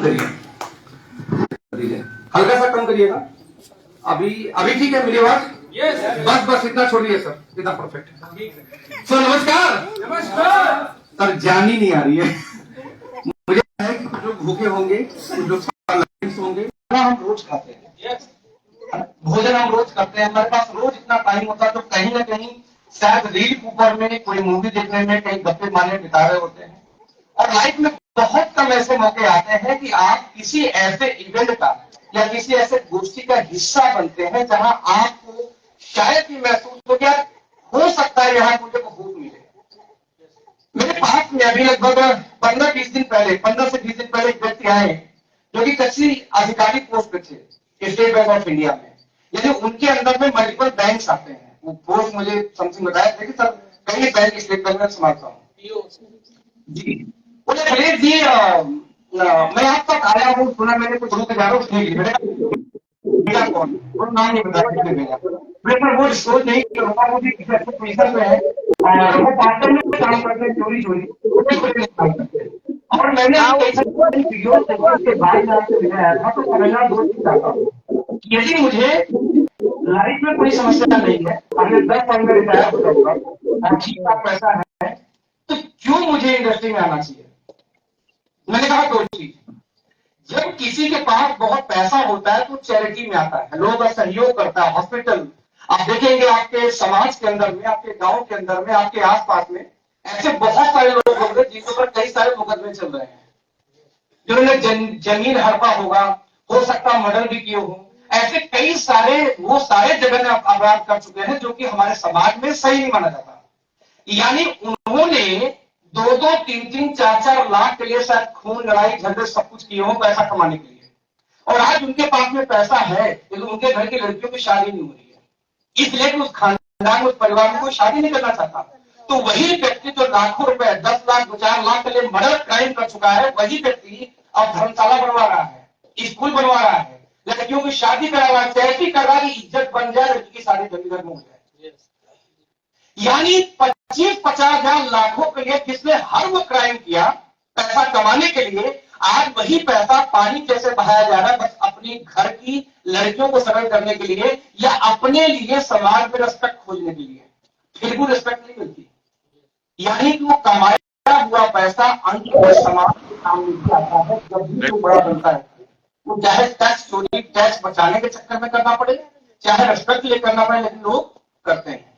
करिए, हल्का सा कम करिएगा। अभी अभी ठीक है मेरी आवाज? बस बस इतना छोड़िए सर, इतना परफेक्ट है। सर नमस्कार। नमस्कार सर जान ही नहीं आ रही है मुझे है कि कुछ लोग भूखे होंगे, कुछ लोग होंगे। हम रोज खाते हैं, भोजन हम रोज करते हैं, हमारे पास रोज इतना टाइम होता है तो कहीं ना कहीं शायद रील ऊपर में, कोई मूवी देखने में, कहीं गप्पे मारने बिता रहे होते हैं। और लाइफ में बहुत कम ऐसे मौके आते हैं कि आप किसी ऐसे इवेंट का या किसी ऐसे गोष्ठी का हिस्सा बनते हैं जहां आपको शायद ही महसूस हो गया हो सकता है यहाँ मुझे को भूख मिले। मेरे पास में अभी लगभग 15-20 दिन पहले, 15 से 20 दिन पहले एक व्यक्ति आए जो कि किसी आधिकारिक पोस्ट पे थे स्टेट बैंक ऑफ इंडिया में, यानी उनके अंदर में मल्टीपल बैंक्स आते हैं। वो पोस्ट मुझे समथिंग बताया था कि सर कई बैंक स्टेट बैंक में संभालता हूँ जी। बोले खलील जी मैं आप तक आया हूँ, सुना मैंने कुछ रुक जा रहा हूँ, भेजा कौन और नाम नहीं बताया किसने भेजा। पर वो डिस्क्लोज नहीं करूंगा, वो भी किसी अच्छे पोजीशन पे है और वो पार्ट टाइम में काम करते हैं, चोरी चोरी। और मैंने कई सारी वीडियो देखी, उसके बाद में आपसे मिलाया था तो समझना दो चीज चाहता हूँ। यदि मुझे लाइफ में कोई समस्या नहीं है, अगले 10 साल में रिटायर हो जाऊंगा और ठीक ठाक पैसा है, तो क्यों मुझे इंडस्ट्री में आना चाहिए? मैंने कहा दो चीज। जब किसी के पास बहुत पैसा होता है तो चैरिटी में आता है, लोगों का सहयोग करता है। हॉस्पिटल आप देखेंगे आपके समाज के अंदर में, आपके गांव के अंदर में, आपके आसपास में ऐसे बहुत सारे लोग होंगे जिनके ऊपर कई सारे मुकदमे चल रहे हैं, जिन्होंने जमीन हड़पा होगा, हो सकता मर्डर भी किए हो। ऐसे कई सारे वो सारे जगह अपराध कर चुके हैं जो कि हमारे समाज में सही नहीं माना जाता। यानी उन्होंने 2-2, 3-3, 4-4 लाख के लिए शायद खून, लड़ाई झगड़े सब कुछ किए हो पैसा कमाने के लिए, और आज उनके पास में पैसा है लेकिन उनके घर की लड़कियों की शादी नहीं हो रही है, इसलिए कि उस खानदान, उस परिवार में कोई शादी नहीं करना चाहता। तो वही व्यक्ति जो लाखों रुपए, 10 लाख, 2-4 लाख के लिए मर्डर क्राइम कर चुका है, वही व्यक्ति अब धर्मशाला बनवा रहा है, स्कूल बनवा रहा है, लड़कियों की शादी करा रहा है, चैरिटी कर रहा है, इज्जत बन जाए, लड़की की शादी जल्दी घर में हो जाए। यानी 25-50 हजार लाखों के लिए जिसने हर वो क्राइम किया पैसा कमाने के लिए, आज वही पैसा पानी जैसे बहाया जा रहा है बस अपनी घर की लड़कियों को सरल करने के लिए या अपने लिए समाज में रिस्पेक्ट खोजने के लिए, फिर भी रिस्पेक्ट नहीं मिलती। यानी कि वो कमाया हुआ पैसा अंत में समाज के काम नहीं आता है। जब भी वो बड़ा बनता है, वो चाहे टैक्स चोरी, टैक्स बचाने के चक्कर में करना पड़े, चाहे रिस्पेक्ट लिए करना पड़े, लेकिन लोग करते हैं।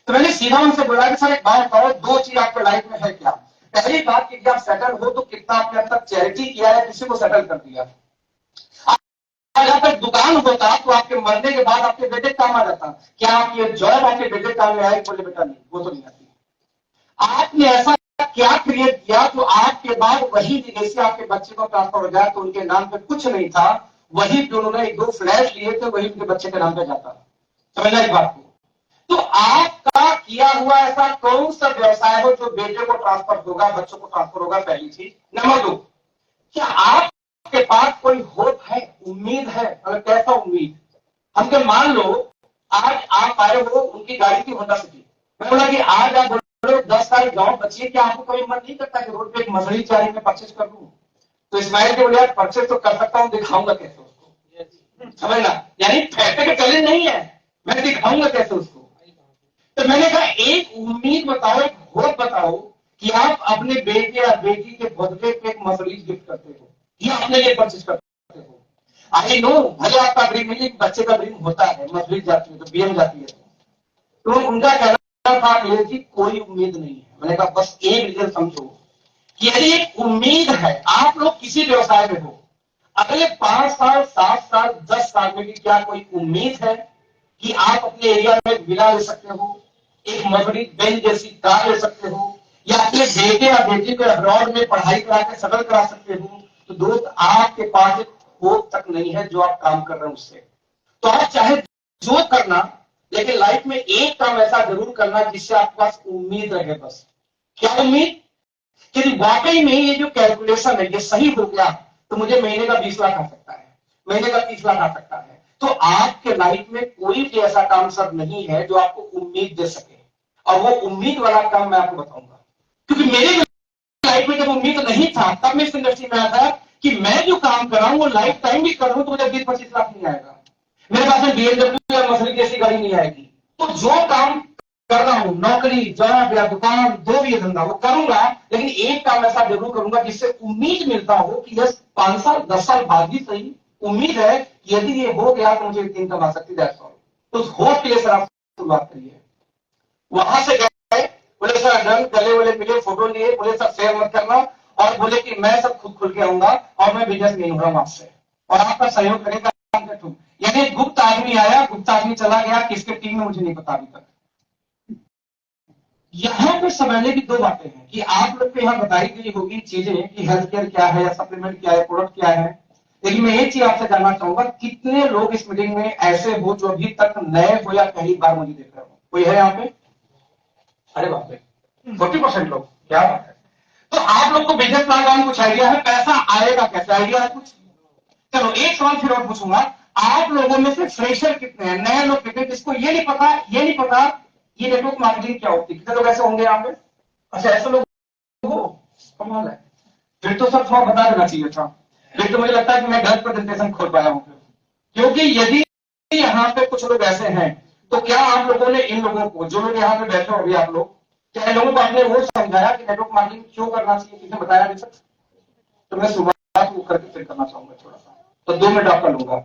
तो मैंने सीधा उनसे बोला कि सर एक बात बताओ, दो चीज आपके लाइफ में है क्या? पहली बात कि आप सेटल हो तो कितना आपने अब तक चैरिटी किया है, किसी को सेटल कर दिया? आज अगर दुकान होता तो आपके मरने के बाद आपके बेटे काम आ जाता, क्या आप ये जॉब आपके बेटे काम में आई? बोले बेटा नहीं, वो तो नहीं आती। आपने ऐसा क्या क्रिएट किया तो आपके बाद वही विदेशी आपके बच्चे को ट्रांसफर हो जाए तो उनके नाम पे कुछ नहीं था, वही पे उन्होंने 1-2 फ्लैट लिए थे, वही उनके बच्चे के नाम पे जाता। समझना इस बात को। तो आपका किया हुआ ऐसा कौन सा व्यवसाय हो जो बेटे को ट्रांसफर होगा, बच्चों को ट्रांसफर होगा? पहली चीज। नंबर 2, क्या आपके पास कोई होप है, उम्मीद है? अगर कैसा उम्मीद? हमके मान लो आज आप आए हो, उनकी गाड़ी थी होंडा सिटी, मैं बोला कि आज आप बोलो 10 साल जॉब बची है, क्या आपको कभी मन नहीं करता कि रोड पे एक मसली चारी में परचेज कर लूं? तो इस्माइल के बोले यार परचेज तो कर सकता हूं, दिखाऊंगा कैसे उसको। समझना, यानी पैसे के चैलेंज नहीं है, मैं दिखाऊंगा कैसे उसको। तो मैंने कहा एक उम्मीद बताओ, एक होप बताओ कि आप अपने बेटे या बेटी के बर्थडे पे एक मर्सिडीज गिफ्ट करते हो या अपने लिए परचेज करते हो। आई नो भले आपका ड्रीम नहीं, बच्चे का ड्रीम होता है, मर्सिडीज जाती है तो बीएम जाती है। तो उनका कहना था कि कोई उम्मीद नहीं है। मैंने कहा बस एक रीजन समझो कि यदि एक उम्मीद है, आप लोग किसी व्यवसाय में हो, अगले 5 साल, 7 साल, 10 साल में भी क्या कोई उम्मीद है कि आप अपने एरिया में विला ले सकते हो, एक मर्सिडीज बेंज जैसी कार ले सकते हो, या अपने बेटे या बेटी को अब्रॉड में पढ़ाई करा के सेटल करा सकते हो? तो दोस्त आपके पास एक होप तक नहीं है जो आप काम कर रहे हैं उससे। तो आप चाहे जो करना, लेकिन लाइफ में एक काम ऐसा जरूर करना जिससे आपके पास उम्मीद रहे। बस क्या उम्मीद? कि वाकई में ये जो कैलकुलेशन है ये सही हो गया तो मुझे महीने का 20 लाख आ सकता है, महीने का 30 लाख आ सकता है। तो आपके लाइफ में कोई भी ऐसा काम सब नहीं है जो आपको उम्मीद दे सके, और वो उम्मीद वाला काम मैं आपको बताऊंगा। क्योंकि मेरे लाइफ में जब उम्मीद नहीं था तब मैं इस इंडस्ट्री में आया था कि मैं जो काम काम कर रहा हूँ वो लाइफ टाइम भी कर लूं तो मुझे 20-25 लाख नहीं आएगा, मेरे पास में BMW या मर्सिडीज जैसी गाड़ी नहीं आएगी। तो जो काम कर रहा हूं, नौकरी, जॉब या दुकान, जो भी धंधा वो करूंगा, लेकिन एक काम ऐसा जरूर करूंगा जिससे उम्मीद मिलता हो कि यस 5 साल 10 साल बाद भी सही उम्मीद है कि यदि ये हो गया तो मुझे इतनी कमा सकती है। तो उस होप के लिए सर आप शुरुआत करिए। वहां से गए, बोले सर डन, गले वाले मिले, फोटो लिए, बोले सर शेयर मत करना, और बोले कि मैं सब खुद खुल के आऊंगा और मैं बिजनेस नहीं हो रहा हूं आपसे, और आपका सहयोग करेगा। यानी गुप्त आदमी आया, गुप्त आदमी चला गया, किसके टीम में मुझे नहीं पता अभी तक। यहां पे समझने की दो बातें हैं कि आप लोग को यहां बताई गई होगी चीजें कि हेल्थ केयर क्या है या सप्लीमेंट क्या है, प्रोडक्ट क्या है, लेकिन मैं एक चीज आपसे जानना चाहूंगा, कितने लोग इस मीटिंग में ऐसे हो जो अभी तक नए हो या पहली बार मुझे देख रहे हो? कोई है यहाँ पे? अरे बाप रे, 40% लोग, क्या बात है। तो आप लोग को बिजनेस प्लान का कुछ आइडिया है, पैसा आएगा कैसे, आइडिया है कुछ? चलो एक सवाल फिर और पूछूंगा, आप लोगों में से फ्रेशर कितने हैं, नए लोग कितने, जिसको ये नहीं पता ये नेटवर्क मार्केटिंग क्या होती है? कितने लोग ऐसे होंगे यहाँ पे? अच्छा ऐसे लोग हो, कमाल है। फिर तो सब थोड़ा बता देना चाहिए था, फिर तो मुझे लगता है कि मैं गलत प्रेजेंटेशन खोल पाया हूं, क्योंकि यदि यहाँ पे कुछ लोग ऐसे हैं तो क्या आप लोगों ने इन लोगों को, जो लोग यहाँ पे बैठे हो अभी आप लोग, क्या इन लोगों को आपने वो समझाया कि नेटवर्क मार्केटिंग क्यों करना चाहिए, किसने बताया अभी तक? तो मैं शुरुआत वो करके फिर करना चाहूंगा थोड़ा सा, तो 2 मिनट आपका लूंगा।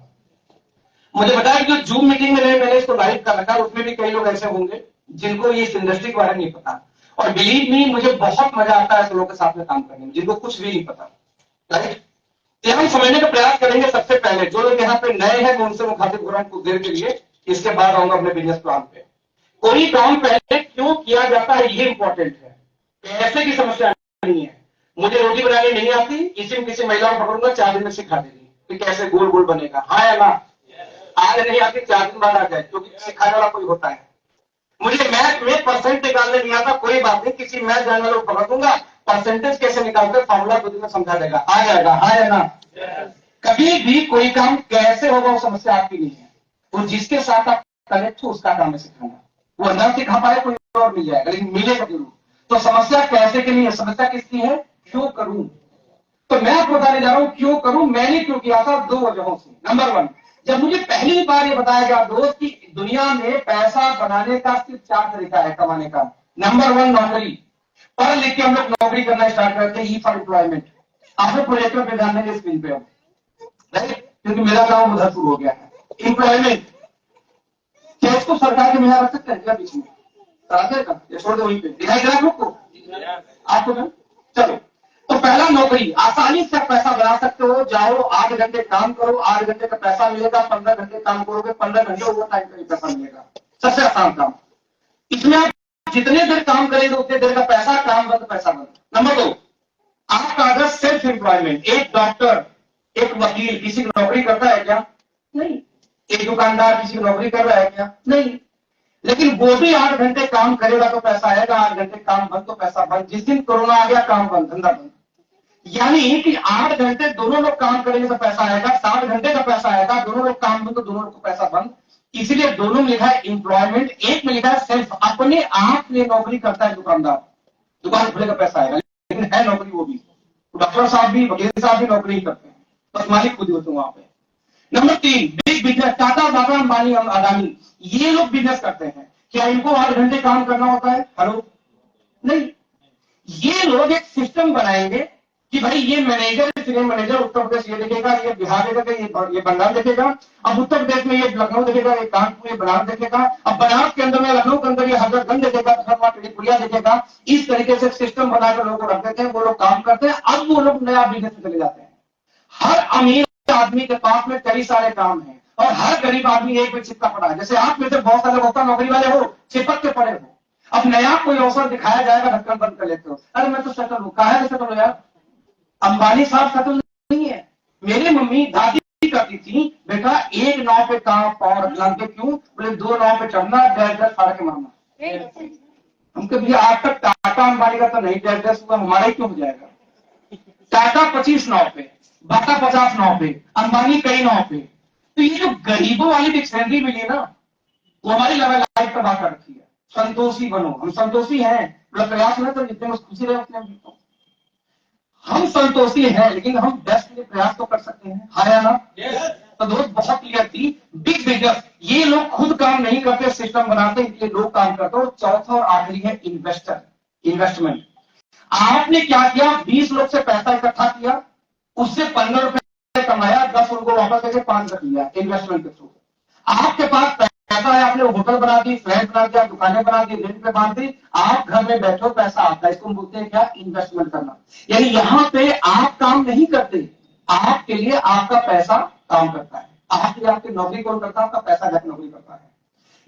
मुझे बताया कि जो जूम मीटिंग में मैंने इसको लाइव कर रखा, उसमें भी कई लोग ऐसे होंगे जिनको ये इस इंडस्ट्री के बारे में नहीं पता, और बिलीव मी मुझे बहुत मजा आता है ऐसे लोगों के साथ में काम करने में जिनको कुछ भी नहीं पता, राइट? हम समझने का प्रयास करेंगे। सबसे पहले जो लोग यहाँ पे नए हैं मैं उनसे मुखातिब हो रहा हूं कुछ देर के लिए, इसके बाद आऊंगा अपने बिजनेस प्लान पे। कोई काम पहले क्यों किया जाता है ये इंपॉर्टेंट है, पैसे की समस्या नहीं है। मुझे रोटी बनानी नहीं आती, किसी महिला को पकड़ूंगा 4 दिन में सिखा देगी कि कैसे गोल गोल बनेगा, हाँ या ना? आज नहीं आती 4 दिन बाद आ जाए, क्योंकि सिखाने वाला कोई होता है। मुझे मैथ में परसेंट निकालने नहीं आता, कोई बात नहीं, किसी मैथ जानने वाले को पकड़ दूंगा, परसेंटेज कैसे निकालते फॉर्मूला 2 दिन में समझा देगा, आ जाएगा, हाँ या ना? कभी भी कोई काम कैसे होगा वो समस्या आपकी नहीं है, वो जिसके साथ आप कनेक्ट हो उसका काम है सिखाना। वो ना सिखा पाए कोई और मिल जाएगा, लेकिन मिलेगा जरूर। तो समस्या कैसे के लिए, समस्या किसकी है, क्यों करूं। तो मैं आपको बताने जा रहा हूं क्यों करूं। मैंने क्यों किया था, 2 वजहों से। नंबर 1, जब मुझे पहली बार ये बताया गया दोस्त कि दुनिया में पैसा बनाने का सिर्फ 4 तरीका है कमाने का। नंबर 1 नौकरी, पढ़ लिख के हम लोग नौकरी करना स्टार्ट करते हैं, ई फॉर एम्प्लॉयमेंट। आप लोग प्रोजेक्टर पे ध्यान देंगे स्क्रीन पे, राइट? क्योंकि मेरा काम उधर शुरू हो गया है। एम्प्लॉयमेंट, क्या इसको सरकार के में रख सकते हैं क्या बीच में? का ये छोड़ दो, वहीं पे दिखाई दे रहा है लोग को, आपको ना? चलो, तो पहला नौकरी, आसानी से पैसा बना सकते हो, जाओ 8 घंटे काम करो, 8 घंटे का पैसा मिलेगा, 15 घंटे काम करोगे, 15 घंटे ओवर टाइम का पैसा मिलेगा। सबसे आसान काम, इसमें आप जितने देर काम करेंगे उतने देर का पैसा, काम बंद पैसा बंद। नंबर 2, आपका अगर सेल्फ एम्प्लॉयमेंट, एक डॉक्टर, एक वकील किसी की नौकरी करता है क्या? नहीं। एक दुकानदार किसी की नौकरी कर रहा है क्या? नहीं। लेकिन वो भी 8 घंटे काम करेगा तो पैसा आएगा, 8 घंटे काम बंद तो पैसा बंद। जिस दिन कोरोना आ गया काम बंद, धंधा बंद। यानी कि 8 घंटे दोनों लोग काम करेंगे तो पैसा आएगा, 60 घंटे का पैसा आएगा, दोनों लोग काम बंद तो दोनों लोग को पैसा बंद। इसलिए दोनों में लिखा है एम्प्लॉयमेंट, एक में लिखा है सेल्फ। अपने आप में नौकरी करता है दुकानदार, दुकान खुलेगा पैसा आएगा, लेकिन है नौकरी वो भी। डॉक्टर साहब भी, वकील साहब भी नौकरी करते हैं, बस मालिक खुद होते हैं वहां पे। नंबर 3, बिग बिजनेस, टाटा, बाबा, अंबानी, अदानी, ये लोग बिजनेस करते हैं। क्या इनको 8 घंटे काम करना होता है? हेलो, नहीं। ये लोग एक सिस्टम बनाएंगे कि भाई ये manager, senior manager Uttar Pradesh ये देखेगा, ये बिहार देखेगा, ये बंगाल देखेगा, अब उत्तर प्रदेश में ये लखनऊ देखेगा, ये कानपुर, ये बनारस देखेगा, अब बनारस के अंदर में लखनऊ के अंदर ये हजरतगंज देखेगा, त्रिपुरा देखेगा। इस तरीके से सिस्टम बनाकर लोगों को रख देते हैं, वो लोग काम करते हैं। अब वो लोग नया बिजनेस में चले जाते हैं। हर अमीर आदमी के पास में कई सारे काम है और हर गरीब आदमी एक पे चिपका पड़ा है। जैसे आप में से बहुत सारे वोटा नौकरी वाले हो, चिपक के पड़े हो। अब नया कोई अवसर दिखाया जाएगा, ढक्कन बंद कर लेते हो, अरे मैं तो सेटल हूं। कहा है सेटल हो यार? अंबानी साहब सेटल नहीं है। मेरी मम्मी दादी करती थी, बेटा एक नाव पे काम पाँव रखना के, क्यों? बोले 2 नाव पे चढ़ना, डर फाड़ के मारना। हमको भैया आज तक टाटा अंबानी का तो नहीं डर हुआ, हमारा ही क्यों हो जाएगा? टाटा 25 नाव पे, बाटा 50 नाव पे, अंबानी कई नाव पे। तो ये जो गरीबों वाली डिक्शनरी मिली ना, वो हमारी लाइफ तबाह कर रखी है। संतोषी बनो, हम संतोषी हैं, मतलब प्रयास में तो जितने खुशी रहे उतने हम संतोषी हैं, लेकिन हम बेस्ट के लिए प्रयास तो कर सकते हैं। सकते हैं, हाँ या ना? तो दोस्त बहुत क्लियर थी। बिग बिजनेस ये लोग खुद काम नहीं करते, सिस्टम बनाते, इसलिए लोग काम करते हो। चौथा और आखिरी है इन्वेस्टर, इन्वेस्टमेंट। आपने क्या किया, 20 लोग से पैसा इकट्ठा किया, उससे 15 रुपए कमाया, 10 उनको वापस करके 5 रख लिया इन्वेस्टमेंट के थ्रू। आपके पास पैसा है, आपने होटल बना दी, फ्लैट बना दिया, दुकानें बना दी, रेंट पे बांध दी, आप घर में बैठो, पैसा आता है। इसको बोलते हैं क्या, इन्वेस्टमेंट करना। यानी यहां पे आप काम नहीं करते, आपके लिए आपका पैसा काम करता है। आपके लिए आपकी नौकरी कौन करता है, आपका पैसा जाकर नौकरी करता है।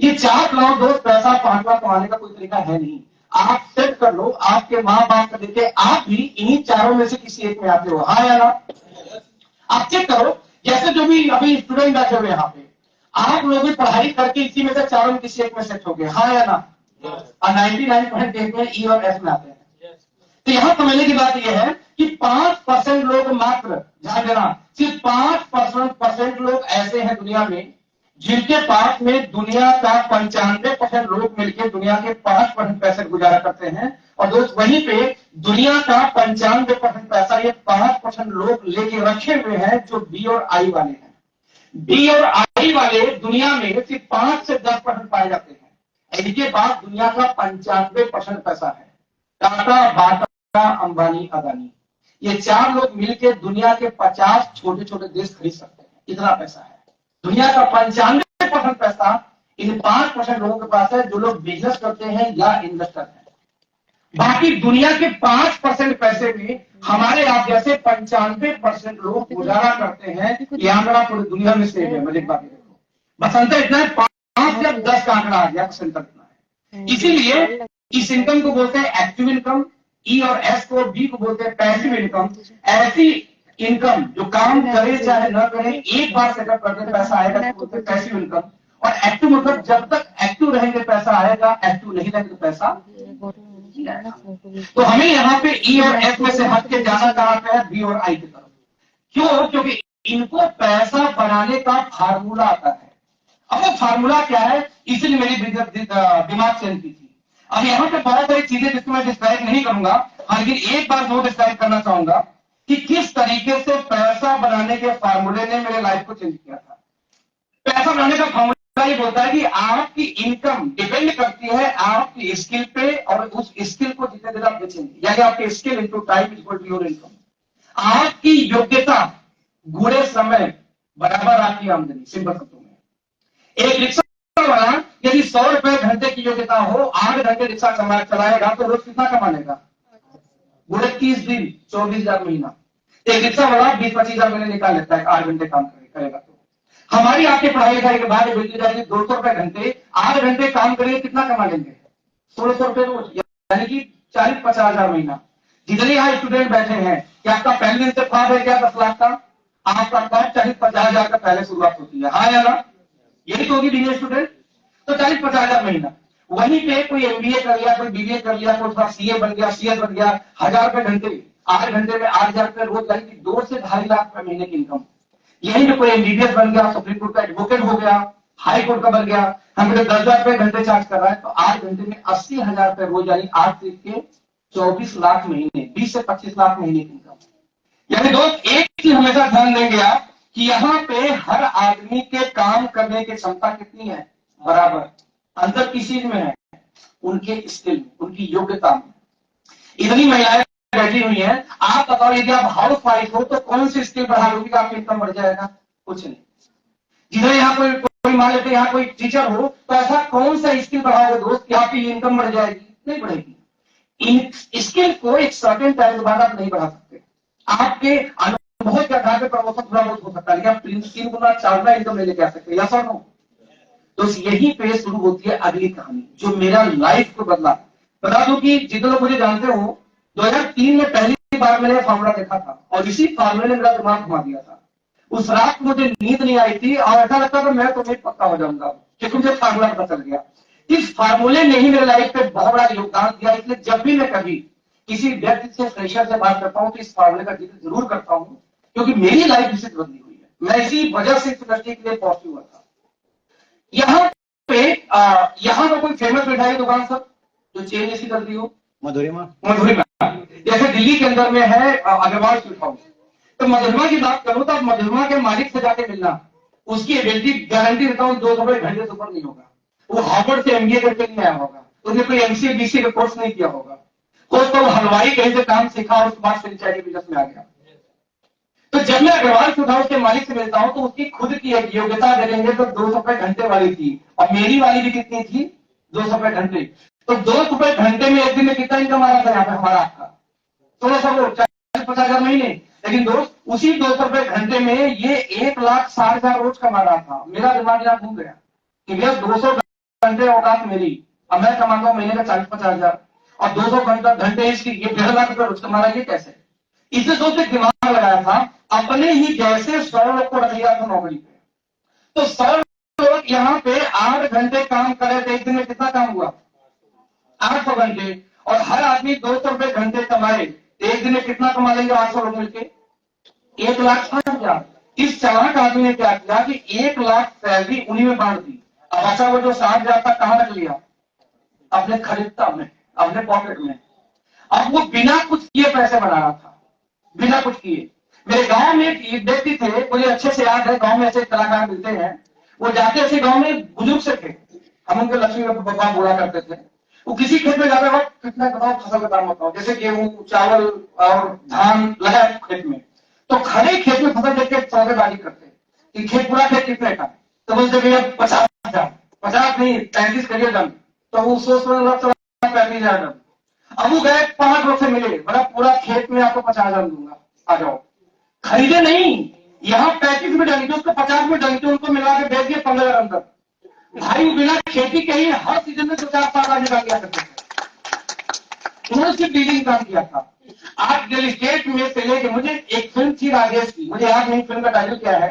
ये 4 करोड़ दोस्त पैसा 5 लाख कमाने का कोई तरीका है नहीं। आप सेट कर लो, आपके माँ बाप को देखे आप भी इन्हीं चारों में से किसी एक में आते हो, हाँ या ना? आप चेक करो, जैसे जो भी अभी स्टूडेंट बैठे हुए यहाँ पे, आप लोग भी पढ़ाई करके इसी में से चारों में किसी एक में सेट हो गए, हाँ या ना? और 99.8 में ई और एस में आते हैं। तो यहां समझने की बात यह है कि 5% लोग मात्र, ध्यान देना, सिर्फ 5% लोग ऐसे हैं दुनिया में जिनके पास में दुनिया का 95% लोग मिलकर दुनिया के 5% पैसे गुजारा करते हैं। और दोस्त वहीं पे दुनिया का 95% पैसा ये 5% लोग लेके रखे हुए हैं जो बी और आई वाले हैं। बी और आई वाले दुनिया में सिर्फ 5 से 10% पाए जाते हैं। इनके पास दुनिया का 95% पैसा है। टाटा, बाटा, अंबानी, अदानी, ये 4 लोग मिलकर दुनिया के 50 छोटे छोटे देश खरीद सकते हैं, इतना पैसा है। दुनिया का 95% पैसा इन 5% लोगों के पास है, जो लोग बिजनेस करते हैं या इन्वेस्टर हैं। बाकी दुनिया के 5% पैसे में हमारे आप जैसे 95% लोग गुजारा करते हैं। ये आंकड़ा पूरी दुनिया में सेम है। मुझे एक बात देखो, बस अंतर इतना है, 5 या 10 का आंकड़ा आ गया, परसेंट इतना है। इसीलिए इस इनकम को बोलते हैं एक्टिव इनकम, ई और एस को, बी को बोलते हैं पैसिव इनकम। ऐसी इनकम जो काम करे चाहे न करे, एक बार सेटअप करके पैसा आएगा तो बोलते हैं पैसिव इनकम। और एक्टिव मतलब जब तक एक्टिव रहेंगे पैसा आएगा, एक्टिव नहीं रहेंगे तो पैसा। तो हमें यहाँ पे ई और एफ में से हट के जाना कहां पे है, बी और आई की तरफ। क्यों? क्योंकि इनको पैसा बनाने का फार्मूला आता है। अब वो फार्मूला क्या है, इसलिए मेरी दिमाग चेंज की थी। अब यहाँ पे बहुत सारी चीजें जिसको मैं डिस्क्राइब नहीं करूंगा, लेकिन एक बार वो डिस्क्राइब करना चाहूंगा कि किस तरीके से पैसा बनाने के फार्मूले ने मेरे लाइफ को चेंज किया था। पैसा बनाने का फार्मूला ये बोलता है कि आपकी इनकम डिपेंड करती है आपकी स्किल पे, और उस स्किल को जितने देर आप बेचेंगे, यानी आपके skill into time equal to your income. आपकी योग्यता गुणे समय बराबर आपकी आमदनी। सिंपल शब्दों में, एक रिक्शा वाला यदि 100 रुपए घंटे की योग्यता हो, 8 घंटे रिक्शा चलाएगा तो रोज कितना कमा लेगा? गुणे 30 दिन, 24,000 महीना। एक रिक्शा वाला 20-25 हजार महीने निकाल लेता है, 8 घंटे काम करेगा तो। हमारी आपकी पढ़ाई लिखाई के बाद बेटी जाएगी 200 रुपए घंटे, 8 घंटे काम करेंगे, कितना कमा लेंगे? 1600 रुपए रोज, यानी कि 40-50 हजार महीना। जितने यहाँ स्टूडेंट बैठे हैं, क्या आपका पहले दिन से ख्वाब है क्या 10 लाख का? आपका ख्वाब 40-50 हजार का पहले शुरुआत होती है, हाँ या ना? यही तो होगी बीए स्टूडेंट। तो 40-50 हजार महीना। वहीं पे कोई एमबीए कर लिया, कोई बीबीए कर लिया, कोई थोड़ा सीए बन गया, सीएस बन गया, 1000 रुपए घंटे, 8 घंटे में 8,000 रुपए रोज, यानी कि 2 से 2.5 लाख रुपए महीने की इनकम। यही पे कोई एमबीबीएस बन गया, सुप्रीम कोर्ट का एडवोकेट हो गया, हाई कोर्ट का बन गया, हम 10,000 रुपए घंटे चार्ज कर रहा है, तो 8 घंटे में 80,000 रुपए रोज, यानी 8 के 24 लाख महीने, 20 से 25 लाख महीने की इनकम। यानी दोस्त एक चीज हमेशा ध्यान देंगे आप कि यहाँ पे हर आदमी के काम करने की क्षमता कितनी है? बराबर। अंतर किस चीज में है? उनके स्किल में, उनकी योग्यता में। इतनी महिलाएं बैठी हुई हैं, आप बताओ यदि आप हाउस वाइफ हो तो कौन सी स्किल बढ़ा लोगी आपकी इनकम बढ़ जाएगा? कुछ नहीं। जिधर यहाँ कोई मान लेते यहाँ कोई टीचर हो, तो ऐसा कौन सा स्किल बढ़ाओगे दोस्त कि आपकी इनकम बढ़ जाएगी? नहीं बढ़ेगी। इन स्किल को एक सर्टेन टाइम के बाद आप नहीं बढ़ा सकते। आपके अनुभव के आधार पर प्रमोशन थोड़ा बहुत हो सकता है, लेकिन आप 3 गुना 4 गुना इनकम नहीं लेके आ सकते, या सर नो? तो यही पे शुरू होती है अगली कहानी जो मेरा लाइफ को बदला। बता दूं कि जितने लोग मुझे जानते हो, 2003 में पहली बार मैंने फार्मूला देखा था, और इसी फार्मूले ने मेरा दिमाग घुमा दिया था। उस रात मुझे नींद नहीं आई थी, और ऐसा लगता था मैं तो नहीं पक्का हो जाऊंगा, क्योंकि मुझे फार्मूला पता चल गया। इस फार्मूले ने ही मेरे लाइफ पे बहुत बड़ा योगदान दिया। इसलिए जब भी मैं कभी किसी व्यक्ति से, फ्रेशर से बात करता हूँ तो इस फार्मूले का जिक्र जरूर करता हूँ, क्योंकि मेरी लाइफ इससे बदली हुई है। मैं इसी वजह से इस इंडस्ट्री के लिए पॉजिटिव हुआ था। यहाँ पे यहाँ पर कोई फेमस मिठाई की दुकान सब जो चेन जैसी करती हो? मधुरिमा। जैसे दिल्ली के अंदर में है अग्रवाल स्वीट हाउस। तो मध्यमा की बात करूं तो मध्यमा के मालिक से जाके मिलना, उसकी एबिलिटी गारंटी देता हूं 2 घंटे से ऊपर नहीं होगा। वो हार्वर्ड से एमबीए करके नहीं आया होगा, उसने कोई एमसीए बीसीए का कोर्स नहीं किया होगा, कोई तो हलवाई कहीं से काम सीखा और उसके बाद फिर चाय बिजनेस में आ गया। तो जब मैं अग्रवाल फूड हाउस के मालिक से मिलता हूं तो उसकी खुद की एक योग्यता देखेंगे तो 200 रुपए घंटे वाली थी, और मेरी वाली भी कितनी थी, 200 रुपए घंटे। तो 200 रुपए घंटे में एक दिन में कितना इनकम आ रहा था यहाँ पे हमारा आपका 1600 40-50 महीने। लेकिन दोस्त उसी 200 रुपए घंटे में ये 1,60,000 रोज कमा रहा था। मेरा दिमाग यहाँ घूम गया कि भैया 200 घंटे औकात मेरी, अब मैं कमाता हूँ महीने का 40-50,000 और 200 घंटे इसकी, ये 1.5 लाख रुपए रोज कमा रहा है, ये कैसे? इसे सोचते दिमाग लगाया था, अपने ही जैसे 100 लोग को रख लिया था नौकरी पे। तो 100 लोग यहाँ पे 8 घंटे काम करे थे, एक दिन में कितना काम हुआ, 800 घंटे, और हर आदमी 200 रुपए घंटे कमाए, एक दिन में कितना कमा लेंगे 800 लोग मिलके, 1,60,000। इस चालाक आदमी ने क्या किया कि 1 लाख सैलरी उन्हीं में बांट दी। अब अच्छा वो जो 60,000 था कहां रख लिया, अपने खरीदता में, अपने पॉकेट में। अब वो बिना कुछ किए पैसे बना रहा था, बिना कुछ किए। मेरे गांव में एक व्यक्ति थे, मुझे अच्छे से याद है, गांव में ऐसे कलाकार मिलते हैं, वो जाते ऐसे गांव में बुजुर्ग से थे, हम उनके लक्ष्मी भगवान बोला करते थे। वो किसी खेत में जाते वक्त कितना बताओ फसल का दाम बताओ, जैसे गेहूं चावल और धान लगा खेत में, तो खड़े खेत में फसल देख के सौदेबाजी करते कि खेत पूरा खेत कितने का, तो बोलते भैया 50,000, 50 नहीं 35 करिए दम, तो वो सोच 35,000 दम। अब वो गए 5 लोग से मिले, बोला पूरा खेत में आपको 50,000 दूंगा, आ जाओ। खरीदे नहीं, यहाँ 35 में डाली थी, उसको 50 में डाली थी, उनको मिला के बेच दिए 15,000 अंदर। भाई बिना खेती के ही हर सीजन में 50 आगे निकाल दिया करते थे, उन्होंने सिर्फ डीलिंग काम किया था। आज रियल एस्टेट में से लेके, मुझे एक फिल्म थी राजेश की, मुझे याद नहीं फिल्म का टाइटल क्या है,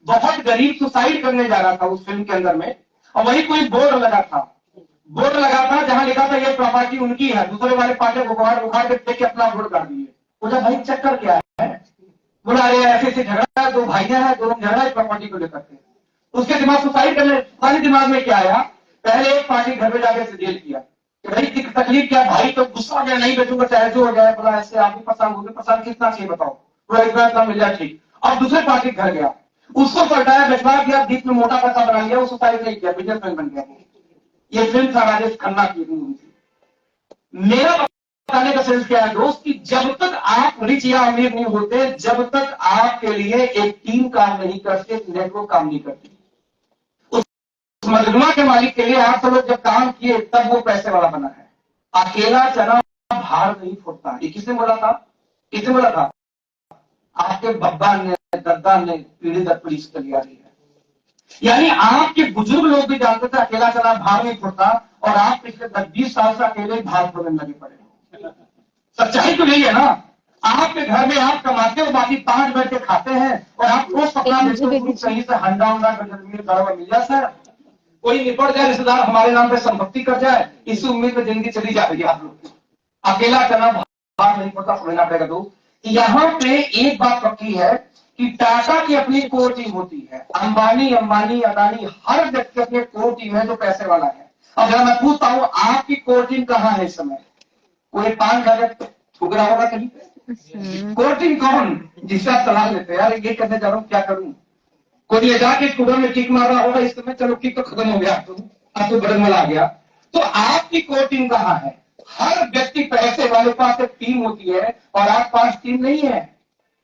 बहुत गरीब सुसाइड करने जा रहा था उस फिल्म के अंदर में, और वही कोई बोर्ड लगा था जहां लिखा था ये प्रॉपर्टी उनकी है, दूसरे वाले पार्टी बुखार बुखार के देख के अपना वोट कर दिए। बोला भाई चक्कर क्या है, बोला अरे ऐसे ऐसे झगड़ा है, 2 भाइयां हैं, दोनों झगड़ा है प्रॉपर्टी को लेकर के। उसके दिमाग सुसाइड करने वाले दिमाग में क्या आया, पहले एक पार्टी घर में जाकर से डील किया कि भाई तकलीफ क्या, भाई तो गुस्सा हो गया, नहीं बेचूंगा चाहे जो हो जाए। बोला ऐसे आप भी पसंद होगी, पसंद कितना चाहिए बताओ, पूरा इतना मिल जाए ठीक। अब दूसरे पार्टी घर गया, उसको पलटाया, बेचवा दिया, बीच में मोटा पैसा बना लिया, वो सुसाइड नहीं किया, बिजनेसमैन बन गया। ये फिल्म था राजेश खन्ना की मूवी थी। मेरा बताने का सेंस क्या है दोस्त, कि जब तक आप रिच या अमीर नहीं होते, जब तक आपके लिए एक टीम काम नहीं करती, नेटवर्क काम नहीं करती। उस मजमा के मालिक के लिए आप सब लोग जब काम किए तब वो पैसे वाला बना है। अकेला चना भार नहीं फूटता, ये किसने बोला था, किसने बोला था, आपके बब्बा ने, दद्दा ने पीढ़ी दर पीढ़ी से चली आ रही है। यानी आपके बुजुर्ग लोग भी जानते थे अकेला चना भार नहीं फूटता, और आप पिछले 10-20 साल से अकेले भार फोड़ने लगे पड़े। सच्चाई तो यही है ना, आपके घर में आप कमाते हो, बाकी 5 बैठ के खाते हैं, और आप रोज सपना देखते हो सही से हंडा उंडा मिल जाए सर, कोई निपट जाए, रिश्तेदार हमारे नाम पे संपत्ति कर जाए, इसी उम्मीद में जिंदगी चली जा रही है आप लोग। अकेला चना भार नहीं पड़ता, समझना पड़ेगा दोस्त। यहाँ पे एक बात पक्की है कि टाटा की अपनी कोर टीम होती है, अंबानी अदानी हर व्यक्ति अपनी कोर टीम है जो पैसे वाला है। अब अगर मैं पूछता हूं आपकी कोर टीम कहाँ है इस समय, कोई 5 जगह ठुक रहा होगा कहीं पे। कोर टीम कौन, जिससे आप सलाह लेते हैं, यार ये करने जा रहा हूँ क्या करूं, कोई ले जाके कुकर में किक मार रहा होगा इस समय, चलो किक तो खत्म हो गया, अब तो बटन वाला आ गया। तो आपकी कोर टीम कहाँ है, हर व्यक्ति पैसे वाले पास एक टीम होती है, और आप पास टीम नहीं है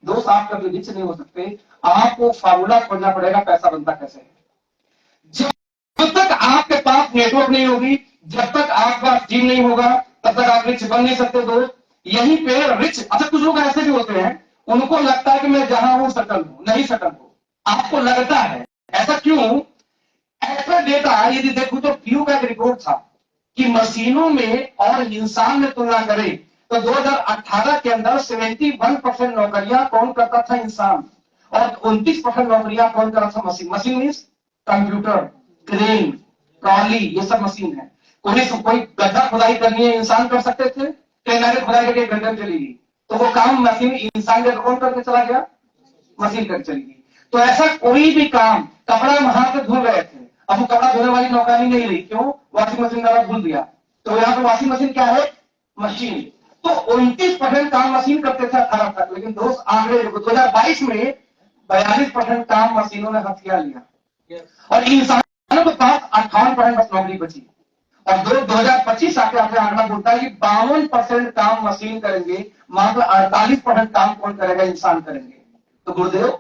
दोस्त, आप कभी रिच नहीं हो सकते। आपको फार्मूला खोजना पड़ेगा पैसा बनता कैसे। जब तक आपके पास नेटवर्क नहीं होगी, जब तक आपके पास टीम नहीं होगा, तब तक आप रिच बन नहीं सकते दोस्त। यहीं पे रिच, अच्छा कुछ लोग ऐसे भी होते हैं, उनको लगता है कि मैं जहां हूं सटल हूं, नहीं सटल हूं, आपको लगता है, ऐसा क्यों। ऐसा डेटा यदि देखो तो पीयू का एक रिपोर्ट था कि मशीनों में और इंसान में तुलना करें तो 2018 के अंदर 71% नौकरियां कौन करता था, इंसान, और 29% नौकरियां कौन करता था, machine. Machine means computer, crane, trolley, ये सब मशीन है। कोई गड्ढा खुदाई करनी है, इंसान कर सकते थे, ट्रेनर खुदाई करके 1 घंटे में चलेगी, तो वो काम मशीन, इंसान का कौन करके चला गया, मशीन करके चली गई। तो ऐसा कोई भी काम, कपड़ा हम हाथ से धुल रहे थे, अब वो कपड़ा धोने वाली नौकरी नहीं रही, क्यों, वॉशिंग मशीन वाला धुल दिया। तो यहाँ पे वॉशिंग मशीन क्या है, मशीन। तो 29% काम मशीन करते थे 18 तक, लेकिन दोस्त आंकड़े 2022 में 42% काम मशीनों ने हथिया लिया और इंसानों के पास 58% बस नौकरी बची। और 2025 आके आपने आंकड़ा बोलता है कि 52% काम मशीन करेंगे, मात्र 48% काम कौन करेगा, इंसान करेंगे। तो गुरुदेव,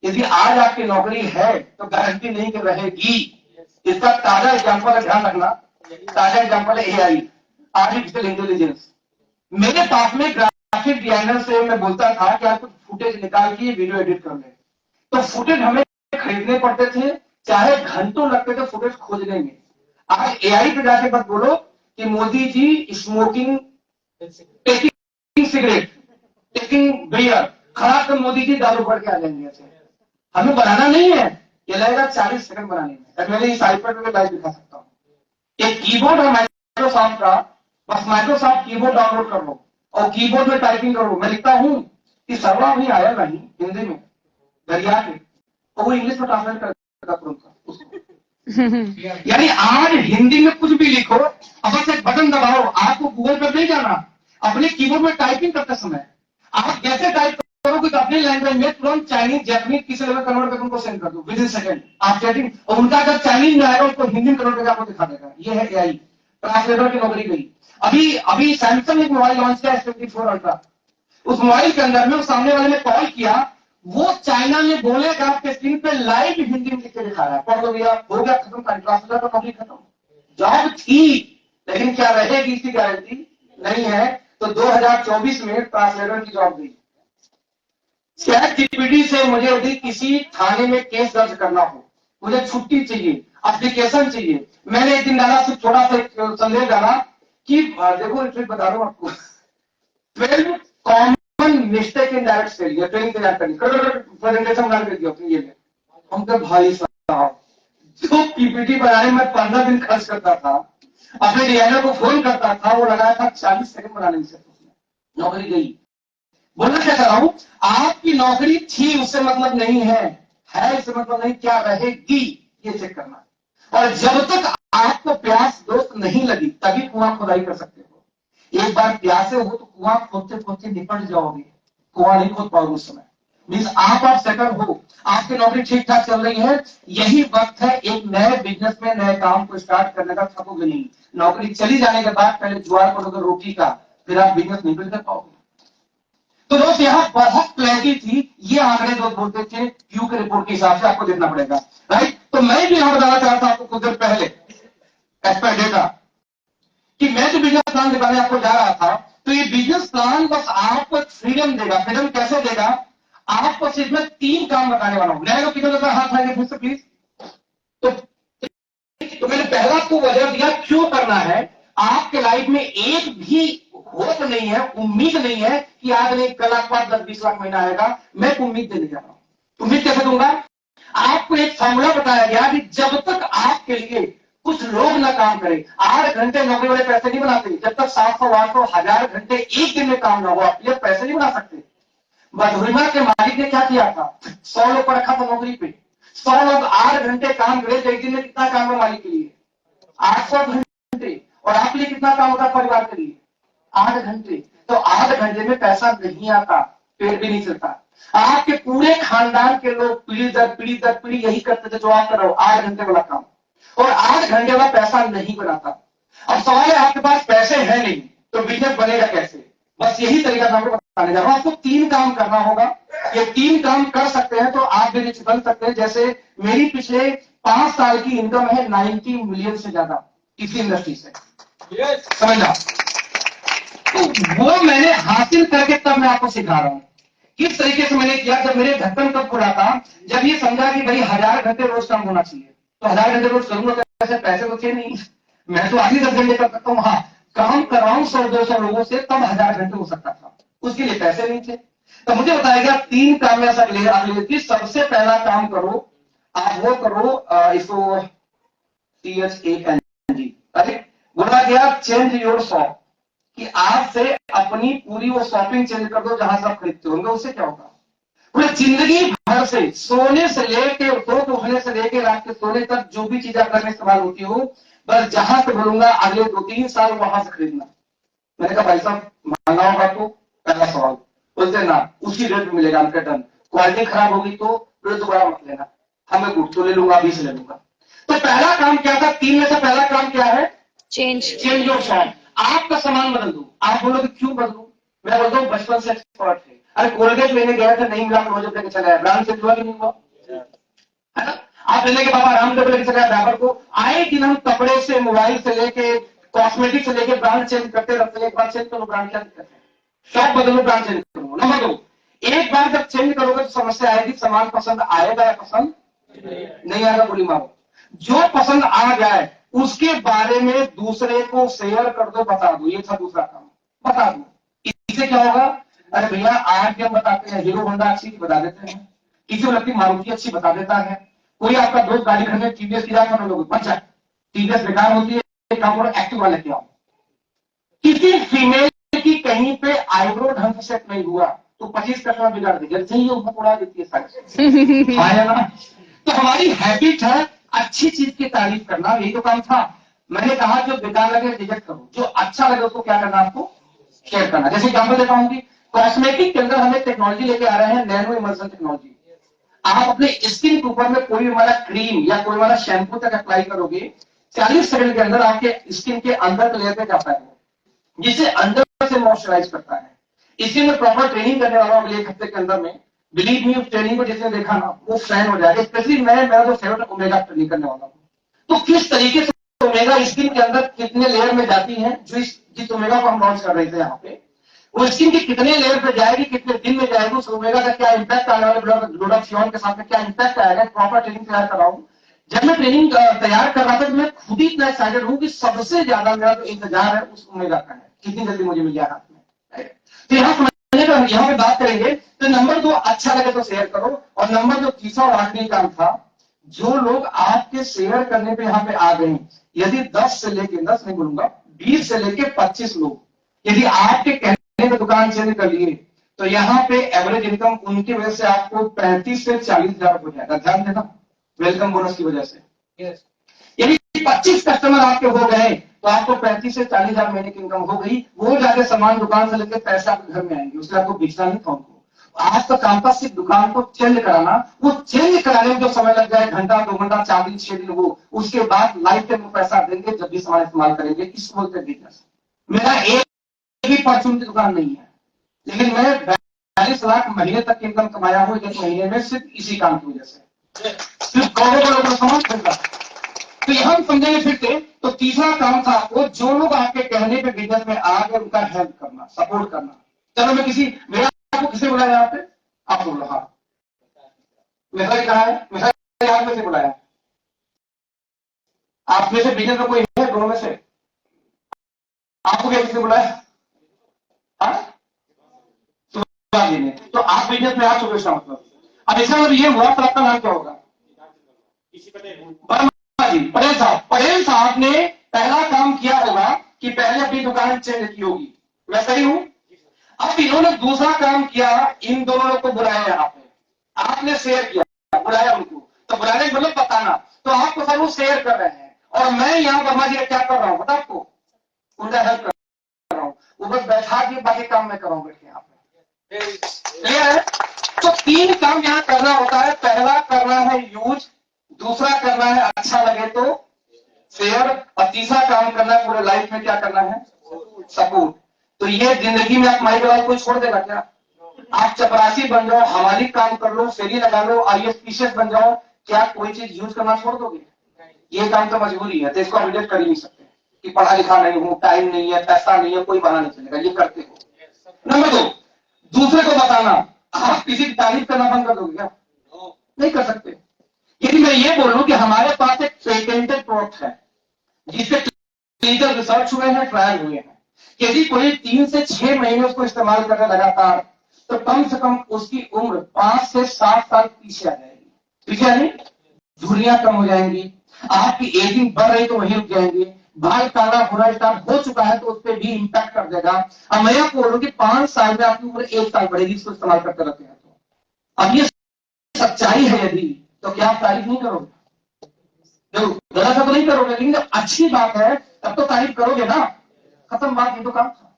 यदि आज आपकी नौकरी है तो गारंटी नहीं कि रहेगी। इसका ताजा एग्जाम्पल ध्यान रखना, ताजा एग्जाम्पल है एआई, आर्टिफिशियल इंटेलिजेंस। मेरे पास में ग्राफिक डिजाइनर से मैं बोलता था कि आप कुछ फुटेज निकाल के वीडियो एडिट कर ले, तो फुटेज हमें खरीदने पड़ते थे, चाहे घंटों लगते थे फुटेज खोजने में। आज एआई पे जाके बस बोलो कि Modi ji smoking, taking cigarette, taking beer, खड़ा कर मोदी जी दारू पड़ के आ जाएंगे। ऐसे हमें बनाना नहीं है, ये लगेगा 40 सेकंड बनाने में। मैंने इस आईपैड में लाइव दिखा सकता हूँ। एक कीबोर्ड है माइक्रोसॉफ्ट का, बस माइक्रोसॉफ्ट कीबोर्ड डाउनलोड कर लो और कीबोर्ड में टाइपिंग करो। मैं लिखता हूं कि सर्वा अभी आया नहीं हिंदी में दरिया के, तो वो इंग्लिश में ट्रांसलेट करेगा तुरंत उसको। यानी आज हिंदी में कुछ भी लिखो, अब बस एक बटन दबाओ, आपको गूगल पर नहीं जाना। अपने कीबोर्ड में टाइपिंग करते समय आप कैसे टाइप करोगे तो अपनी लैंग्वेज में तुरंत चाइनीज, जैपनीज किसी लेवल कन्वर्ट करके उनको सेंड कर दो विद इन सेकंड। आप चैटिंग, और उनका जब चाइनीज में आएगा उसको हिंदी में कन्वर्ट करके आपको दिखा देगा। ये है एआई, ट्रांसलेटर की नौकरी गई। अभी सैमसंग ने मोबाइल लॉन्च किया S24 अल्ट्रा। उस मोबाइल के अंदर में सामने वाले ने कॉल किया, वो चाइना में बोलेगा, आपके स्क्रीन पे लाइव हिंदी में लिख के दिखा रहा है, पढ़ लो भैया, हो गया खत्म, ट्रांसलेटर का नौकरी खत्म। जॉब थी, लेकिन क्या रहेगी इसकी गारंटी नहीं है। तो 2024 में ट्रांसलेटर की जॉब गई। चैट जीपीटी से मुझे यदि किसी थाने में केस दर्ज करना हो, मुझे छुट्टी चाहिए, एप्लीकेशन चाहिए, मैंने एक दिन डाला, सिर्फ थोड़ा सा संदेश डाला कि देखो एक बता रहा हूं आपको, 12 common mistake in direct sale, ये ट्रेनिंग तैयार करनी, प्रेजेंटेशन डाल के दिया अपने ये में। हम तो भाई साहब, जो पीपीटी बनाने में 15 दिन खर्च करता था, अपने डिजाइनर को फोन करता था, वो लगाया था 40 सेकंड बनाने में, नौकरी गई। बोलना क्या चाह रहा हूं, आपकी नौकरी थी उससे मतलब नहीं है इससे मतलब नहीं, क्या रहेगी ये चेक करना। और जब तक आपको प्यास दोस्त नहीं लगी तभी कुआं खुदाई कर सकते हो। एक बार प्यासे हो तो कुआं खोदते खोदते निपट जाओगे, कुआं नहीं खोद पाओगे उस समय। मीन्स आप सेटल हो, आपकी नौकरी ठीक ठाक चल रही है, यही वक्त है एक नए बिजनेस में नए काम को स्टार्ट करने का। थकोगे नहीं, नौकरी चली जाने के बाद पहले जुआर करोगे रोटी का, फिर आप बिजनेस नहीं बिल्ड कर पाओगे। तो दोस्त यहाँ बहुत क्लैरिटी थी, ये आंकड़े जो बोलते थे क्यू के रिपोर्ट के हिसाब से आपको देखना पड़ेगा, राइट। तो मैं भी यहां बताना चाहता हूं आपको कुछ देर पहले एज पर डेटा कि मैं जो बिजनेस प्लान दिखाने आपको जा रहा था, तो ये बिजनेस प्लान बस आपको फ्रीडम देगा। फ्रीडम कैसे देगा, आपको सिर्फ मैं 3 काम बताने वाला हूं। नए लोग कितने लोग हाथ लाएंगे फिर से प्लीज। तो मैंने पहला आपको वजह दिया क्यों करना है। आपके लाइफ में एक भी होप नहीं है, उम्मीद नहीं है कि आज नहीं कल आपके पास 10-20 लाख महीना आएगा। मैं उम्मीद देने जा रहा हूं। उम्मीद कैसे दूंगा, आपको एक फॉर्मूला बताया गया कि जब तक आपके लिए कुछ लोग ना काम करें, 8 घंटे नौकरी वाले पैसे नहीं बनाते, जब तक 700, 800, 1000 घंटे एक दिन में काम ना हो, आप ये पैसे नहीं बना सकते। मधुरिमा के मालिक ने क्या किया था, 100 लोग पर रखा था नौकरी पे, 100 लोग 8 घंटे काम करे, तो एक दिन में कितना काम है मालिक के लिए, 800 घंटे। और आपके लिए कितना काम होता है परिवार के लिए, 8 घंटे। तो 8 घंटे में पैसा नहीं आता, पेट भी नहीं चलता। आपके पूरे खानदान के लोग पीढ़ी दर पीढ़ी दर पीढ़ी यही करते थे जो आप कर रहे हो, 8 घंटे वाला काम, और 8 घंटे वाला पैसा नहीं बनाता। अब सवाल है आपके पास पैसे है नहीं तो बिजनेस बनेगा कैसे। बस यही तरीका मैं आपको बताने जा रहा हूं। आपको 3 काम करना होगा, ये 3 काम कर सकते हैं तो आप भी रिच बन सकते हैं। जैसे मेरी पिछले 5 साल की इनकम है 90 मिलियन से ज्यादा इसी इंडस्ट्री से, समझना। तो वो मैंने हासिल करके तब मैं आपको सिखा रहा हूं किस तरीके से मैंने किया। जब मेरे ढक्कन कब खुला था, जब ये समझा कि भाई 1000 घंटे रोज काम होना चाहिए, तो 1000 घंटे रोज करूंगा कैसे, पैसे तो थे नहीं, मैं तो आधी 10 घंटे कर सकता हूँ। हाँ, काम कराऊं 100-200 लोगों से तब 1000 घंटे हो सकता था, उसके लिए पैसे नहीं थे। तो मुझे बताया गया 3 काम में ऐसा ले, सबसे पहला काम करो आप, वो करो इसको THANG, बोला गया चेंज योर शॉप, कि आज से अपनी पूरी वो शॉपिंग चेंज कर दो जहां से आप खरीदते होंगे। उससे क्या होगा, पूरी जिंदगी भर से सोने से लेके दो उठने से लेके रात के सोने तक जो भी चीज आप घर में इस्तेमाल होती हो, बस जहां से बोलूंगा अगले 2-3 साल वहां से खरीदना। मैंने कहा भाई साहब महंगा होगा तो पहला सवाल, बोलते ना उसी रेट में मिलेगा। हमने डन। क्वालिटी खराब होगी तो फिर दोबारा मत लेना, हमें गुड तो ले लूंगा, 20 ले लूंगा। तो पहला काम क्या था, 3 में से पहला काम क्या है, चेंज योर फॉर्म। आपका सामान बदल दू। आप बोलोगे क्यों बदलू, मैं बोलता हूँ बचपन से एक्सपर्ट है। अरे कोलगेट लेने गया था, नहीं मिला, क्लोजअप लेके चला है, ब्रांड से हुआ कि नहीं हुआ, है ना। आप लेने के बाबा रामदेव लेके चला ड्राइवर को। आए दिन हम कपड़े से, मोबाइल से लेके, कॉस्मेटिक से लेके ब्रांड चेंज करते रहते हैं। एक बार चेंज करो ब्रांड, क्या दिक्कत है, शॉप बदलो ब्रांड चेंज करो। नंबर 2, एक बार जब चेंज करोगे तो समस्या आएगी, सामान पसंद आएगा या पसंद नहीं आएगा, गोली मारो। जो पसंद आ जाए उसके बारे में दूसरे को शेयर कर दो, बता दो। ये था दूसरा काम, बता दो। इससे क्या होगा, अरे भैया आज हम बताते हैं हीरो होंडा अच्छी बता देते हैं, किसी को लगती मारुति अच्छी बता देता है, कोई आपका दोस्त गाड़ी खरीदने टीवीएस की जाकर लोग बचा, टीवीएस बेकार होती है, काम करो एक्टिवा लेके आओ। किसी फीमेल की कहीं पे आईब्रो ढंग से सेट नहीं हुआ तो 25 कस्टमर बिगाड़ देगी, चाहिए उसको उड़ा देती है सारी। हाँ ना। तो हमारी हैबिट है अच्छी चीज की तारीफ करना, यही तो काम था। मैंने कहा जो बेकार लगे रिजेक्ट करो, जो अच्छा लगे उसको क्या करना, आपको शेयर करना। जैसे एग्जाम्पल देता हूँ कि कॉस्मेटिक के अंदर हमें टेक्नोलॉजी लेके आ रहे हैं, नैनो इमल्सन टेक्नोलॉजी। आप अपने स्किन के ऊपर में कोई हमारा क्रीम या कोई हमारा शैम्पू तक अप्लाई करोगे, 40 सेकंड के अंदर आपके स्किन के अंदर के लेयर पे जाता है, जिसे अंदर से मॉइस्चराइज करता है। इसी में प्रॉपर ट्रेनिंग करने वाला हूं अगले 1 हफ्ते के अंदर में। बिलीव मी, उस ट्रेनिंग को जिसने देखा ना वो फैन हो जाएगा। स्पेशली मैं, मेरा जो फेवरेट ओमेगा ट्रेनिंग करने वाला हूँ। तो किस तरीके से ओमेगा स्किन के अंदर कितने लेयर में जाती है, जो जिस ओमेगा को हम लॉन्च कर रहे थे यहाँ पे, वो स्किन के कितने लेयर पे जाएगी, कितने दिन में जाएगी, उस ओमेगा का क्या इंपैक्ट आने वाला, ग्लूटाथियोन के साथ में क्या इंपैक्ट आएगा, प्रॉपर ट्रेनिंग तैयार कर रहा हूँ। जब मैं ट्रेनिंग तैयार कर रहा था तो मैं खुद ही इतना एक्साइटेड हूँ कि सबसे ज्यादा मेरा जो इंतजार है उस ओमेगा का है, कितनी जल्दी मुझे मिल गया हाथ में। तो यहाँ समझने का, यहाँ पे बात करेंगे। तो नंबर 2, अच्छा लगे तो शेयर करो। और नंबर जो तीसरा और आखिरी काम था, जो लोग आपके शेयर करने पे यहाँ पे आ गए, यदि 10 से लेके 10 नहीं बोलूंगा, 20 से लेके 25 लोग यदि आपके कहने पे दुकान चेंज कर लिए, तो यहाँ पे एवरेज इनकम उनकी वजह से आपको 35 से 40 हजार हो जाएगा। ध्यान देना, वेलकम बोनस की वजह से। यदि 25 कस्टमर आपके हो गए तो आपको 35 से 40 हजार महीने की इनकम हो गई। वो जाके सामान दुकान से लेकर पैसे आपके घर में आएंगे, उससे आपको बेचना नहीं था उनको। आज का काम था सिर्फ दुकान को चेंज कराना। वो चेंज कराने में जो समय लग जाए, घंटा 2 घंटा 4 दिन 6 दिन, वो उसके बाद लाइफ टाइम पैसा देंगे जब भी सामान इस्तेमाल करेंगे। इसको बोलते हैं बिजनेस। मेरा एक भी परचून की दुकान नहीं है, लेकिन मैं 42 लाख महीने तक की इनकम कमाया हूं 1 महीने में, सिर्फ इसी काम की वजह से। सिर्फ करोड़ों लोगों को सामान खरीदा। तो यहां हम समझेंगे फिर से। तो तीसरा काम था वो जो लोग आपके कहने पे बिजनेस में आ गए उनका हेल्प करना, सपोर्ट करना। चलो मैं मेरा आपको किसे बुलाया यहाँ पे, आप बोलो। हाँ, मिसाइल कहा है, मिसाइल आप में से बुलाया, आप में से बिजनेस में कोई है दोनों में से, आपको क्या किसने बुलाया, हाँ ने। तो आप बिजनेस में आ चुके, इसका मतलब। अब इसका मतलब ये हुआ, तो आपका नाम क्या होगा, जी पटेल साहब। पटेल साहब ने पहला काम किया होगा कि पहले अपनी दुकान चेंज की होगी, मैं सही हूं। अब इन्होंने दूसरा काम किया, इन दोनों लोग को बुलाया यहाँ पे, आपने शेयर किया, बुलाया उनको। तो बुलाने का मतलब बताना, तो आपको सब वो शेयर कर रहे हैं। और मैं यहाँ वर्मा जी का क्या कर रहा हूँ बता आपको, उनका हेल्प कर रहा हूँ। वो बस बैठा के बाकी काम मैं कर रहा हूँ बैठ के यहाँ पे, क्लियर है। तो 3 काम यहाँ करना होता है। पहला करना है यूज, दूसरा करना है अच्छा लगे तो शेयर, और तीसरा काम करना है पूरे लाइफ में क्या करना है, सपोर्ट। तो ये जिंदगी में आप माई के बाद कोई छोड़ देगा क्या, आप चपरासी बन जाओ, हमारी काम कर लो, फेरी लगा लो, आईएएस बन जाओ, क्या कोई चीज यूज करना छोड़ दोगे, ये काम तो मजबूरी है। तो इसको आप रिजेक्ट कर ही नहीं सकते कि पढ़ा लिखा नहीं हूं, टाइम नहीं है, पैसा नहीं है, कोई बहाना नहीं चलेगा, ये करते हो। नंबर 2, दूसरे को बताना। आप किसी की तारीफ करना बंद कर दोगे क्या, नहीं कर सकते। यदि मैं ये बोलूं कि हमारे पास एक पेटेंटेड प्रोडक्ट है जिससे क्लिनिकल रिसर्च हुए हैं, ट्रायल हुए हैं, यदि कोई 3 से 6 महीने उसको इस्तेमाल करने लगातार, तो कम से कम उसकी उम्र 5 से 7 साल पीछे आ जाएगी। पीछे यानी झुर्रियां कम हो जाएंगी, आपकी एजिंग बढ़ रही तो वही रुक जाएंगे, बाल काला होना स्टार्ट हो चुका है तो उस पर भी इंपैक्ट कर देगा। अब मैं आपको बोलूं कि 5 साल में आपकी उम्र 1 साल बढ़ेगी इसको इस्तेमाल करते रहते हैं तो। अब ये सच्चाई है यदि, तो क्या आप तारीफ नहीं करोगे, जरूर, गलत तो नहीं करोगे, लेकिन जब अच्छी बात है तब तो तारीफ करोगे ना। खत्म बात, ये तो काम था।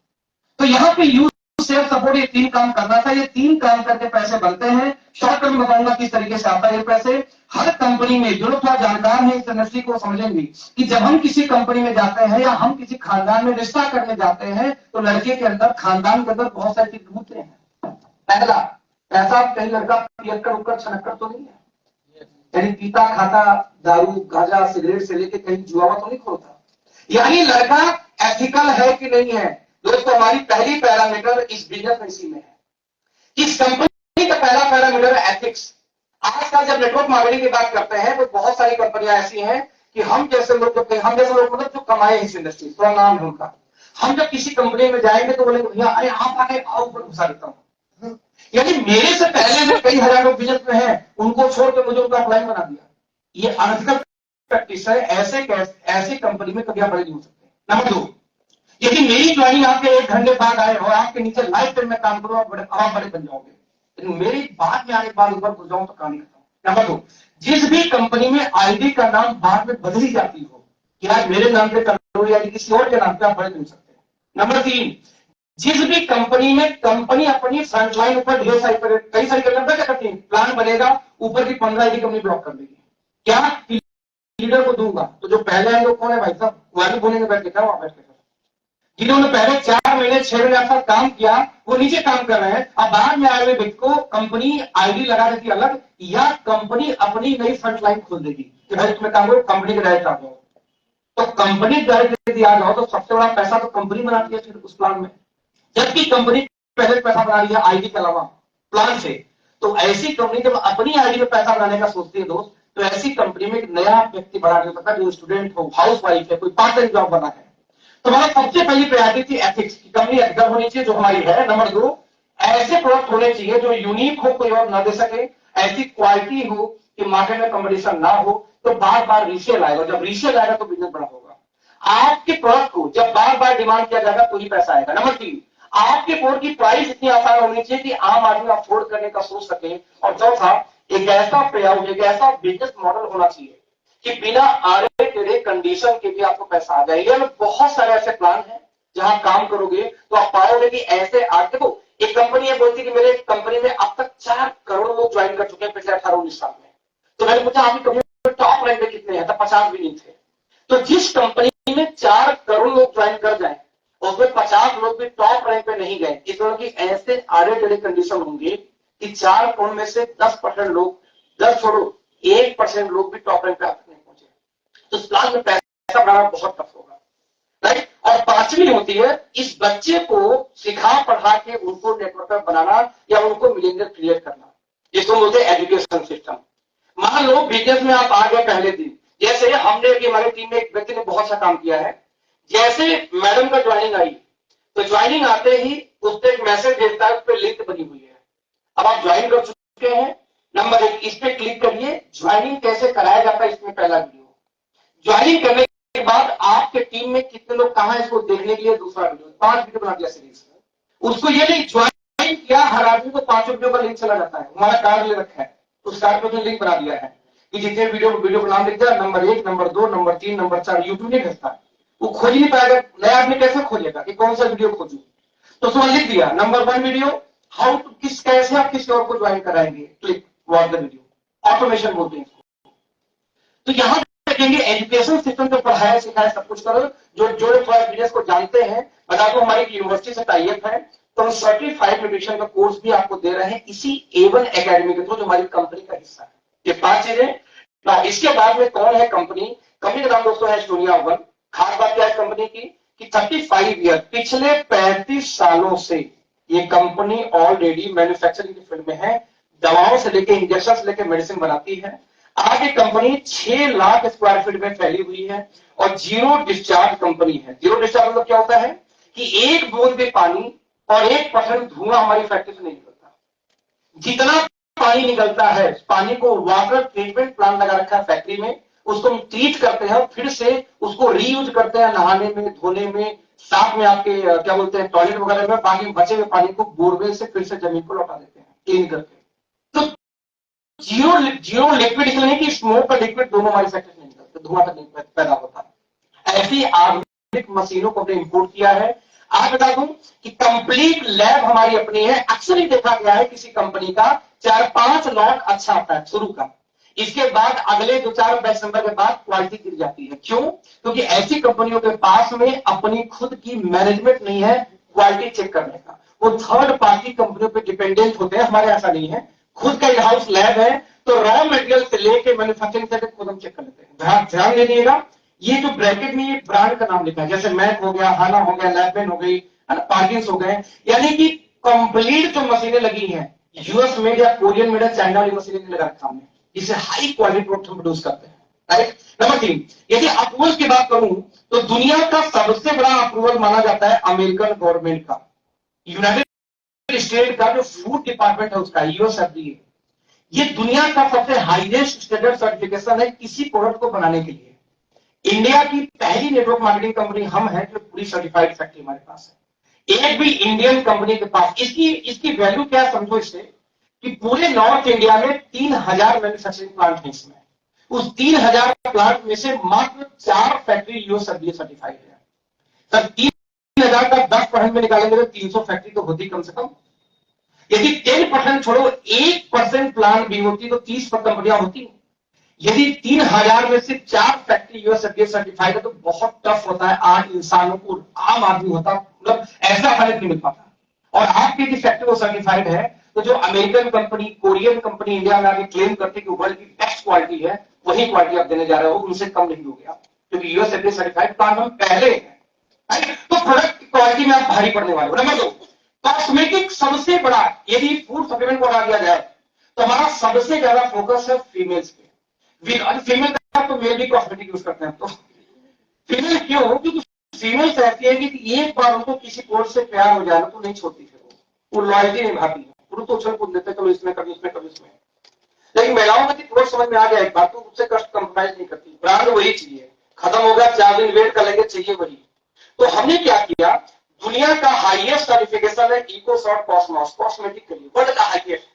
तो यहाँ पे यूज सेल्फ सपोर्ट ये 3 काम करना था। ये 3 काम करके पैसे बनते हैं। शॉर्ट टर्म बताऊंगा किस तरीके से आता है ये पैसे। हर कंपनी में जो लोग थोड़ा जानकार है इस इंडस्ट्री को समझेंगे कि जब हम किसी कंपनी में जाते हैं या हम किसी खानदान में रिश्ता करने जाते हैं तो लड़के के अंदर, खानदान के अंदर बहुत सारी चीज ढूंढते हैं। पहला, पैसा कहीं लड़का पियक्कर उक्कर छनक्कर तो नहीं है, कहीं पीता खाता दारू गांजा सिगरेट से लेके कहीं जुआ तो नहीं खोलता। यानी लड़का एथिकल है कि नहीं है। दोस्तों हमारी पहली पैरामीटर इस बिजनेस में इसी में है। इस कंपनी का पहला पैरामीटर है एथिक्स। आजकल जब नेटवर्क मार्केटिंग की बात करते हैं तो बहुत सारी कंपनियां ऐसी हैं कि हम जैसे लोग मतलब जो कमाए इस इंडस्ट्री, थोड़ा नाम है उनका, हम जब किसी कंपनी में जाएंगे तो बोलेंगे भैया अरे आप आगे आओ ऊपर घुसा देता हूं। यानी मेरे से पहले में कई हजार लोग बिजनेस में हैं, उनको छोड़ के मुझे उनका अपलाइन बना दिया। ये अनएथिकल प्रैक्टिस है। ऐसे कंपनी में कभी आप बड़े नहीं हो सकते। नंबर 2, यदि मेरी ज्वाइनिंग आपके 1 घंटे बाद आए और आपके नीचे लाइफ टाइम में काम करूं आप बड़े बन जाओगे, लेकिन मेरी बाद में आने के बाद ऊपर घुस जाऊं तो कहानी खत्म। नंबर 2, जिस भी कंपनी में आईडी का नाम बाद में बदली जाती हो कि आज मेरे नाम पे करो या किसी और के नाम पे आप बड़े नहीं सकते। नंबर 3, जिस भी कंपनी में कंपनी अपनी फ्रंटलाइन ऊपर ढेर सारी कई सारी कंपनी क्या करती है, प्लान बनेगा ऊपर की 15 आईडी कंपनी ब्लॉक कर देगी। क्या लीडर को दूंगा तो जो पहले आए लोग कौन है भाई साहब, वाली बोले में बैठ के वहां बैठ के जिन्होंने पहले 4 महीने 6 महीने आपका काम किया वो नीचे काम कर रहे हैं। अब बाद में आए हुए व्यक्ति को कंपनी आईडी लगा देती अलग या कंपनी अपनी नई फ्रंटलाइन खोल देगी कि भाई तुम्हें काम करो कंपनी के डायरेक्ट आ जाओ। तो कंपनी डायरेक्ट यदि आ जाओ तो सबसे बड़ा पैसा तो कंपनी बनाती है फिर उस प्लान में, जबकि कंपनी पहले पैसा बना रही है आईडी के अलावा प्लान से। तो ऐसी कंपनी जब अपनी आईडी में पैसा बनाने का सोचती है दोस्त, तो ऐसी कंपनी में एक नया व्यक्ति बना नहीं सकता, जो स्टूडेंट हो, हाउस वाइफ है, कोई पार्ट टाइम जॉब बना है। तो हमारी सबसे पहली प्रायोरिटी थी एथिक्स की, कंपनी एथिकल होनी चाहिए जो हमारी है। नंबर 2, ऐसे प्रोडक्ट होने चाहिए जो यूनिक हो, कोई और ना दे सके, ऐसी क्वालिटी हो कि मार्केट में कंपटीशन ना हो, तो बार बार रीसेल आएगा। जब रीसेल आएगा तो बिजनेस बड़ा होगा। आपके प्रोडक्ट को जब बार बार डिमांड किया जाएगा तो ही पैसा आएगा। नंबर 3, आपके प्रोडक्ट की प्राइस इतनी आसान होनी चाहिए कि आम आदमी अफोर्ड करने का सोच सके। और चौथा, एक ऐसा पेआउट, एक ऐसा बिजनेस मॉडल होना चाहिए कि बिना आड़े टेढ़े कंडीशन के भी आपको पैसा आ जाएगा। बहुत सारे ऐसे प्लान हैं जहां काम करोगे तो आप पाओगे कि ऐसे आगे देखो, एक कंपनी है बोलती कि मेरे कंपनी में अब तक 4 करोड़ लोग ज्वाइन कर चुके हैं पिछले 18-19 साल में। तो मैंने पूछा आपकी कंपनी में टॉप रैंक पे कितने हैं, तब 50 भी नहीं थे। तो जिस कंपनी में 4 करोड़ लोग ज्वाइन कर जाए उसमें 50 लोग भी टॉप रैंक पे नहीं गए, इस तरह की ऐसे आड़े टेढ़े कंडीशन होंगे कि 4 करोड़ में से 10% लोग, 10 छोड़ो 1% लोग भी टॉप रैंक पे नहीं पहुंचे। तो इस प्लान में पैसा बनाना बहुत टफ होगा, राइट। और 5वीं होती है इस बच्चे को सिखा पढ़ा के उनको नेटवर्क बनाना या उनको मिलेनियर क्रिएट करना, जिसको बोलते हैं एजुकेशन सिस्टम। मान लो बिजनेस में आप आ गए पहले दिन, जैसे हमने कि हमारी टीम में एक व्यक्ति ने बहुत सा काम किया है। जैसे मैडम का ज्वाइनिंग आई तो ज्वाइनिंग आते ही उस पर एक मैसेज भेजता है, उस पर लिंक बनी हुई है। अब आप ज्वाइन कर चुके हैं, नंबर 1 इस पे क्लिक करिए, ज्वाइनिंग कैसे कराया जाता है इसमें पहला वीडियो। ज्वाइनिंग करने के बाद आपके टीम में कितने लोग कहां इसको देखने के लिए दूसरा वीडियो, 5 वीडियो बना दिया सीरीज में। उसको ये नहीं ज्वाइन किया, हर आदमी को 5 वीडियो का लिंक चला जाता है। हमारा कार्ड ले रखा है, उस कार्ड पर लिंक बना दिया है कि जितने वीडियो को नाम लिख दिया, number 1, number 2, number 3, number 4। YouTube नहीं भेजता, वो खोज नहीं पाएगा। नया आदमी कैसे खोजेगा कि कौन सा वीडियो खोजू, तो उसमें लिख दिया नंबर 1 वीडियो, हाउ टू किस कैसे आप किसी और को ज्वाइन कराएंगे, click watch the video, automation बोलते हैं इसको। तो यहां देखेंगे एजुकेशन सिस्टम जो पढ़ाया सिखाया सब कुछ करो। जो जो बिजनेस को जानते हैं, बता दो हमारी यूनिवर्सिटी से टाइप है, तो हम सर्टिफाइड न्यूट्रिशन का कोर्स भी आपको दे रहे हैं इसी A1 एकेडमी के थ्रू, जो हमारी कंपनी का हिस्सा है। ये 5 चीजें। तो इसके बाद में कौन है कंपनी का नाम दोस्तों है एस्टोनिया वन। खास बात क्या है कंपनी की कि 35 ईयर, पिछले 35 सालों से ये कंपनी ऑलरेडी मैन्युफैक्चरिंग की फील्ड में है। दवाओं से लेके इंजेक्शन से लेके मेडिसिन बनाती है। आज ये कंपनी 6 लाख स्क्वायर फीट में फैली हुई है और जीरो डिस्चार्ज कंपनी है। जीरो डिस्चार्ज मतलब क्या होता है कि एक बूंद भी पानी और 1% धुआं हमारी फैक्ट्री से नहीं निकलता। जितना पानी निकलता है, पानी को वाटर ट्रीटमेंट प्लांट लगा रखा है फैक्ट्री में, उसको हम ट्रीट करते हैं और फिर से उसको रीयूज करते हैं नहाने में, धोने में, साथ में आपके क्या बोलते हैं टॉयलेट वगैरह में। बाकी बचे हुए पानी को बोरवेल से फिर से जमीन को लौटा देते हैं क्लीन करके। तो जीरो लिक्विड इसलिए नहीं कि स्मोक का लिक्विड दोनों हमारी फैक्ट्री से नहीं निकलते, धुआं तक नहीं पैदा होता। ऐसी आधुनिक मशीनों को हमने इंपोर्ट किया है। आज बता दूं कि कंप्लीट लैब हमारी अपनी है। अक्सर ही देखा गया है किसी कंपनी का 4-5 लॉट अच्छा आता है शुरू का, इसके बाद अगले 2-4 बैच नंबर के बाद क्वालिटी गिर जाती है। क्यों? क्योंकि ऐसी कंपनियों के पास में अपनी खुद की मैनेजमेंट नहीं है क्वालिटी चेक करने का, वो थर्ड पार्टी कंपनियों पे डिपेंडेंट होते हैं। हमारे ऐसा नहीं है, खुद का इन हाउस लैब है, तो रॉ मटेरियल से लेके मैन्युफैक्चरिंग तक खुद हम चेक कर लेते हैं। ध्यान दे दीजिएगा, ये जो ब्रैकेट में ये ब्रांड का नाम लिखा है, जैसे मैक हो गया, हाना हो गया, लैबमेन हो गई, है ना, पार्किंस हो गए, यानी कि कंप्लीट जो मशीनें लगी हैं यूएस मेड या कोरियन मेड या चाइना वाली मशीनें नहीं लगा रखा हमने, जिसे हाई क्वालिटी प्रोडक्ट हम प्रोड्यूस करते हैं। राइट। नंबर 3, यदि अप्रूवल की बात करूं तो दुनिया का सबसे बड़ा अप्रूवल माना जाता है अमेरिकन गवर्नमेंट का, यूनाइटेड स्टेट का जो फूड डिपार्टमेंट है उसका, यूएसएफडीए, ये दुनिया का सबसे हाईएस्ट स्टैंडर्ड सर्टिफिकेशन है किसी प्रोडक्ट को बनाने के लिए। इंडिया की पहली नेटवर्क मार्केटिंग कंपनी हम है जो पूरी सर्टिफाइड फैक्ट्री हमारे पास है। एक भी इंडियन कंपनी के पास, इसकी वैल्यू क्या समझो इससे, कि पूरे नॉर्थ इंडिया में 3000 मैन्युफैक्चरिंग प्लांट है। इसमें उस 3000 प्लांट में से मात्र 4 फैक्ट्री यूएसएफडीए सर्टिफाइड है। सर 3000 का 10% में निकालेंगे तो 300 फैक्ट्री तो होती कम से कम। यदि 10% छोड़ो 1% प्लांट भी होती तो 30 कंपनियां होती। यदि 3000 में से 4 फैक्ट्री यूएसएफडीए सर्टिफाइड है तो बहुत टफ होता है आज इंसानों को, आम आदमी होता, मतलब ऐसा फर्क नहीं मिल पाता। और आपकी यदि फैक्ट्री वो सर्टिफाइड है तो जो American company, Korean company India में आके क्लेम करती है कि वर्ल्ड की बेस्ट क्वालिटी है, वही क्वालिटी आप देने जा रहे हो, उनसे कम नहीं हो गया, क्योंकि यूएसएफडीए सर्टिफाइड प्लांट हम पहले हैं। तो प्रोडक्ट क्वालिटी में आप भारी पड़ने वाले हो। नंबर 2, कॉस्मेटिक सबसे बड़ा, यदि फूड सप्लीमेंट को हटा दिया जाए तो हमारा सबसे ज्यादा फोकस है फीमेल्स पे। फीमेल का तो मेल भी कॉस्मेटिक यूज करते हैं। तो फीमेल क्यों? क्योंकि फीमेल्स ऐसी है कि एक बार उनको किसी कोर्स से प्यार हो जाए तो नहीं छोड़ती, फिर वो लॉयल्टी निभाती है, वो तो उछल कूद देते, कभी इसमें कभी इसमें कभी इसमें। लेकिन महिलाओं में कोर्स समझ में आ गया एक बात, तो उससे कष्ट कंप्रोमाइज नहीं करती, ब्रांड वही चाहिए, खत्म हो गया 4 दिन वेट कर लेंगे, चाहिए वही। तो हमने क्या किया, दुनिया का हाईएस्ट सर्टिफिकेशन है इकोसॉर्ट कॉस्मॉस, कॉस्मेटिक के लिए वर्ल्ड का हाईएस्ट,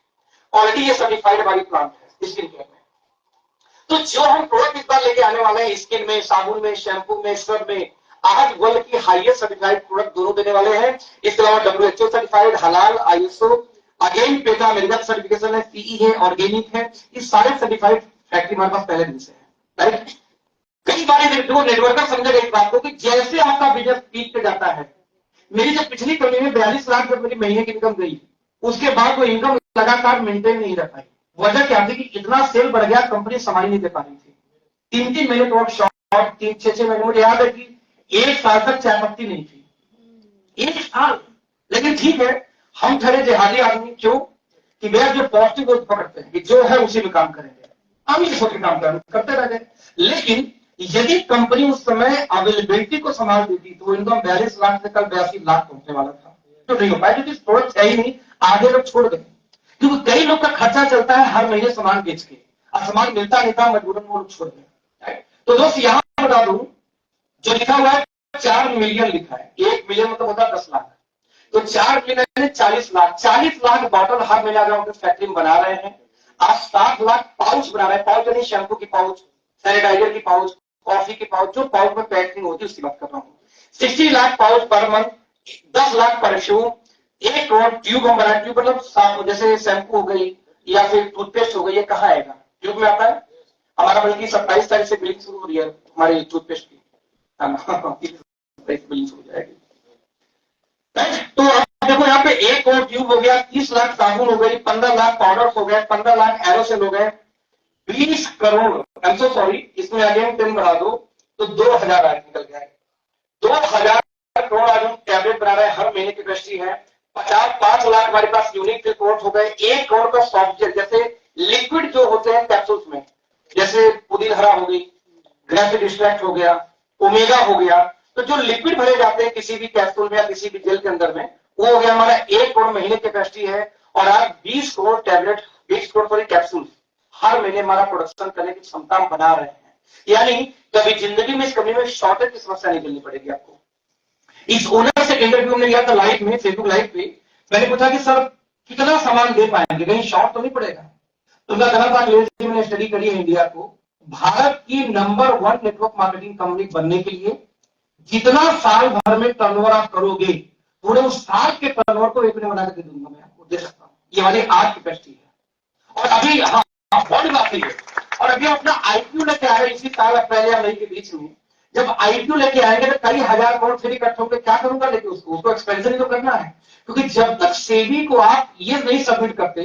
ऑलरेडी ये सर्टिफाइड वाली प्लांट है स्किन केयर में। तो जो हम प्रोडक्ट इस बार लेके आने वाले हैं स्किन में, साबुन में, शैम्पू में, स्क्रब में, आज वर्ल्ड की हाईएस्ट सर्टिफाइड प्रोडक्ट दोनों देने वाले हैं। इसके अलावा डब्ल्यूएचओ सर्टिफाइड, हलाल, ISO, again PETA America certification है, सीई है, ऑर्गेनिक है, ये सारे सर्टिफाइड फैक्ट्री हमारे पास पहले दिन से है। राइट। कई बार नेटवर्कर समझेगा इस बात को कि जैसे आपका बिजनेस पीक पे जाता है, मेरी जब पिछली कंपनी में 42 लाख जब मेरी महीने की इनकम गई, उसके बाद वो इनकम लगातार मेंटेन नहीं रह पाई। वजह क्या थी कि इतना सेल बढ़ गया, कंपनी संभाल नहीं दे पा रही थी। 3-3 महीने तो शॉर्ट, 3-6 महीने, मुझे याद है कि 1 साल तक चाय पत्ती नहीं थी, 1 साल। लेकिन ठीक है, हम ठहरे जिहादी आदमी, क्यों? कि भैया जो पॉजिटिव पकड़ते हैं कि जो है उसी में काम करेंगे, हम ये सोच के काम करते रह गए। लेकिन यदि कंपनी उस समय अवेलेबिलिटी को संभाल देती तो इनकम 42 लाख से कल 82 लाख पहुंचने वाला था, तो नहीं हो पाया क्योंकि प्रोडक्ट है ही नहीं, आगे लोग छोड़ गए। क्योंकि कई लोग का खर्चा चलता है हर महीने सामान बेच के, और सामान मिलता नहीं था, मजबूरन वो लोग छोड़ गए। तो दोस्त यहां बता दूं, जो लिखा हुआ है 4 मिलियन लिखा है, 1 मिलियन मतलब होता है 10 लाख, तो 4 मिलियन 40 लाख, 40 लाख बॉटल हर महीने अगर फैक्ट्री में बना रहे हैं। आज 7 लाख पाउच बना रहे हैं, पाउच यानी शैम्पू की पाउच, सैनिटाइजर की पाउच, कॉफी की पाउच, जो पाउच में पैकिंग होती है उसकी बात कर रहा हूँ। 60 lakh pouch per month, 10 lakh perfume, 1 crore tube हम बनाए। ट्यूब मतलब जैसे शैम्पू हो गई या फिर टूथपेस्ट हो गई, ये कहाँ आएगा? ट्यूब में आता है हमारा, बल्कि 27 तारीख से बिलिंग शुरू हो रही है हमारी टूथपेस्ट की, बिलिंग शुरू हो जाएगी। तो आप देखो यहाँ पे 1 करोड़ ट्यूब हो गया, 30 लाख साबुन हो गई, 15 लाख पाउडर हो गए, 15 लाख एरोसेल हो गए, 20 crore, I am so sorry, इसमें अगेन 10 बढ़ा दो तो 2000 आज निकल गया है। 2000 करोड़ आज हम टैबलेट बना रहे हैं, हर महीने की इंडस्ट्री है। 5 लाख हमारे पास यूनिक रिपोर्ट हो गए, 1 करोड़ का सॉफ्टवेयर, जैसे लिक्विड जो होते हैं कैप्सूल्स में, जैसे पुदीन हरा हो गई, ग्रेफिड डिस्ट्रैक्ट हो गया, ओमेगा हो गया, तो जो लिक्विड भरे जाते हैं किसी भी कैप्सूल में या किसी भी जेल के अंदर में, वो हो गया हमारा 1 करोड़ महीने की कैपेसिटी है। और आज 20 crore tablet, 20 crore sorry capsule हर महीने हमारा प्रोडक्शन करने की क्षमता हम बना रहे हैं। यानी कभी जिंदगी में इस कंपनी में शॉर्टेज की समस्या नहीं झेलनी पड़ेगी आपको। इस ओनर से इंटरव्यू में लिया था लाइव में, फेसबुक लाइव पे, मैंने पूछा कि सर कितना सामान दे पाएंगे, कहीं शॉर्ट तो नहीं पड़ेगा? तो उनका कहना था, मैंने स्टडी करी है इंडिया को, भारत की नंबर 1 नेटवर्क मार्केटिंग कंपनी बनने के लिए जितना साल भर में टर्नओवर आप करोगे, पूरे उस साल के टर्नओवर को एक में बना के दे दूंगा, मैं आपको दे सकता हूँ। ये वाली आज कैपेसिटी है। और अभी हाँ, बहुत बात है। और अभी अपना आईक्यू लेके आ रहे इसी साल अप्रैल या मई के बीच में। जब आईक्यू लेके आएंगे तो कई हजार करोड़ फिर इकट्ठे होंगे, क्या करूंगा लेके उसको एक्सपेंशन तो करना है। क्योंकि जब तक सेबी को आप ये नहीं सबमिट करते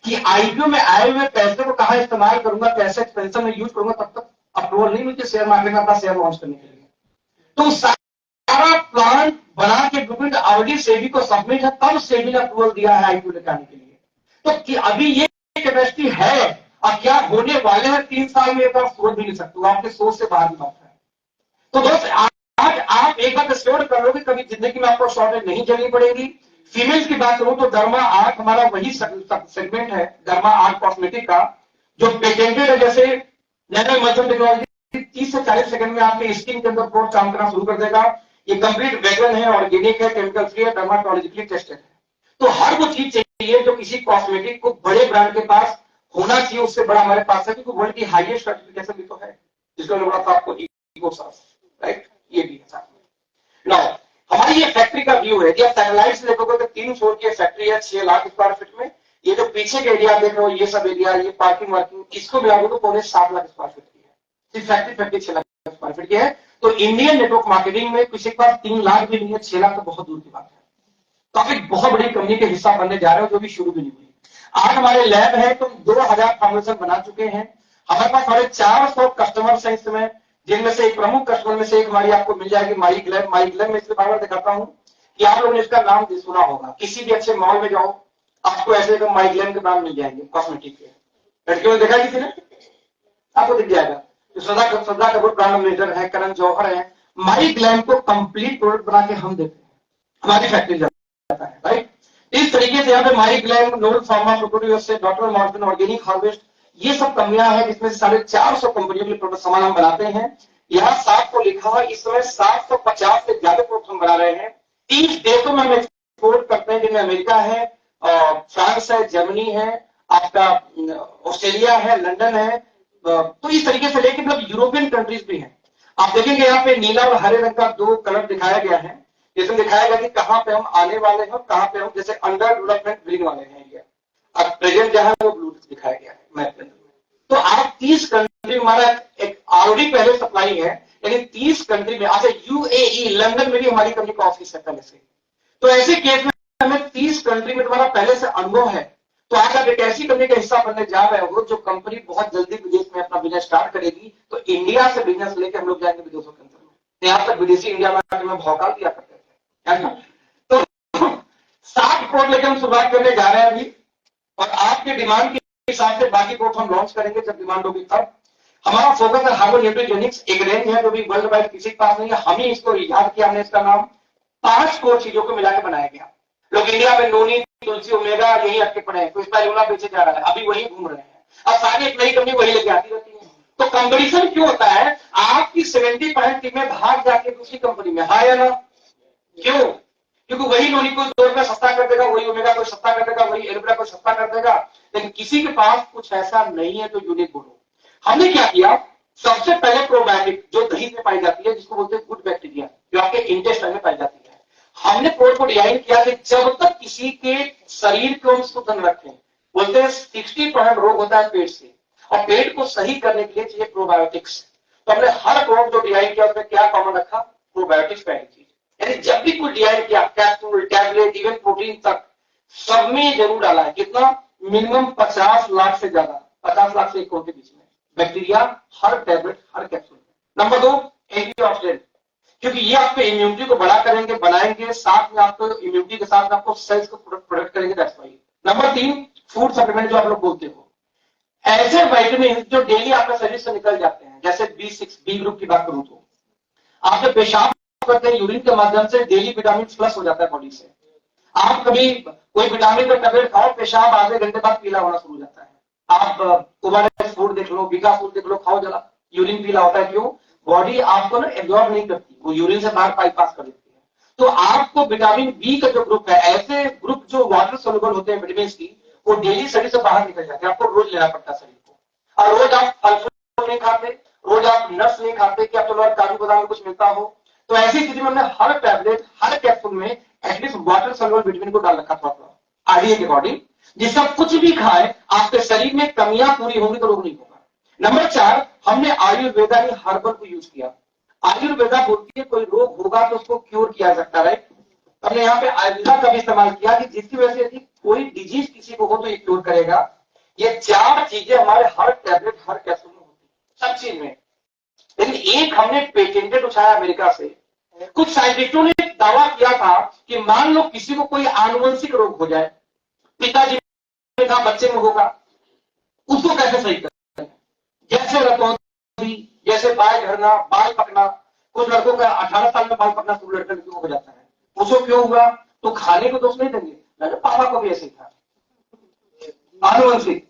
कि आईपीओ में आए हुए पैसे को कहां इस्तेमाल करूंगा, कैसे एक्सपेंशन में यूज करूंगा, तब तक अप्रूवल नहीं मिलती शेयर मार्केट में अपना शेयर लॉन्च करने के लिए। तो सारा प्लान बना के डॉक्यूमेंट ऑलरेडी सेबी को सबमिट है, तब सेबी ने अप्रूवल दिया है आईपीओ लेकर आने के लिए। तो कि अभी ये कैपेसिटी है और क्या होने वाले हैं 3 साल में, तो आप सोच भी नहीं सकते, आपके सोच से बाहर की बात है। तो दोस्त आज आप एक बात श्योर कर लो कि कभी जिंदगी में आपको शॉर्टेज नहीं झेलनी पड़ेगी। फीमेल्स की बात करूं तो डर्मा आर्ट हमारा वही सेगमेंट है, डर्मा आर्ट कॉस्मेटिक का, जो पेटेंटेड है। जैसे नैनो इमल्शन टेक्नोलॉजी 30 से 40 सेकंड में आपके स्किन के अंदर कोट काम करना शुरू कर देगा। ये कंप्लीट वेगन है, ऑर्गेनिक है, केमिकल फ्री है, डर्माटोलॉजिकली टेस्टेड है। तो हर वो चीज चाहिए जो किसी कॉस्मेटिक को बड़े ब्रांड के पास होना चाहिए, उससे बड़ा हमारे पास है, क्योंकि वर्ल्ड की हाईएस्ट सर्टिफिकेशन भी तो है, जिसको मैं बोला था आपको इकोसास, राइट, ये भी है साथ में। नाउ हमारी ये फैक्ट्री का व्यू है, सैटेलाइट से देखोगे तो 3 फ्लोर की फैक्ट्री है, 6 लाख स्क्वायर फीट में। ये जो पीछे के एरिया देख रहे हो, ये सब एरिया, ये पार्किंग वार्किंग, इसको मिला दो तो 7.25 लाख स्क्वायर फीट की है। सिर्फ फैक्ट्री 6 लाख स्क्वायर फीट की है। तो इंडियन नेटवर्क मार्केटिंग में किसी के पास 3 लाख भी नहीं है, 6 लाख तो बहुत दूर की बात है। तो आप एक बहुत बड़ी कंपनी के हिस्सा बनने जा रहे हो, जो भी शुरू भी नहीं हुई। आज हमारे लैब है तो 2000 फार्मेशन बना चुके हैं। हमारे पास 450 कस्टमर्स हैं इस समय, जिनमें से एक प्रमुख कस्टमर में से एक हमारी आपको मिल जाएगी माई ग्लैम। माई ग्लैम में इसलिए बार बार दिखाता हूं कि आप लोगों ने इसका नाम सुना होगा, किसी भी अच्छे मॉल में जाओ आपको ऐसे माई ग्लैम के ब्रांड मिल जाएंगे कॉस्मेटिक के। लड़कियों ने देखा किसी ने, आपको दिख जाएगा। तो श्रद्धा कपूर ब्रांड मैनेजर है, करण जौहर है। माई ग्लैम को कंप्लीट प्रोडक्ट बना के हम देते हैं, हमारी फैक्ट्री जाता है, राइट। इस तरीके से यहाँ पे my glam, noble pharma, produce, doctor Morgan, organic harvest, ये सब कंपनियां हैं जिसमें 450 कंपनियों के प्रोडक्ट सामान हम बनाते हैं। यहाँ 7 को लिखा हुआ, इस समय 750 से ज्यादा प्रोडक्ट हम बना रहे हैं। 30 देशों में हम एक्सपोर्ट करते हैं, जिनमें अमेरिका है, फ्रांस है, जर्मनी है, आपका ऑस्ट्रेलिया है, लंदन है। तो इस तरीके से लेकिन मतलब यूरोपियन कंट्रीज भी हैं। आप देखेंगे यहाँ पे नीला और हरे रंग का 2 कलर दिखाया गया है, इसमें दिखाया गया कि कहां पे हम आने वाले हैं, कहां पे हम जैसे अंडर डेवलपमेंट बिलिंग वाले हैं इंडिया। अब प्रेजेंट जहां वो ब्लू दिखाया गया है मैप में। तो आप 30 कंट्री, हमारा एक ऑलरेडी पहले सप्लाई है, लेकिन 30 कंट्री में, अच्छा यूएई लंदन में भी हमारी कंपनी का ऑफिस है पहले से। तो ऐसे केस में हमें 30 कंट्री में तुम्हारा पहले से अनुभव है। तो आज आप एक ऐसी कंपनी का हिस्सा बनने जा रहे हो जो कंपनी बहुत जल्दी विदेश में अपना बिजनेस स्टार्ट करेगी। तो इंडिया से बिजनेस लेकर हम लोग जाएंगे विदेशों के अंदर में। यहाँ तक विदेशी इंडिया में भौकाल दिया करते थे, है ना। तो 60 कोड लेकर हम शुरुआत करने जा रहे हैं अभी, और आपके डिमांड के हिसाब से बाकी कोड हम लॉन्च करेंगे जब डिमांड होगी तब। हमारा फोकस है हार्बल न्यूट्रीजेनिक्स, एक रेंज है जो भी वर्ल्ड वाइड किसी के पास नहीं है, हम ही इसको याद किया, हमने इसका नाम 5 कोर चीजों को मिलाकर बनाया गया। लोग इंडिया में नोनी, तुलसी, ओमेगा यही अटके पड़े हैं, कुछ स्पाइरुला बेचे जा रहा है, अभी वही घूम रहे हैं। अब सारी एक नई कंपनी वही लेके आती रहती है। तो कंपटीशन क्यों होता है? आपकी 70% टीमें भाग जाके दूसरी कंपनी में, हाँ या ना? क्यों? क्योंकि वही नोनी को 2 रुपया सस्ता कर देगा, वही ओमेगा को सस्ता कर देगा, वही एलोवेरा को सस्ता कर देगा, लेकिन किसी के पास कुछ ऐसा नहीं है तो यूनिक बोलो। हमने क्या किया, सबसे पहले प्रोबायोटिक जो दही में पाई जाती है, जिसको बोलते हैं गुड बैक्टीरिया, जो आपके इंटेस्टाइन में पाई जाती है, हमने प्रोड को डिजाइन किया कि जब तक किसी के शरीर को हम शुद्ध रखें, बोलते हैं 60% रोग होता है पेट से, और पेट को सही करने के लिए चाहिए प्रोबायोटिक्स। तो हमने हर प्रोड जो डिजाइन किया उसमें क्या कॉमन रखा? प्रोबायोटिक्स पहली चीज। यानी जब भी कुछ डिजाइन किया, कैप्सूल, टैबलेट, इवन प्रोटीन तक, सब में जरूर डाला है कितना? मिनिमम 50 लाख से ज्यादा, 50 लाख से 1 करोड़ के बीच में बैक्टीरिया हर टैबलेट, हर कैप्सूल में। नंबर 2, एंटीऑक्सीडेंट, क्योंकि ये आपके इम्यूनिटी को बड़ा करेंगे, बनाएंगे, साथ में आपको इम्यूनिटी के साथ आपको सेल्स को प्रोटेक्ट करेंगे, that's why. Number 3, food supplement जो आप लोग बोलते हो, ऐसे विटामिन जो डेली आपके शरीर से निकल जाते हैं, जैसे B6, बी ग्रुप की बात करूं तो आप जब पेशाब करते हैं यूरिन के माध्यम से डेली विटामिन फ्लश हो जाता है बॉडी से। आप कभी कोई विटामिन का टैबलेट खाओ, पेशाब आधे घंटे बाद पीला होना शुरू हो जाता है। आप ओआरएस फूड देख लो, बीका फूड देख लो, खाओ जरा, यूरिन पीला होता है। क्यों? बॉडी आपको ना एब्जॉर्ब नहीं करती, वो यूरिन से बाहर बाईपास कर देती है। तो आपको विटामिन बी का जो ग्रुप है, ऐसे ग्रुप जो वाटर सोल्यूबल होते हैं विटामिन की, वो डेली शरीर से बाहर निकल जाते हैं, आपको रोज लेना पड़ता है शरीर को। और रोज आप फल फ्रूट नहीं खाते, रोज आप नट्स नहीं खाते, क्या तो काजू बादाम में कुछ मिलता हो, तो ऐसी स्थिति में हमने हर टैबलेट, हर कैप्सूल में एटलीस्ट वाटर सॉल्युबल विटामिन को डाल रखा थोड़ा आईडीए के अकॉर्डिंग, जिसका कुछ भी खाए आपके शरीर में कमियां पूरी होंगी तो रोग नहीं होगा। नंबर 4, हमने आयुर्वेदा यानी हर्बल को यूज किया। आयुर्वेदा बोलती है कोई रोग होगा तो उसको क्योर किया सकता है। हमने यहाँ पे आयुर्वेदा का भी इस्तेमाल किया कि जिसकी वजह से यदि कोई डिजीज किसी को हो तो ये क्योर करेगा। ये 4 चीजें हमारे हर टैबलेट, हर कैप्सूल में होती है, सब चीज में। लेकिन एक हमने पेटेंटेड उठाया अमेरिका से। कुछ साइंटिस्टों ने दावा किया था कि मान लो किसी को कोई आनुवंशिक रोग हो जाए, पिताजी में था, बच्चे में होगा, उसको कैसे सही करें। जैसे रतौंधी, जैसे बाल झड़ना, बाल पकना, कुछ लड़कों का 18 साल में बाल पकना शुरू लड़के हो जाता है, उसको क्यों हुआ, तो खाने को दोष नहीं देंगे, पापा को भी ऐसे था आनुवंशिक।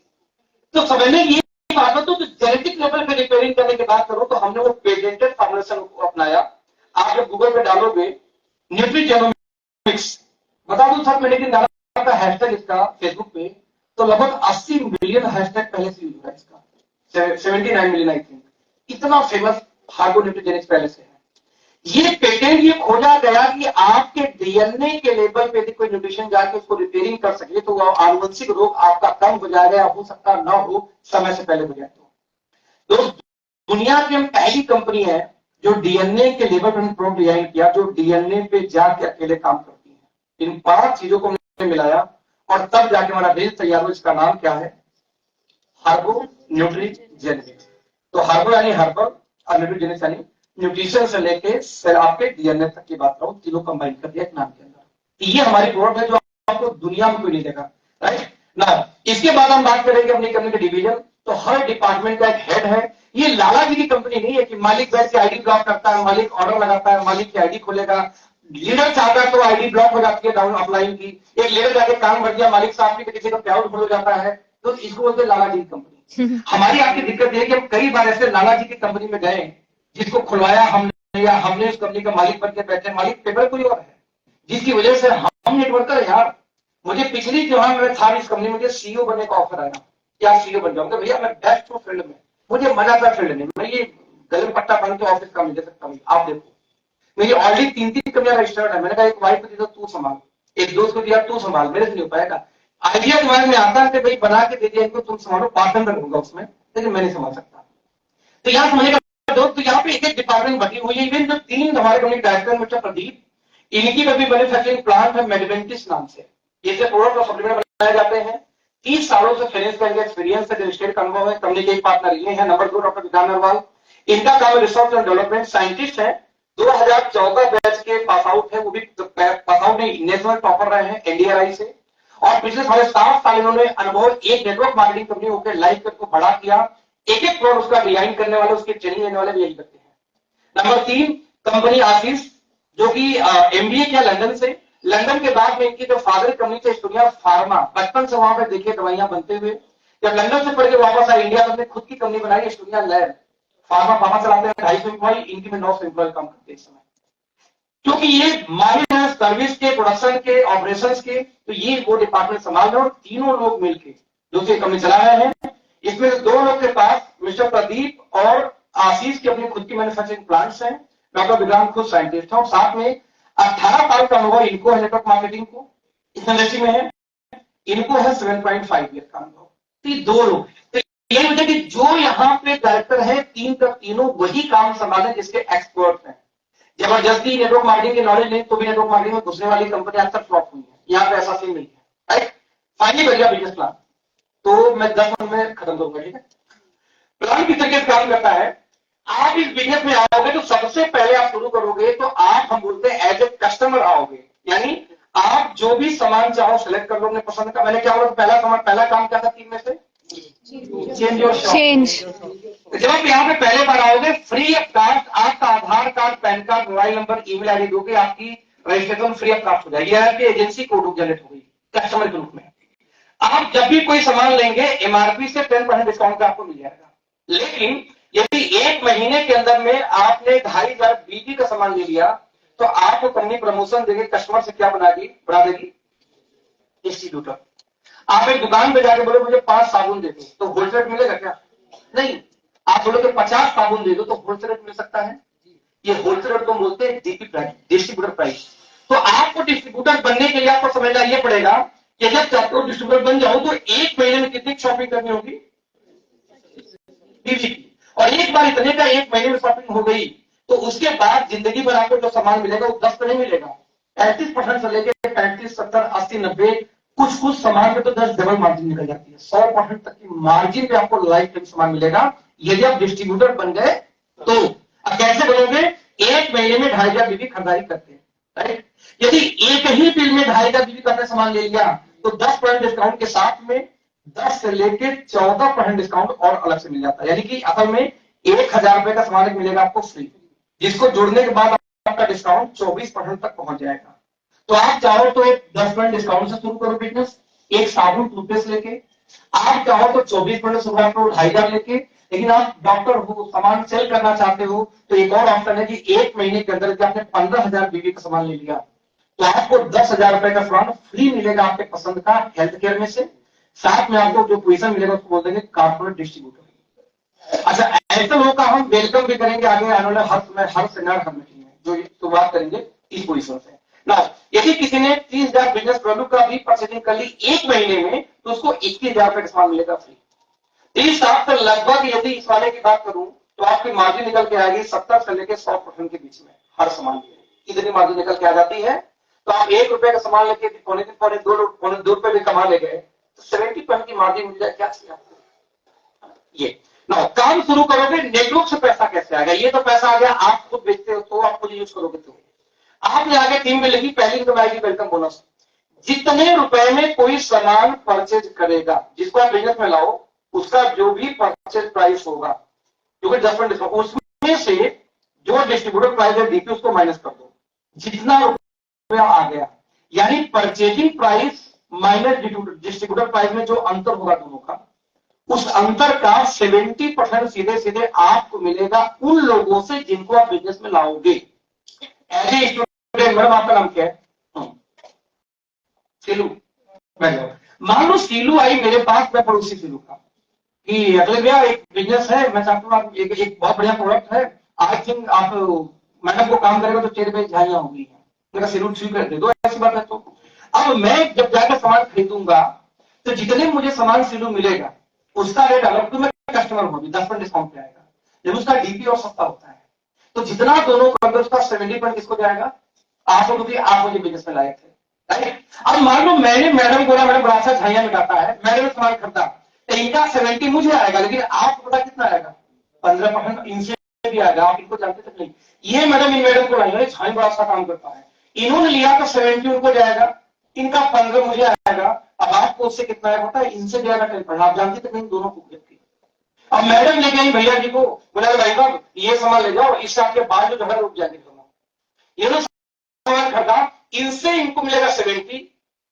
तो समझने की बात हो तो जेनेटिक लेवल पे रिपेयरिंग करने की बात करो तो हमने वो पेटेंटेड फॉर्मुलेशन को अपनाया। आप जब गूगल पे डालोगे न्यूट्रीजेनोमिक्स, बता दूं सर, मैंने एक डाला था हैशटैग इसका फेसबुक पे, तो लगभग 80 मिलियन हैशटैग पहले से यूज हुआ है इसका, 79 मिलियन आई थिंक। इतना फेमस हार्गो न्यूट्रीजेनिक्स पहले से है। ये पेटेंट ये खोजा गया कि आपके डीएनए के लेवल पे यदि कोई न्यूट्रिशन जाके उसको रिपेयरिंग कर सके तो वो आनुवंशिक रोग आपका कम हो जाएगा, या हो सकता ना हो, समय से पहले हो जाए। तो दुनिया की हम पहली कंपनी है जो डीएनए के लेवल पर प्रोडक्ट डिजाइन किया, जो डीएनए पे जाके अकेले काम करती है। इन 5 चीजों को हमने मिलाया और तब जाके हमारा बेस तैयार हुआ। इसका नाम क्या है, हर्बो न्यूट्रीजेनिक्स। तो हर्बो यानी हर्बल और न्यूट्रीजेनिक्स यानी न्यूट्रिशन से लेके सेल आपके डीएनए तक की बात करूं, तीनों कंबाइन कर दिया एक नाम के अंदर। ये हमारी प्रोडक्ट है जो आपको दुनिया में कोई नहीं देगा, राइट ना। इसके बाद हम बात करेंगे अपनी कंपनी के डिवीजन। तो हर डिपार्टमेंट का एक हेड है। ये लाला जी की कंपनी नहीं है कि मालिक बैठ के आईडी ब्लॉक करता है, मालिक ऑर्डर लगाता है, मालिक की आईडी खोलेगा, लीडर चाहता है तो आईडी ब्लॉक हो जाती है डाउन ऑफलाइन की, एक लीडर जाके काम भर दिया, मालिक साहब की किसी का पे आउट हो जाता है, तो इसको बोलते लाला जी की कंपनी। हमारी आपकी दिक्कत यह है कि हम कई बार ऐसे लाला जी की कंपनी में गए जिसको खुलवाया हमने, या हमने उस कंपनी का मालिक बन के बैठे, मालिक पेपर कोई और है, जिसकी वजह से हम नेटवर्कर यार। मुझे पिछली त्योहार में था इस कंपनी में, मुझे सीईओ बनने का ऑफर आया, क्या सीईओ बन जाऊंगा भैया, मैं बेस्ट हूँ फील्ड में, मुझे मजा आता फील्ड में, मैं ये गले में पट्टा बांध के ऑफिस का नहीं दे सकता हूँ। आप देखो मेरी ऑलरेडी 3 कंपनियां रजिस्टर्ड है। मैंने कहा एक वाइफ को दिया तू संभाल, एक दोस्त को दिया तू संभाल, मेरे से नहीं हो पाएगा। आइडिया तुम्हारे में आता है कि भाई बना के दे दिया इनको, तुम संभालो, पार्टनर रहूंगा उसमें, लेकिन मैं नहीं संभाल सकता। तो यहाँ समझेगा दोस्त, तो यहाँ पे एक डिपार्टमेंट बनी हुई है। इवन जो 3 हमारे कंपनी डायरेक्टर मिस्टर प्रदीप, इनकी भी मैन्युफैक्चरिंग प्लांट है मेडवेंटिस नाम से, जिससे प्रोडक्ट और सप्लीमेंट बनाए जाते हैं। 30 सालों से फाइनेंस का एक्सपीरियंस है, रजिस्टर्ड का अनुभव है। कंपनी के एक पार्टनर ये है। नंबर 2 डॉक्टर विधान नरवाल, इनका काम है रिसर्च एंड डेवलपमेंट, साइंटिस्ट है, 2014 बैच के पास आउट है, वो भी पास आउट नहीं, नेशनल टॉपर रहे हैं एनडीआरआई से। और पिछले 7.5 साल इन्होंने अनुभव एक नेटवर्क मार्केटिंग कंपनी होकर लाइफ को बड़ा किया। एक प्रोडक्ट उसका डिजाइन करने वाले, उसकी ट्रेनिंग लेने वाले भी यही करते हैं। नंबर 3 कंपनी आशीष, जो कि एमबीए किया लंदन से। लंदन के बाद में इनकी जो फादर कंपनी थी स्टूडियो फार्मा, बचपन से वहां पे देखे दवाइयां बनते हुए, जब लंदन से पढ़ के वापस आए इंडिया में खुद की कंपनी बनाई स्टूडियो लैब फार्मा। फार्मा चलाते हैं 250 एम्प्लॉय, इनकी में 900 एम्प्लॉय काम करते हैं इस समय। क्योंकि ये माहिर है सर्विस के, प्रोडक्शन के, ऑपरेशंस के, तो ये वो डिपार्टमेंट संभाल रहे। और तीनों लोग मिलकर जो कंपनी चला रहे हैं, इसमें 2 लोग के पास मिस्टर प्रदीप और आशीष की अपनी खुद की मैन्युफैक्चरिंग प्लांट्स हैं। डॉक्टर विक्रांत खुद साइंटिस्ट है और साथ में 18 साल का अनुभव इनको है नेटवर्क मार्केटिंग को, इस इंडस्ट्री में है। इनको है 7.5 ईयर का अनुभव। तो ये 2 लोग, तो ये वजह कि जो यहाँ पे डायरेक्टर है 3 का तीनों वही काम संभाले जिसके एक्सपर्ट हैं। जबरदस्ती नेटवर्क मार्केटिंग की नॉलेज नहीं तो भी नेटवर्क मार्केटिंग में घुसने वाली कंपनी अक्सर फ्लॉप हुई है। यहाँ पे ऐसा सीन नहीं है, राइट। फाइनली बढ़िया बिजनेस प्लान, तो मैं 10 मिनट में खत्म करूंगा, ठीक है। प्लान किस तरीके से काम करता है, आप इस बिजनेस में आओगे तो सबसे पहले आप शुरू करोगे तो आप, हम बोलते हैं एज ए कस्टमर आओगे, यानी आप जो भी सामान चाहो सेलेक्ट कर लो अपने पसंद का। मैंने क्या बोला, पहला सामान, पहला काम क्या था 3 में से, चेंज योर शॉप। जब आप यहाँ पे पहले बार आओगे फ्री ऑफ कास्ट आपका Aadhaar card, PAN card, mobile number, email ID दोगे, आपकी रजिस्ट्रेशन फ्री ऑफ कास्ट हो जाएगी। आपकी एजेंसी कोड जनरेट होगी कस्टमर के रूप में। आप जब भी कोई सामान लेंगे एमआरपी से 10% डिस्काउंट आपको मिल जाएगा। लेकिन यदि 1 महीने के अंदर में आपने 2500 बीबी का सामान ले लिया तो आपको कंपनी प्रमोशन देगी, कस्टमर से क्या बना देगी, डिस्ट्रीब्यूटर। आप एक दुकान पे जाके बोले मुझे 5 साबुन दे दो तो होलसेल मिलेगा क्या, नहीं। आप बोलोगे 50 साबुन दे दो तो होलसेल मिल सकता है। ये होलसेल रेट को बोलते हैं डीपी प्राइस, डिस्ट्रीब्यूटर प्राइस। तो आपको डिस्ट्रीब्यूटर बनने के लिए आपको समझना ये पड़ेगा कि जब चाहते हो डिस्ट्रीब्यूटर बन जाओ तो एक महीने में कितनी शॉपिंग करनी होगी, डीपी की। और एक बार इतने का एक महीने में शॉपिंग हो गई तो उसके बाद जिंदगी भर आपको जो सामान मिलेगा वो 10 तो नहीं मिलेगा, 35% से लेकर 35, 70, 80, 90, कुछ कुछ सामान पे तो 10 डबल मार्जिन निकल जाती है। 100% तक की मार्जिन पे आपको लाइफ टाइम सामान मिलेगा यदि आप डिस्ट्रीब्यूटर बन गए तो। अब कैसे बनोगे, एक महीने में 2,500 बीबी खरीदारी करते हैं, राइट। यदि एक ही बिल में 2,500 बीबी का सामान ले लिया तो 10% डिस्काउंट के साथ में 10 से लेकर 14% डिस्काउंट और अलग से मिल जाता है। यानी कि असल में 1,000 रुपए का सामान मिलेगा आपको फ्री, जिसको जोड़ने के बाद आपका डिस्काउंट 24% तक पहुंच जाएगा। तो आप चाहो तो एक 10% डिस्काउंट से शुरू करो बिजनेस, एक साबुन टूथपेस्ट लेके। आप चाहो तो 24% शुरुआत करो 2,500 लेके। लेकिन आप डॉक्टर हो, सामान सेल करना चाहते हो तो एक और ऑप्शन है कि एक महीने के अंदर आपने 15,000 बीबी का सामान ले लिया तो आपको 10,000 रुपए का सामान फ्री मिलेगा आपके पसंद का हेल्थ केयर में से। साथ में आपको जो पोजीशन मिलेगा उसको बोल देंगे कॉर्पोरेट डिस्ट्रीब्यूटर। अच्छा, ऐसे लोगों का हम वेलकम भी करेंगे आगे आने वाले हर सेमिनार हर मीटिंग में, जो शुरुआत करेंगे इस पोजीशन से ना। यदि किसी ने 30,000 बिजनेस वैल्यू का भी परचेजिंग कर ली एक महीने में तो उसको 21,000 रुपए का सामान मिलेगा फ्री। इस हिसाब से लगभग यदि इस वाले की बात करूं तो आपकी मार्जिन निकल के आएगी 70 से लेकर 100% के बीच में हर सामान की इतनी मार्जिन निकल के आ जाती है। तो आप 1 रुपए का सामान लेके पौने 2 रुपए भी कमा ले गए तो 70% की मार्जिन मिल जाए, क्या चाहिए आपको। ये ना काम शुरू करोगे, नेटवर्क से पैसा कैसे आ गया, ये तो पैसा आ गया आप खुद बेचते हो तो आप खुद यूज करोगे तो। आपने आगे टीम में लिखी पहली तो आएगी वेलकम बोनस। जितने रुपए में कोई सामान परचेज करेगा जिसको आप बिजनेस में लाओ उसका जो भी परचेज प्राइस होगा जो कि 10% उसमें से जो डिस्ट्रीब्यूटर प्राइस है डीपी उसको माइनस कर दो, जितना रुपया आ गया। यानी purchasing price minus distributor price में जो अंतर होगा दोनों का, उस अंतर का 70% सीधे सीधे आपको मिलेगा उन लोगों से जिनको आप बिजनेस में लाओगे। एज ए स्टूडेंट, मैडम आपका नाम क्या है? सीलू। मान लो सीलू आई मेरे पास, मैं पड़ोसी सीलू का कि अगले भैया एक बिजनेस है, मैं चाहता हूँ आप एक बहुत बढ़िया प्रोडक्ट है, आई थिंक आप मैडम को काम करेगा तो चेहरे पे झाइयां होगी, मेरा सीलू ठीक कर दे दो, ऐसी बात है। तो अब मैं जब जाकर सामान खरीदूंगा तो जितने मुझे सामान सीलू मिलेगा उसका रेट अलग, तो मैं कस्टमर होगी 10% डिस्काउंट पे आएगा, जब उसका डीपी और सस्ता होता है तो जितना दोनों का उसका 70% किसको जाएगा, आपको, क्योंकि आप मुझे बिजनेस में लाए थे, राइट। अब मान लो मैंने मैडम बोला मैडम बड़ा अच्छा झाइयां मिटाता है, मैंने भी सामान खरीदा तो इनका 70 मुझे आएगा, लेकिन आपको पता कितना आएगा, 15% इनसे भी आएगा, आप इनको जानते तक नहीं। ये मैडम इन मैडम को लाई झाई बड़ा अच्छा काम करता है, इन्होंने लिया तो 70 उनको जाएगा, इनका 15 मुझे आएगा। अब आपको उससे कितना आएगा पता है, इनसे जाएगा 10%, आप जानते तक नहीं दोनों को। अब मैडम ले गई भैया जी को, बोला भाई साहब ये सामान ले जाओ, इससे आपके बाल जो झगड़ा रुक जाएंगे दोनों। ये लोग सामान खरीदा, इनसे इनको मिलेगा 70,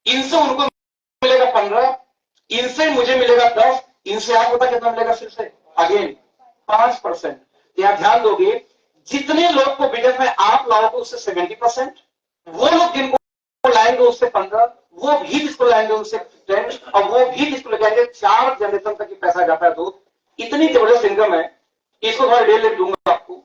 इनसे उनको मिलेगा 15, इनसे मुझे मिलेगा 10, इनसे आपको पता कितना मिलेगा, फिर से अगेन 5%। या ध्यान दोगे जितने लोग को बिजनेस में आप लाओगे उससे 70%, वो लोग जिनको लाएंगे उससे 15, वो भी जिसको लाएंगे उससे 10, और वो भी जिसको ले जाएंगे 4 जनरेशन तक की पैसा जाता है। तो इतनी जबरदस्त इनकम है, इसको थोड़ा डिटेल ले दूंगा आपको।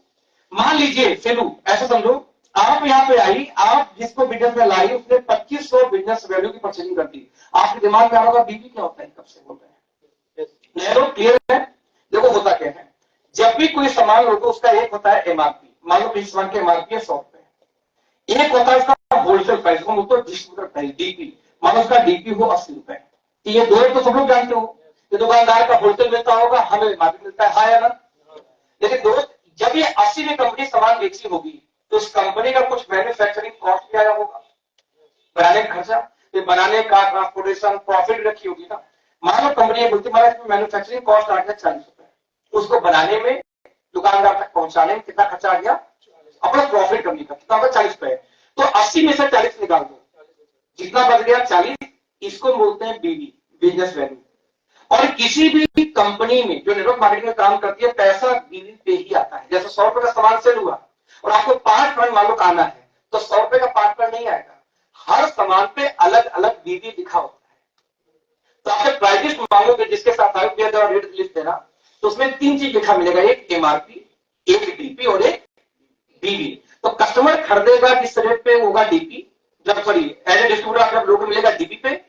मान लीजिए चलो ऐसा समझो, आप यहाँ पे आई, आप जिसको बिजनेस में लाई उसने 2500 बिजनेस वैल्यू की परचेजिंग कर दी। आपके दिमाग में आ रहा होगा बीबी क्या होता है, कब से बोल रहे हैं, क्लियर है। देखो होता क्या है, जब भी कोई सामान लोगे उसका एक होता है एमआरपी, मान लो किसी सामान की एमआरपी है 100 रुपए, एक होता है उसका wholesale price, distributor price DP, मान लो उसका डीपी हो 80 रुपए। ये दो तो सब लोग जानते हो, दुकानदार का होलसेल मिलता होगा, हमें एमआरपी मिलता है, हाँ या ना। लेकिन दोस्त जब ये 80 में कंपनी सामान बेची होगी तो उस कंपनी का कुछ मैन्युफैक्चरिंग कॉस्ट भी आया होगा, बनाने का खर्चा, बनाने का ट्रांसपोर्टेशन प्रॉफिट रखी होगी ना। मान लो कंपनी बोलती है इसमें मैन्युफैक्चरिंग कॉस्ट आ गया 40 रुपए, उसको बनाने में दुकानदार तक पहुंचाने में कितना खर्चा आ गया, अपना प्रॉफिट कंपनी का कितना होगा 40 रुपए। तो 80 में से 40 निकाल दो, जितना बच गया 40, इसको बोलते हैं बीबी, बिजनेस वैल्यू। और किसी भी कंपनी में जो नेटवर्क मार्केटिंग में काम करती है पैसा बीबी पे ही आता है। जैसे 100 रुपए का सामान सेल हुआ और आपको 5 पॉइंट मान लो आना है तो 100 रुपए का 5 पॉइंट नहीं आएगा, हर सामान पे अलग अलग बीबी लिखा होता है। तो आपसे प्राइस लिस्ट मांगोगे जिसके साथ रेट लिस्ट देना, तो उसमें 3 चीज लिखा मिलेगा, एक एमआरपी, एक डीपी और एक बीवी। तो कस्टमर खरीदेगा किस रेट पे होगा डीपी, जब सॉरी एज ए डिस्ट्रीब्यूटर आप लोगों को मिलेगा डीपी पे।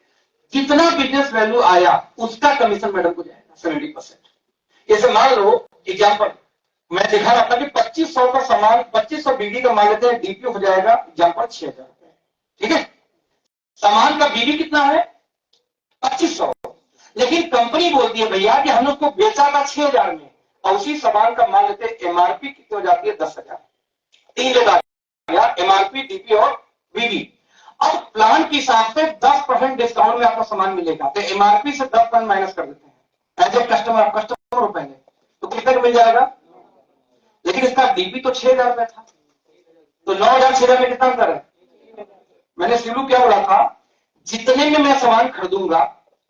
जितना बिजनेस वैल्यू आया उसका कमीशन मैडम को जाएगा 70%। जैसे मान लो एग्जाम्पल मैं दिखा रहा था कि 2500 का सामान 2500 बीवी का मान लेते हैं, डीपी हो जाएगा एग्जाम्पल 6000 रुपए। ठीक है, सामान का बीवी कितना है 2500, लेकिन कंपनी बोलती है भैया कि हमने उसको बेचा था 6000 में और उसी सामान का मान लेते हैं एमआरपी कितनी हो जाती है 10,000। 3 जगह एमआरपी, डीपी और बीवी। अब प्लान के हिसाब से 10% डिस्काउंट में आपको सामान मिलेगा, तो एमआरपी से 10% माइनस कर देते हैं। एज ए कस्टमर हो पहले तो कितने मिल जाएगा, लेकिन इसका डीपी तो 6000 रुपए था, तो 9000 6000 में कितना अंतर है। मैंने शुरू क्या बोला था, जितने में मैं सामान खरीदूंगा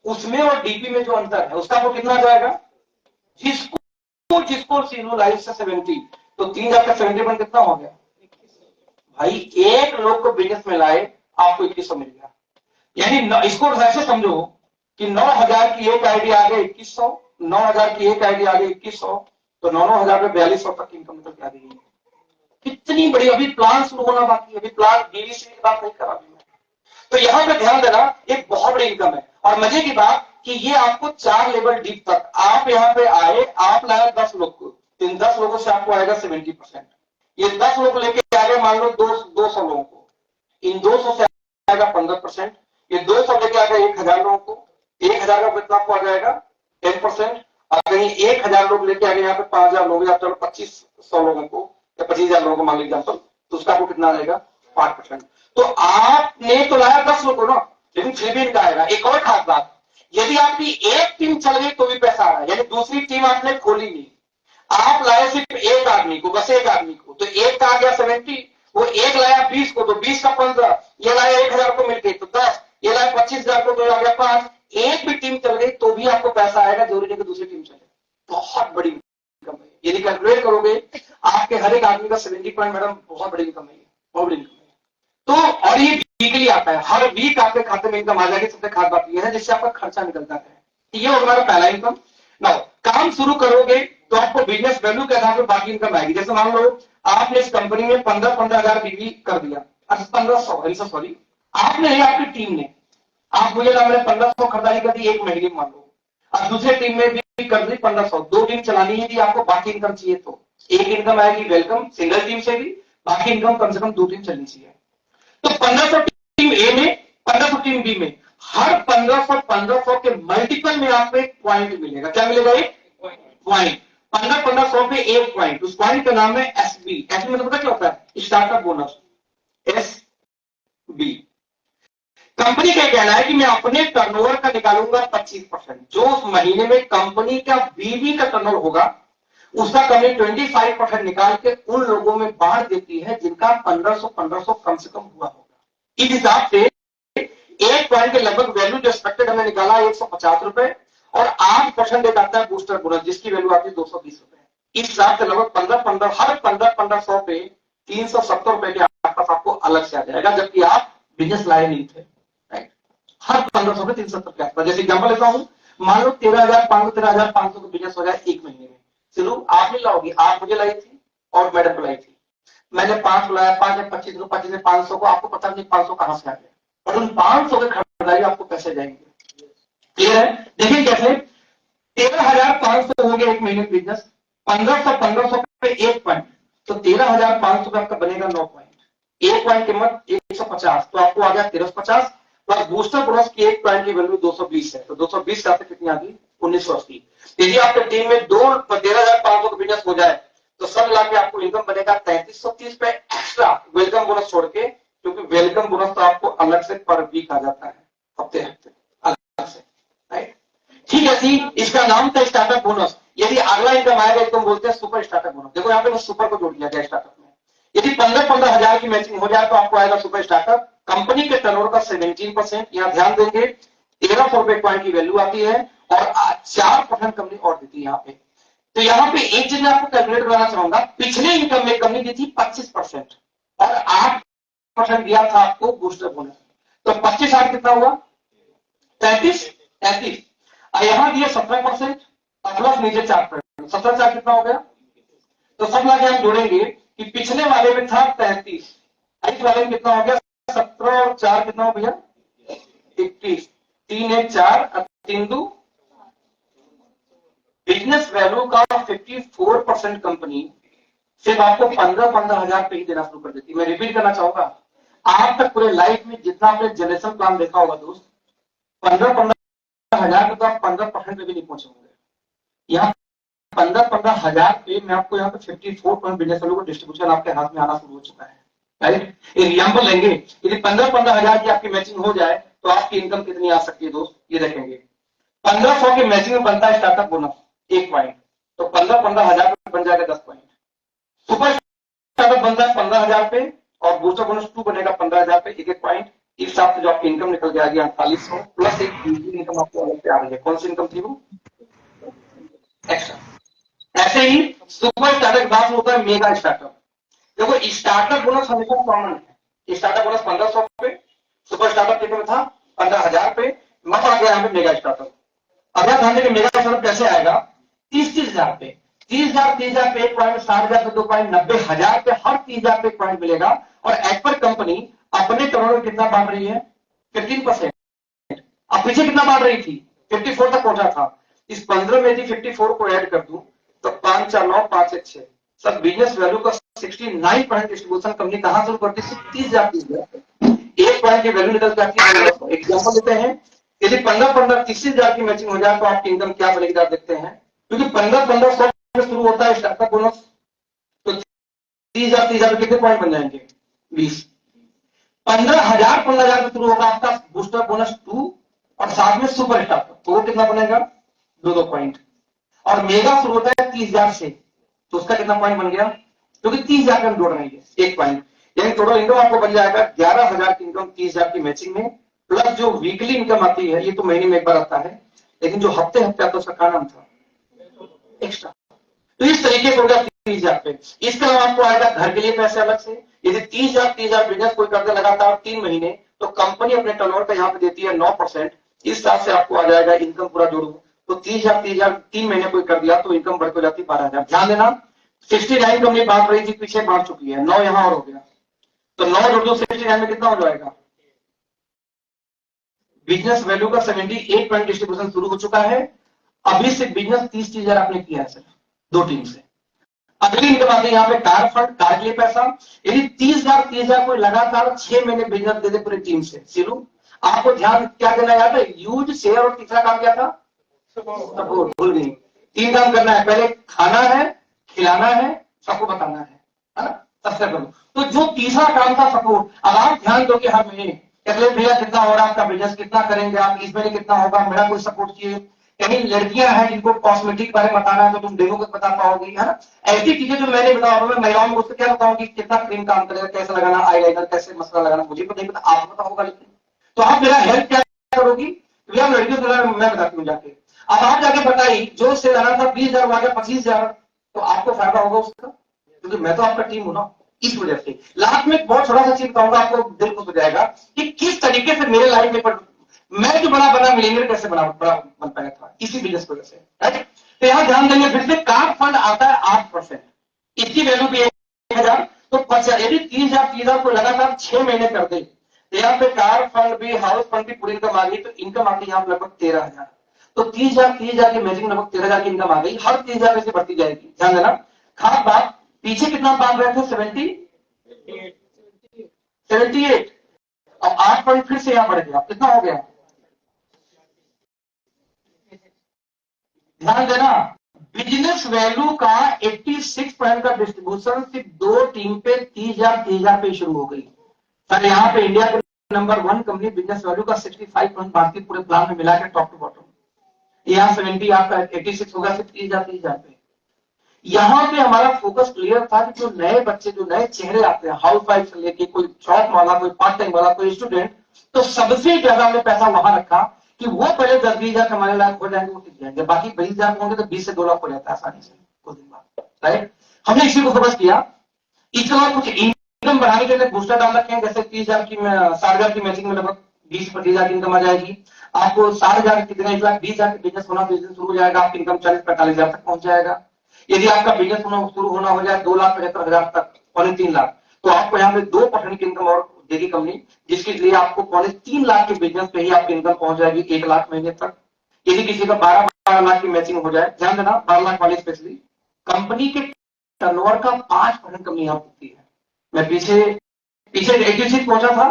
उसमें और डीपी में जो अंतर है उसका वो कितना जाएगा। जिसको सीनो लाइफ से 70, तो 3000 का 70% कितना हो गया भाई, एक लोग को बिजनेस में लाए आपको 2100 मिल गया। यानी इसको ऐसे समझो कि 9000 की एक आईडी आ गई 2100, 9000 की एक आईडी आ गई 2100, तो 9,000 में 4200 तक की इनकम निकल के आ गई। कितनी बड़ी, अभी प्लान शुरू होना बाकी है, अभी प्लान बीवी की बात नहीं कर रहा मैं। तो यहां पे ध्यान देना, एक बहुत बड़ी इनकम है। और मजे की बात कि ये आपको 4 लेवल डीप तक, आप यहाँ पे आए, आप लाए 10 लोग को, इन 10 लोगों से आपको आएगा 70%। ये 10 लोग लेके आ गए मान लो 200 लोगों को, इन 200 से आएगा 15%। ये 200 लेके आ गए 1000 लोगों को, 1000 का कितना आपको आ जाएगा 10%। और कहीं 1000 लोग लेके आ गए यहाँ पे 5000 लोग, या चलो 2500 लोगों को या 25,000 लोगों को मान लीजिए एग्जाम्पल, तो उसका आपको कितना आएगा 5%। तो आपने तो लाया 10 लोगों ना, लेकिन फिर भी इनका आएगा। एक और खास बात, यदि आपकी एक टीम चल गई तो भी पैसा आ रहा है, यानी दूसरी टीम आपने खोली नहीं, आप लाए सिर्फ एक आदमी को, बस एक आदमी को, तो एक का आ गया 70, वो एक लाया 20 को तो 20 का 15, ये लाया 1000 को मिलके तो 10, ये लाया 25,000 को तो आ गया 5। एक भी टीम चल गई तो भी आपको पैसा आएगा, जरूरी नहीं कि दूसरी टीम चले। बहुत बड़ी इनकम है, यदि कैलकुलेट करोगे आपके हर एक आदमी का 70% मैडम बहुत बड़ी इनकम है, बहुत बड़ी इनकम है। तो और ये वीकली आता है, हर वीक आपके खाते में इनकम आ जाएगी। सबसे खास बात यह है जिससे आपका खर्चा निकलता है। ये हमारा पहला इनकम। नाउ काम शुरू करोगे तो आपको बिजनेस वैल्यू के आधार पर बाकी इनकम आएगी। जैसे मान लो आपने इस कंपनी में 15,000 बीवी कर दिया, अच्छा 1500 सॉरी, आपने नहीं आपकी टीम ने, आप मुझे ना मैंने 1500 खरीदारी कर दी एक महीने में मान लो, अब दूसरे टीम में भी कर दी 1500, 2 टीम चलानी है, आपको बाकी इनकम चाहिए तो एक इनकम आएगी वेलकम सिंगल टीम से भी, बाकी इनकम कम से कम 2 टीम चलनी चाहिए। तो 1500 टीम ए में, 1500 टीम बी में, हर 1500 के मल्टीपल में आपको एक पॉइंट मिलेगा। क्या मिलेगा, एक पॉइंट। 1500 पे एक पॉइंट, उस पॉइंट का नाम है एसबी। एसबी मतलब क्या होता है, स्टार्टअप बोनस, एसबी। कंपनी का कहना है कि मैं अपने टर्नओवर का निकालूंगा 25%, जो उस महीने में कंपनी का बीवी का टर्नओवर होगा उसका कंपनी 25% निकाल के उन लोगों में बांट देती है जिनका 1500 कम से कम हुआ होगा। इस हिसाब से एक पॉइंट के लगभग वैल्यू जो एक्सपेक्टेड हमने निकाला 150 रुपए, और 8% एक आता है बूस्टर बोनस जिसकी वैल्यू आती है 220 रुपए। इस हिसाब से लगभग 15 हर 1500 पे 370 रुपए के आसपास आपको अलग से आ जाएगा, जबकि आप बिजनेस लाए नहीं थे। हर 1500 पे 370 के आसपास। जैसे एग्जाम्पल लेता हूं, मान लो 13,500 का बिजनेस हो जाए एक महीने में। चलो आप नहीं लाओगी, आप मुझे लाई थी और मैडम को लाई थी, मैंने 5 लाया, 5 है 25 को, 25 से 500 को, आपको पता नहीं 500 कहां से आ गया, और उन 500 के खरीदारी आपको पैसे जाएंगे। क्लियर है, देखिए कैसे 13,500 हो गया एक महीने बिजनेस, 1500 पे एक पॉइंट, तो 13,500 का आपका बनेगा 9 पॉइंट, एक पॉइंट कीमत 150, तो आपको आ गया 1350 प्लस बूस्टर बोनस की एक पॉइंट की वैल्यू 220 है, तो 220 से कितनी आ गई 1980। यदि आपके टीम में 13,500 का बिजनेस हो जाए तो सब मिला के आपको इनकम बनेगा 3330 पे, एक्स्ट्रा वेलकम बोनस छोड़ के, क्योंकि वेलकम बोनस तो आपको अलग से पर वीक आ जाता है, हफ्ते हफ्ते अलग से, राइट। ठीक है सी, इसका नाम था स्टार्टअप बोनस। यदि अगला इनकम आएगा इसको बोलते हैं सुपर स्टार्टअप बोनस। देखो यहाँ पे सुपर को जोड़ दिया गया स्टार्टअप में। यदि 15 हजार की मैचिंग हो जाए तो आपको आएगा सुपर स्टार्टअप। कंपनी के टर्नओवर का 17%, यहाँ ध्यान देंगे 1300 रुपए पॉइंट की वैल्यू आती है, और 4% कंपनी और देती है यहाँ पे। तो यहाँ पे एक चीज मैं आपको कैलकुलेट कराना चाहूंगा, पिछले इनकम में कंपनी दी थी 25% और 8% दिया था आपको बूस्टर बोनस, तो 25 8 कितना हुआ 33। यहाँ दिए 17% प्लस नीचे 4%, 17 4 कितना हो गया, तो सब लगे हम जोड़ेंगे कि पिछले वाले में था 33, इस वाले में कितना हो गया 17 और 4 कितना हो भैया 21, 3 1 4 3 2। बिजनेस वैल्यू का 54% कंपनी सिर्फ आपको 15-15 हजार पे ही देना शुरू कर देती है। मैं रिपीट करना चाहूंगा, आज तक पूरे लाइफ में जितना आपने जनरेशन प्लान देखा होगा दोस्त, 15-15 हजार पे तो आप 15% पे भी नहीं पहुंचे होंगे। यहाँ 15-15 हजार पे मैं आपको यहाँ पे 54% बिजनेस वैल्यू का डिस्ट्रीब्यूशन आपके हाथ में आना शुरू हो चुका है। राइट, एग्जाम्पल लेंगे, यदि 15-15 हजार की आपकी मैचिंग हो जाए तो आपकी इनकम कितनी आ सकती है दोस्त, ये देखेंगे। 1500 की मैचिंग में बनता है स्टार्टअप बोनस 1 पॉइंट, तो 15-15 हजार पे बन जाएगा 10 पॉइंट। सुपर स्टार्टअप बनता है 15,000 पे और बूस्टर बोनस 2 बनेगा 15,000 पे 1 पॉइंट। इस हिसाब से जो आपकी इनकम निकल के आ गई 4800 प्लस एक दूसरी इनकम आपको अलग से आ रही है। कौन सी इनकम थी वो, एक्स्ट्रा। ऐसे ही सुपर स्टार्टअप बाद में होता है मेगा स्टार्टअप। देखो स्टार्टअप बोनस हमेशा कॉमन है, स्टार्टअप बोनस 1500 पे, सुपर स्टार्टअप कितने में था 15,000 पे, मत आ गया यहाँ पे मेगा स्टार्टअप। अगर ध्यान देंगे मेगा स्टार्टअप कैसे आएगा 30,000 पे, 30,000 पे 1 पॉइंट, 60,000 पे 2 पॉइंट, 90,000 पे हर 30,000 पे 1 पॉइंट मिलेगा। और एज पर कंपनी अपने टर्नओवर कितना बांट रही है 15%। अब पीछे कितना बांट रही थी 54 तक पहुंचा था, इस 15 में यदि 54 को ऐड कर दूं तो 5 4 9 5 1 6 सब बिजनेस वैल्यू का 69% डिस्ट्रीब्यूशन कंपनी कहां शुरू करती है 30,000 1 पॉइंट की वैल्यू निकल जाती है। एग्जाम्पल देते हैं, यदि 15-15 30,000 की मैचिंग हो जाए तो आपकी इनकम क्या बनेगी आप देखते हैं, क्योंकि 15-15 100 शुरू होता है स्टार्टअप बोनस, तो 30,000 कितने पॉइंट बन जाएंगे 20। 15,000 15,000 शुरू होगा आपका बूस्टर बोनस 2 और साथ में सुपर स्टार्टअप, तो वो कितना बनेगा 2 पॉइंट। और मेगा शुरू होता है 30,000 से, तो उसका कितना पॉइंट बन गया, क्योंकि 30,000 का हम जोड़ रहे हैं 1 पॉइंट, यानी टोटल इनकम आपको बन जाएगा 11,000 की इनकम 30,000 की मैचिंग में, प्लस जो वीकली इनकम आती है ये तो महीने में एक बार आता है, लेकिन जो हफ्ते हफ्ते आता है उसका क्या नाम था एक्स्ट्रा। तो इस तरीके से होगा 30,000 पे। इसके अलावा आपको आएगा घर के लिए पैसे अलग से, यदि 30,000 बिजनेस कोई करते लगातार 3 महीने तो कंपनी अपने टर्नओवर का यहाँ पे देती है 9%, इस हिसाब से आपको आ जाएगा इनकम पूरा जोड़ो तो 30,000 3 महीने कोई कर दिया तो इनकम बढ़ जाती है 12,000। ध्यान देना 69 कंपनी बांट रही थी पीछे बांट चुकी है, 9 यहाँ और हो गया, तो 9 जोड़ दो 69 में कितना हो जाएगा, बिजनेस वैल्यू का 78% डिस्ट्रीब्यूशन शुरू हो चुका है। अभी से बिजनेस 30,000 आपने किया है सिर्फ 2 टीम से। अगली इनकम आती है यहाँ पे कार फंड, कार के लिए पैसा, यदि 30,000 कोई लगातार 6 महीने बिजनेस दे दे पूरी टीम से, सिलू आपको ध्यान क्या देना याद है, यूज शेयर और तीसरा काम क्या था सपोर्ट, भूल गई। 3 काम करना है, पहले खाना है, खिलाना है, सबको बताना है ना, सबसे पहले। तो जो तीसरा काम था सपोर्ट, अब आप ध्यान दो कि हर महीने भैया कितना हो रहा है आपका बिजनेस, कितना करेंगे आप इस महीने, कितना होगा, मेरा कोई सपोर्ट किए। कहीं लड़कियां हैं जिनको कॉस्मेटिक के बारे में बताना है तो तुम डेमो को बता पाओगी, है ना। ऐसी चीजें जो मैंने बताया मैं महिलाओं में उससे क्या बताऊंगी, कितना क्रीम काम करेगा, कैसे लगाना आईलाइनर, कैसे मसाला लगाना, मुझे तो नहीं पता, आपको पता होगा। लेकिन तो आप मेरा हेल्प क्या करोगी, तो यार लड़कियों को मैं बताती हूँ जाके। अब आप जाके बताइए जो से लाना था 20,000 आ गया 25,000, तो आपको फायदा होगा उसका, क्योंकि मैं तो आपका टीम हूं ना। इस वजह से लास्ट में बहुत छोटा सा चीज बताऊंगा, आपको दिल खुश हो जाएगा कि किस तरीके से मेरे लाइफ में मैं जो बड़ा बना मिलेनियर कैसे बना बड़ा बन पाया था इसी बिजनेस वजह से, राइट। तो यहां ध्यान देंगे फिर से कार फंड आता है 8%, इसकी वैल्यू भी 1,000, तो 50 यदि 30,000 को लगातार 6 महीने कर दे तो यहाँ पे कार फंड भी हाउस फंड की पूरी इनकम आ गई, तो इनकम आती है यहाँ लगभग 13,000। तो 30,000 की मैचिंग लगभग 13,000 की इनकम आ गई, हर 30,000 से बढ़ती जाएगी। ध्यान देना खास बात, पीछे कितना बांध रहे थे 78, और 8 पॉइंट फिर से यहां बढ़ गया, कितना हो गया ध्यान देना, बिजनेस वैल्यू का 86% का डिस्ट्रीब्यूशन सिर्फ 2 टीम पे 30,000 पे शुरू हो गई। सर यहाँ पे इंडिया के नंबर 1 कंपनी बिजनेस वैल्यू का 65% बांटती पूरे प्लान में मिला के टॉप टू बॉटम, यहाँ 70 आपका 86 होगा सिर्फ 30,000 पे। यहाँ पे हमारा फोकस क्लियर था कि जो नए बच्चे जो नए चेहरे आते हैं हाउस वाइफ से लेके कोई जॉब वाला, कोई पार्ट टाइम वाला, कोई स्टूडेंट, तो सबसे ज्यादा हमने पैसा वहां रखा कि वो पहले 10-20,000 कमाने लायक हो जाएंगे, वो टिक जाएंगे। बाकी 20,000 होंगे तो 20 से 2 लाख हो जाता है आसानी से कुछ दिन बाद, राइट। हमने इसी को फोकस किया। इसके बाद कुछ इनकम बढ़ाने के लिए बूस्टर डाल रखे हैं, जैसे 30,000 की 60,000 की मैचिंग में लगभग 20-25,000 की इनकम आ जाएगी। आपको 60,000 कितना 1,20,000 का बिजनेस होना, बिजनेस शुरू हो जाएगा, आपकी इनकम 40-45,000 तक पहुंच जाएगा। यदि आपका बिजनेस शुरू होना हो जाए 2,75,000 तक, 3.5 लाख, तो आपको यहाँ पे 2% की इनकम और देगी कंपनी, जिसके लिए आपको 3.5 लाख के बिजनेस पे ही आपकी इनकम पहुंच जाएगी 1 लाख महीने तक। यदि किसी का 12 लाख की मैचिंग हो जाए, ध्यान देना 12 लाख वाली स्पेशली, कंपनी के टर्नओवर का 5% कंपनी यहाँ होती है। मैं पीछे 86 पहुंचा था,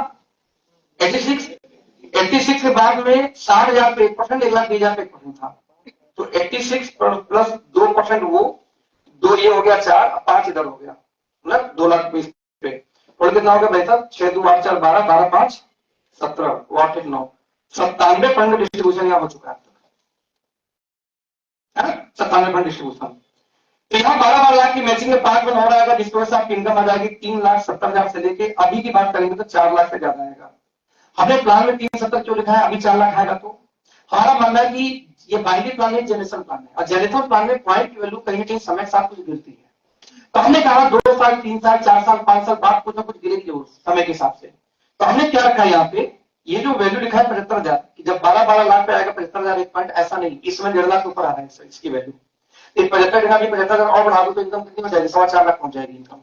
86 के बाद में 60,000 पे 1%, 1,20,000 पे 1% था, तो 86 प्लस 2% वो, 2 ये हो गया 4, 5 इधर हो गया, मतलब 2,20,000 पे। और कितना हो गया भाई साहब, 6 2 8 4 12, 12 5 17, 8 1 9, 97% डिस्ट्रीब्यूशन यहाँ हो चुका है, 97% डिस्ट्रीब्यूशन। तो यहाँ 12 लाख की मैचिंग में 5 गुना और आएगा, जिसकी वजह से आपकी इनकम आ जाएगी 3,70,000 से लेके अभी की बात करेंगे तो 4 लाख से ज्यादा आएगा। हमने प्लान में 370 क्यों लिखा है, अभी 4 लाख आएगा, तो हमारा मानना है कि ये बाइनरी प्लान है, जनरेशन प्लान है, और जनरेशन प्लान में पॉइंट की वैल्यू कहीं ना कहीं समय के साथ कुछ गिरती है। तो हमने कहा 2 साल 3 साल 4 साल 5 साल बाद कुछ ना कुछ गिरेगी जरूर समय के हिसाब से। तो हमने क्या रखा है यहाँ पे, ये जो वैल्यू लिखा है 75,000, जब 12 लाख पे आएगा 75,000 एक पॉइंट, ऐसा नहीं, इसमें 1.5 लाख ऊपर आ रहा है इसकी वैल्यू। 75,000 और बढ़ा दो तो इनकम कितनी हो जाएगी, 4.25 लाख पहुंच जाएगी इनकम।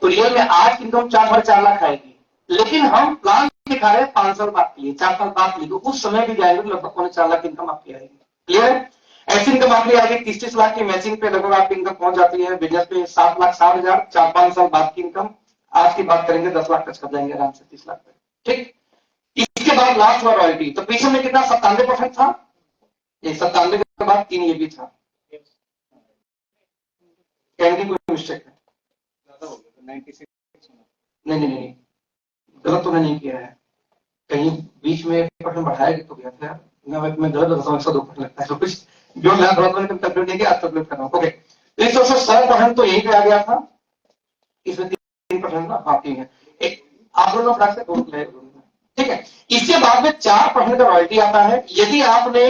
तो रियल में आज की इनकम 4.25 लाख आएगी, लेकिन हम प्लान दिखा रहे हैं 5 साल बाद के लिए, 4 साल बाद के लिए, तो उस समय भी जाएंगे लगभग 4.25 लाख इनकम आपकी आएगी। क्लियर है? ऐसी इनकम आपकी आएगी 30 लाख की मैचिंग पे लगभग आपकी इनकम पहुंच जाती है। बिजनेस पे 7,60,000, 4-5 साल बाद की इनकम, आज की बात करेंगे 10 लाख टच कर जाएंगे आराम से, 30 लाख पे। ठीक, इसके बाद लास्ट हुआ रॉयल्टी, तो पीछे में कितना 97% था, ये 97 के बाद 3 ये भी था, कहने की कोई मिस्टेक है, नहीं, गलत तो नहीं किया है, कहीं बीच में 1% बढ़ाया तो गया था, मैं गलत बताऊं, 102% लगता है, तो कुछ जो मैं गलत मैंने कैलकुलेट नहीं किया, आज कैलकुलेट कर रहा हूँ। ओके, तो इस तरह से 100% तो यहीं पे आ गया था, इसमें 3% ना, हाँ 3 है, एक आप दोनों फ्लैट से 2 है, ठीक है। इसके बाद में 4% का रॉयल्टी आता है। यदि आपने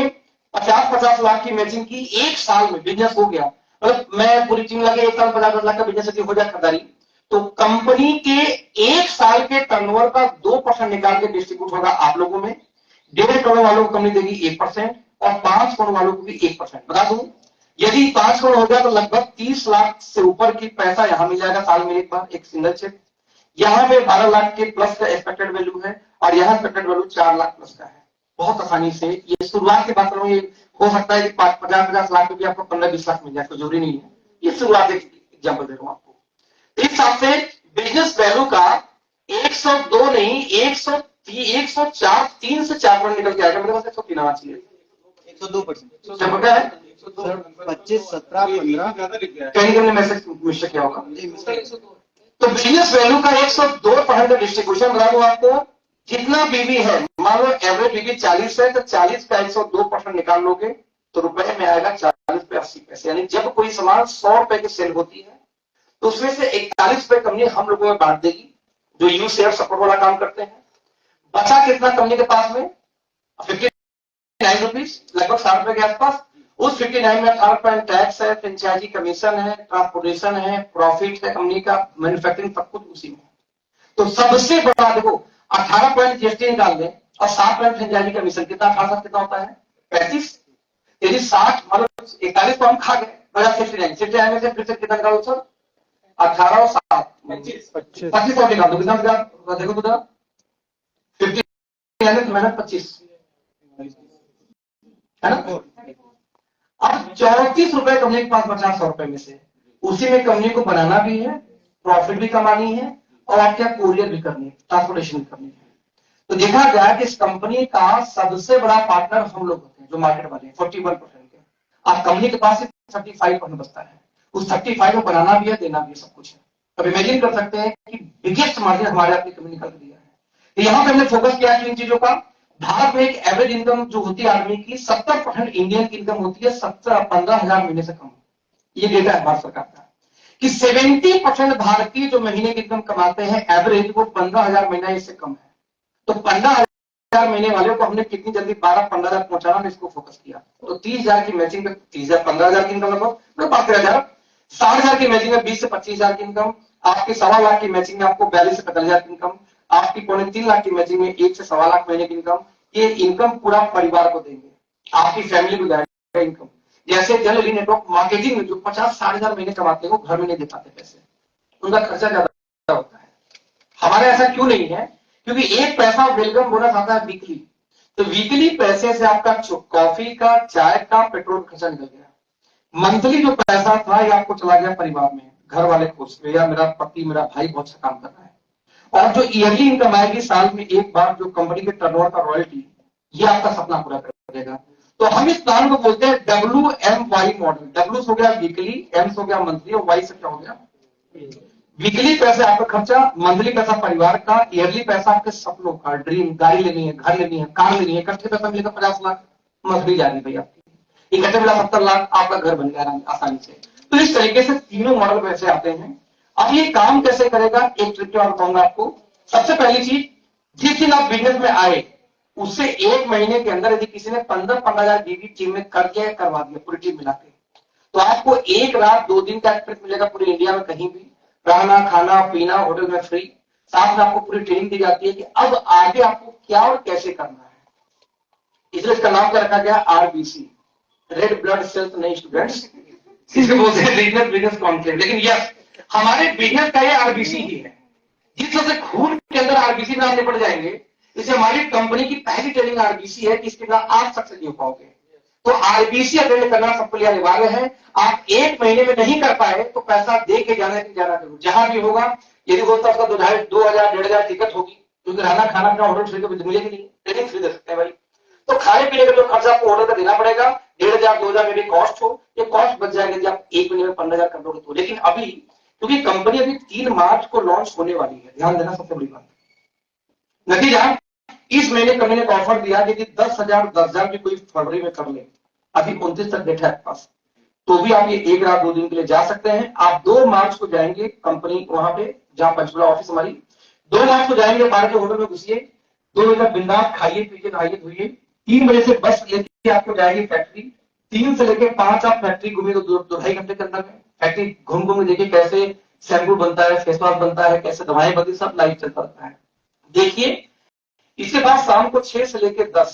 50-50 लाख की मैचिंग की, एक साल में बिजनेस हो गया, मतलब मैं पूरी टीम लगे एक साल 50 लाख का बिजनेस हो जाए खरीदारी, तो कंपनी के एक साल के टर्नओवर का 2% निकाल के डिस्ट्रीब्यूट होगा आप लोगों में। 1.5 करोड़ वालों को कंपनी देगी 1% और 5 करोड़ वालों को भी 1%। बता दूं, यदि 5 करोड़ हो गया तो लगभग 30 लाख से ऊपर की पैसा यहां मिल जाएगा साल में एक बार, एक सिंगल चेक। यहाँ पे 12 लाख के प्लस का एक्सपेक्टेड वैल्यू है और यहाँ एक्सपेक्टेड वैल्यू 4 लाख प्लस का है। बहुत आसानी से, ये शुरुआत की बात करूं, ये हो सकता है कि 50-50 लाख में भी आपको 15-20 लाख मिल जाए, तो जरूरी नहीं है, ये शुरुआत एक एग्जाम्पल दे रहा हूं आपको। इस हिसाब से बिजनेस वैल्यू का 102 नहीं, 104, 3 से 4% निकल के आएगा, मेरे पास 103 आना चाहिए, 102%। क्या बता है 25, 17, 15 कहीं हमने मैसेज मिस्टेक किया होगा। तो बिजनेस वैल्यू का 102% का डिस्ट्रीब्यूशन बता दूं आपको, जितना बीवी है, मान लो एवरेज बीवी 40 है, तो 40 का 102% निकाल लोगे तो रुपए में आएगा 40 पे 80 पैसे। यानी जब कोई सामान 100 रुपए की सेल होती है तो उसमें से 41 रुपए कंपनी हम लोगों में बांट देगी, जो यू शेयर सपोर्ट वाला काम करते हैं। बचा कितना कंपनी के पास में, 59 रुपीज, लगभग 60 रुपए के आसपास। उस 59 में 18% टैक्स है, फ्रेंचाइजी कमीशन है, ट्रांसपोर्टेशन है, प्रॉफिट है कंपनी का, मैन्युफैक्चरिंग, सब कुछ उसी में। तो सबसे बड़ा देखो, 18% जीएसटी निकाल दें और 7% फ्रेंचाइजी कमीशन, कितना 18 कितना होता है 35। यदि 60 मतलब 41 तो हम खा गए, 69 में से फिर से कितना निकालो सर, 18 और 7 25 और निकाल दो, कितना देखो तो 50 25 है ना। अब 34 रुपए कंपनी के पास बचा 100 रुपए में से, उसी में कंपनी को बनाना भी है, प्रॉफिट भी कमानी है और आप क्या कोरियर भी करनी है, ट्रांसपोर्टेशन भी करनी है। तो देखा गया कि इस कंपनी का सबसे बड़ा पार्टनर हम लोग होते हैं, जो मार्केट वाले 41% के। अब कंपनी के पास 35% बचता है, उस 35 को बनाना भी है, देना भी है, सब कुछ है। अब इमेजिन कर सकते हैं कि बिगेस्ट मार्जिन हमारे अपनी कंपनी कर दिया है। तो यहाँ पे हमने फोकस किया इन चीजों का। भारत में एक एवरेज इनकम जो होती है आदमी की, 70% इंडियन की इनकम होती है 15,000 महीने से कम। ये डेटा है भारत सरकार का कि 70% भारतीय जो महीने की इनकम कमाते हैं एवरेज, वो 15,000 महीना इससे कम है। तो 15,000 महीने वाले को हमने कितनी जल्दी 12-15,000 पहुंचाना, इसको फोकस किया। तो 30,000 की मैचिंग में 30,000 15,000 की इनकम लगभग 13,000, 60,000 की मैचिंग में 20 से 25,000 की इनकम, आपकी 1.25 लाख की मैचिंग में आपको 42 से 45,000 की इनकम, आपकी 3.25 लाख की मैचिंग में 1 से 1.25 लाख महीने की इनकम। ये इनकम पूरा परिवार को देंगे, आपकी फैमिली को जाएगा इनकम। जैसे जनरली नेटवर्क मार्केटिंग में जो 50-60,000 महीने कमाते हैं वो घर में नहीं दे पाते पैसे, उनका खर्चा ज्यादा होता है। हमारे ऐसा क्यों नहीं है? क्योंकि एक पैसा वेलकम बोनस आता है वीकली, तो वीकली पैसे से आपका कॉफी का, चाय का, पेट्रोल खर्चा निकल गया। मंथली जो पैसा था ये आपको चला गया परिवार में, घर वाले खुश, भैया मेरा पति, मेरा भाई बहुत अच्छा काम कर रहा है। और जो ईयरली इनकम आएगी साल में एक बार, जो कंपनी के टर्नओवर का रॉयल्टी, ये आपका सपना पूरा कर देगा। तो हम इस प्लान को बोलते हैं WMY मॉडल। डब्ल्यू हो गया वीकली, एम हो गया मंथली, और वाई से क्या हो गया? वीकली पैसा आपका खर्चा, मंथली पैसा परिवार का, ईयरली पैसा आपके सपनों का, ड्रीम, गाड़ी लेनी है, घर लेनी है, कार लेनी है, इकट्ठे पैसा मिलेगा 50 लाख, मजदूरी जा रही भाई आपकी, इकट्ठे मिला 70 लाख, आपका घर बन गया आसानी से। तो इस तरीके से तीनों मॉडल पैसे आते हैं। अब ये काम कैसे करेगा, एक ट्रिक और बताऊंगा आपको। सबसे पहली चीज, जिस दिन आप बिजनेस में आए उससे एक महीने के अंदर यदि किसी ने 15-15,000 जीबी टीम में करके करवा दिया, पूरी टीम मिला के, तो आपको एक रात 2 दिन का ट्रिप मिलेगा पूरे इंडिया में, कहीं भी रहना, खाना, पीना, होटल में फ्री। साथ में आपको पूरी ट्रेनिंग दी जाती है कि अब आगे आपको क्या और कैसे करना है। इसलिए इसका नाम क्या रखा गया? RBC, रेड ब्लड सेल्स, नहीं स्टूडेंट्स, इसको बोलते हैं बिजनेस कॉन्क्लेव। लेकिन यस, हमारे बिजनेस का ये RBC ही है। जिस तरह से खून के अंदर RBC में आप निपट जाएंगे, इसे हमारी कंपनी की पहली ट्रेनिंग RBC है कि इसके बिना आप सक्सेस नहीं हो पाओगे। तो RBC अटेंड करना सबके लिए अनिवार्य है। आप एक महीने में नहीं कर पाए तो पैसा दे के जाना कि जाना जरूर, जहां भी होगा। यदि होता उसका 2,000-1,500 टिकट होगी, क्योंकि रहना, खाना, अपना होटल फ्री तो मिलेगी नहीं, ट्रेनिंग फ्री दे सकते हैं भाई। तो खाने पीने का जो खर्चा आपको ऑर्डर का देना पड़ेगा, 1,500-2,000 में भी कॉस्ट हो, ये कॉस्ट बच जाएगी यदि आप एक महीने में 15,000 कर दोगे तो। लेकिन अभी क्योंकि कंपनी अभी 3 मार्च को लॉन्च होने वाली है, ध्यान देना सबसे बड़ी बात। नतीजा, इस महीने कंपनी ने ऑफर दिया कि 10,000 भी कोई फरवरी में कर ले, अभी 29 तक डेट है आपके पास, तो भी आप ये एक रात 2 दिन के लिए जा सकते हैं। आप 2 मार्च को जाएंगे कंपनी वहां पे, जहां पंचकुला ऑफिस हमारी, 2 मार्च को जाएंगे, 12 के होटल में घुसिए, 2 बजे तक बिंदास खाइए पीजिए नहाइए धोइए। 3 बजे से बस लेके आपको जाएगी फैक्ट्री, 3 से लेकर 5 आप फैक्ट्री घूमिए, तो 2-2.5 घंटे के अंदर में फैक्ट्री घूम घूम देखिए कैसे शैम्पू बनता है, फेस वॉश बनता है, कैसे दवाएं बनती, सब लाइव चलता रहता है, देखिए। इसके बाद शाम को 6 से लेकर 10,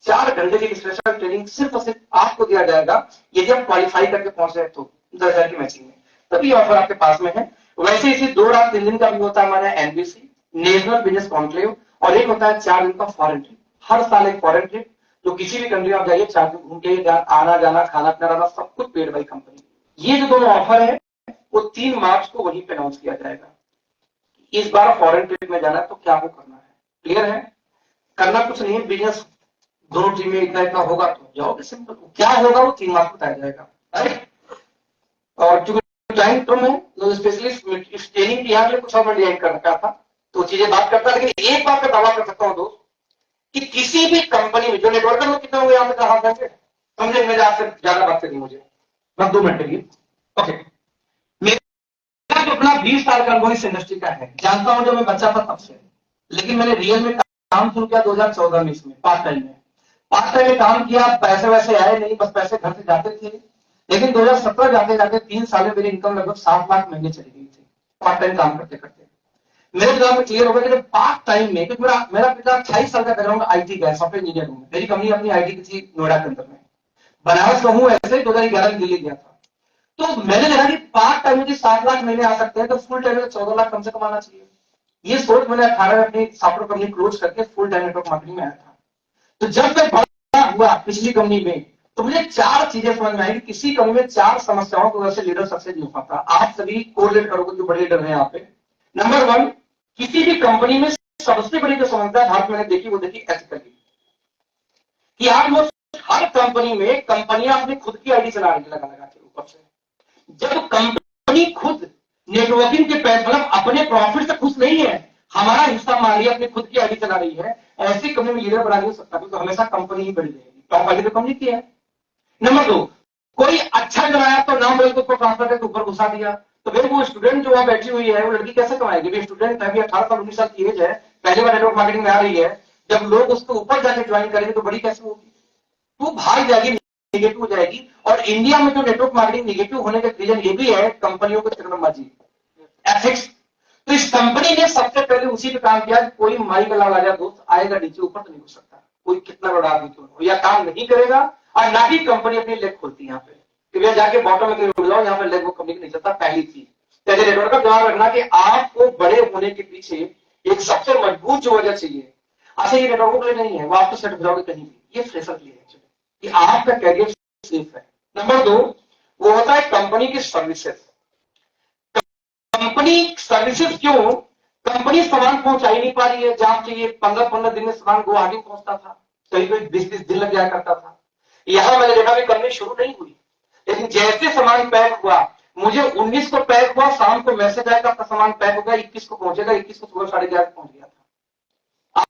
4 घंटे की स्पेशल ट्रेनिंग सिर्फ और सिर्फ आपको दिया जाएगा यदि आप क्वालिफाई करके पहुंचे तो 10,000 की मैचिंग में, तभी ऑफर आपके पास में है। वैसे इसे 2 रात 3 दिन का भी होता है हमारा NBC, नेशनल बिजनेस कॉन्क्लेव, और एक होता है 4 दिन का फॉरेन ट्रिप। हर साल एक फॉरेन ट्रिप, जो किसी भी कंट्री में आप जाइए, 4 दिन घूम के आना जाना, खाना पीना रहना, सब कुछ पेड बाई कंपनी। ये जो दोनों ऑफर है वो 3 मार्च को वहीं पे अनाउंस किया जाएगा। इस बार फॉरेन ट्रिप में जाना है तो क्या आपको करना है, क्लियर है? करना कुछ नहीं है, बिजनेस दोनों टीम में इतना इतना होगा तो जाओगे, सिंपल। क्या होगा वो 3 मार्च को बताया जाएगा, राइट? और चूंकि टाइम कम है, तो स्पेशलिस्ट ट्रेनिंग की यहाँ कुछ और मैं डिजाइन कर रखा था, तो चीजें बात करता है। लेकिन एक बात का दावा कर सकता हूँ दोस्त, कि किसी भी कंपनी में जो नेटवर्कर लोग कितने होंगे यहाँ पे, हाथ रखे समझे, मेरे आपसे ज्यादा बात करनी मुझे बस 2 मिनट के लिए, ओके। मेरा जो अपना 20 साल का अनुभव इस इंडस्ट्री का है, जानता हूं जो मैं बच्चा था तब से, लेकिन मैंने रियल में काम शुरू किया 2014 में, इसमें पार्ट टाइम में काम किया। पैसे वैसे आए नहीं, बस पैसे घर से जाते थे। लेकिन 2017 जाते जाते 3 साल में मेरी इनकम लगभग 7 लाख महीने चली गई थी, पार्ट टाइम काम करते करते। मेरे दिमाग में क्लियर हो गया कि पार्ट टाइम में, क्योंकि मेरा पिता 28 साल का बैकग्राउंड IT का है, सॉफ्टवेयर इंजीनियर हूं। मेरी कंपनी अपनी IT की थी नोएडा के अंदर में, बनारस का हूं, ऐसे 2011 में दिल्ली गया था। तो मैंने देखा कि पार्ट टाइम में 7 लाख महीने आ सकते हैं, तो फुल टाइम में 14 लाख कम से कमाना चाहिए। ये सोच मैंने 18 में अपनी सॉफ्टवेयर कंपनी क्लोज करके फुल टाइम नेटवर्क मार्केटिंग में आया था। तो जब मैं बड़ा हुआ पिछली कंपनी में, तो मुझे 4 चीजें समझ में आई कि किसी कंपनी में 4 समस्याओं की वजह से लीडर सक्सेस नहीं हो पाता। आप सभी कोरिलेट करोगे जो बड़े लीडर हैं यहाँ पे। नंबर 1, किसी भी कंपनी में सबसे बड़ी जो समस्या भारत में देखी, वो देखी एथिकली, कि आप लोग हर कंपनी में कंपनियां अपनी खुद की आईडी चला रही है, लगा के ऊपर से। जब कंपनी खुद नेटवर्किंग के पैसे, मतलब अपने प्रॉफिट से खुश नहीं है, हमारा हिस्सा मान लिया, अपनी खुद की आईडी चला रही है, ऐसी कंपनी में लीडर बना नहीं सकता, तो हमेशा कंपनी ही बड़ी रहेगी। टॉप आईडी तो कंपनी की है। नंबर 2, कोई अच्छा जमाया तो नाम बोल को ट्रांसफर करके ऊपर घुसा दिया, तो फिर वो स्टूडेंट जो वहां बैठी हुई है, वो लड़की कैसे कमाएगी? स्टूडेंट है, 18 साल 19 साल की एज है, पहली बार नेटवर्क मार्केटिंग में आ रही है, जब लोग उसको ऊपर जाके ज्वाइन करेंगे तो बड़ी कैसे होगी? वो भाग जाएगी, निगेटिव हो जाएगी। और इंडिया में जो नेटवर्क मार्केटिंग निगेटिव होने का रीजन ये भी है, कंपनियों को चक्रबाजी, एथिक्स। तो इस कंपनी ने सबसे पहले उसी पे काम किया, कोई माई का लाल आजा दोस्त आएगा नीचे, ऊपर तो नहीं हो सकता, कोई कितना बड़ा आदमी क्यों हो, या काम नहीं करेगा। और ना ही कंपनी अपनी लेग खोलती है यहाँ पे कि भैया जाके बॉटम में कहीं उड़ जाओ, यहाँ पे लेग वो कंपनी नहीं चलता, पहली चीज। कैसे नेटवर्क का ध्यान रखना कि आपको बड़े होने के पीछे एक सबसे मजबूत जो वजह चाहिए, अच्छा ये नेटवर्कों के लिए नहीं है, वो आप तो सेट हो जाओगे कहीं भी, ये फ्रेशर के लिए है कि आपका कैरियर सेफ है। नंबर 2 वो होता है कंपनी की सर्विसेज। कंपनी सर्विसेज क्यों? कंपनी सामान पहुंचा ही नहीं पा रही है, जहां चाहिए 15-15 दिन में सामान गुवाहाटी पहुंचता था, कहीं कोई 20-20 दिन लग जाया करता था। यहां मैंने देखा कि कंपनी शुरू नहीं हुई, लेकिन जैसे सामान पैक हुआ, मुझे 19 को पैक हुआ, शाम को मैसेज आया आपका सामान पैक हो गया, 21 को पहुंचेगा, 21 को सुबह 11:30 पहुंच गया था।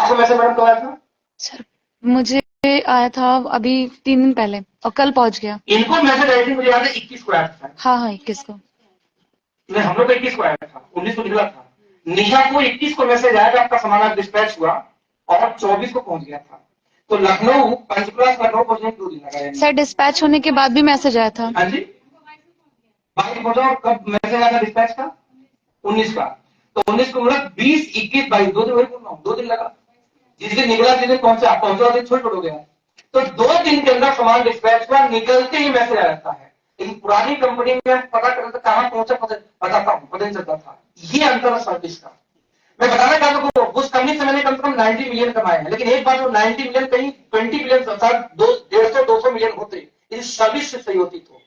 आपको मैसेज मैडम कब आया था? सर मुझे आया था अभी 3 दिन पहले और कल पहुंच गया। इनको मैसेज आई थी, मुझे याद है 21 को आया था। हाँ हाँ 21 को। नहीं, हम लोग को 21 को आया था, 19 को निकला था। निशा को 21 को मैसेज आया कि आपका सामान डिस्पैच हुआ और 24 को पहुंच गया था। तो लखनऊ, पंचकुला से लखनऊ पहुंचने में 2 दिन लगा है। सर डिस्पैच होने के बाद भी मैसेज आया था। हाँ जी, बाकी बताओ कब मैसेज आया था डिस्पैच का? 19 का। तो 19 को मतलब 20, 21, 22 2 दिन, वही बोल रहा हूँ, 2 दिन लगा। जिस दिन निकला, जिस दिन पहुंचा दिन छोड़ हो गया। तो 2 दिन के अंदर सामान डिस्पैच हुआ, निकलते ही मैसेज आ जाता है। लेकिन पुरानी कंपनी में हम पता करते कहां पहुंचा बताता हूं, पता नहीं चलता था। ये अंतर है सर्विस का। मैं बताना चाहता हूँ, उस कंपनी से मैंने कम से कम 90 मिलियन कमाए हैं, लेकिन एक बार वो 90 मिलियन कहीं 20 मिलियन, 150-200 मिलियन होते, यदि सर्विस से सही होती तो।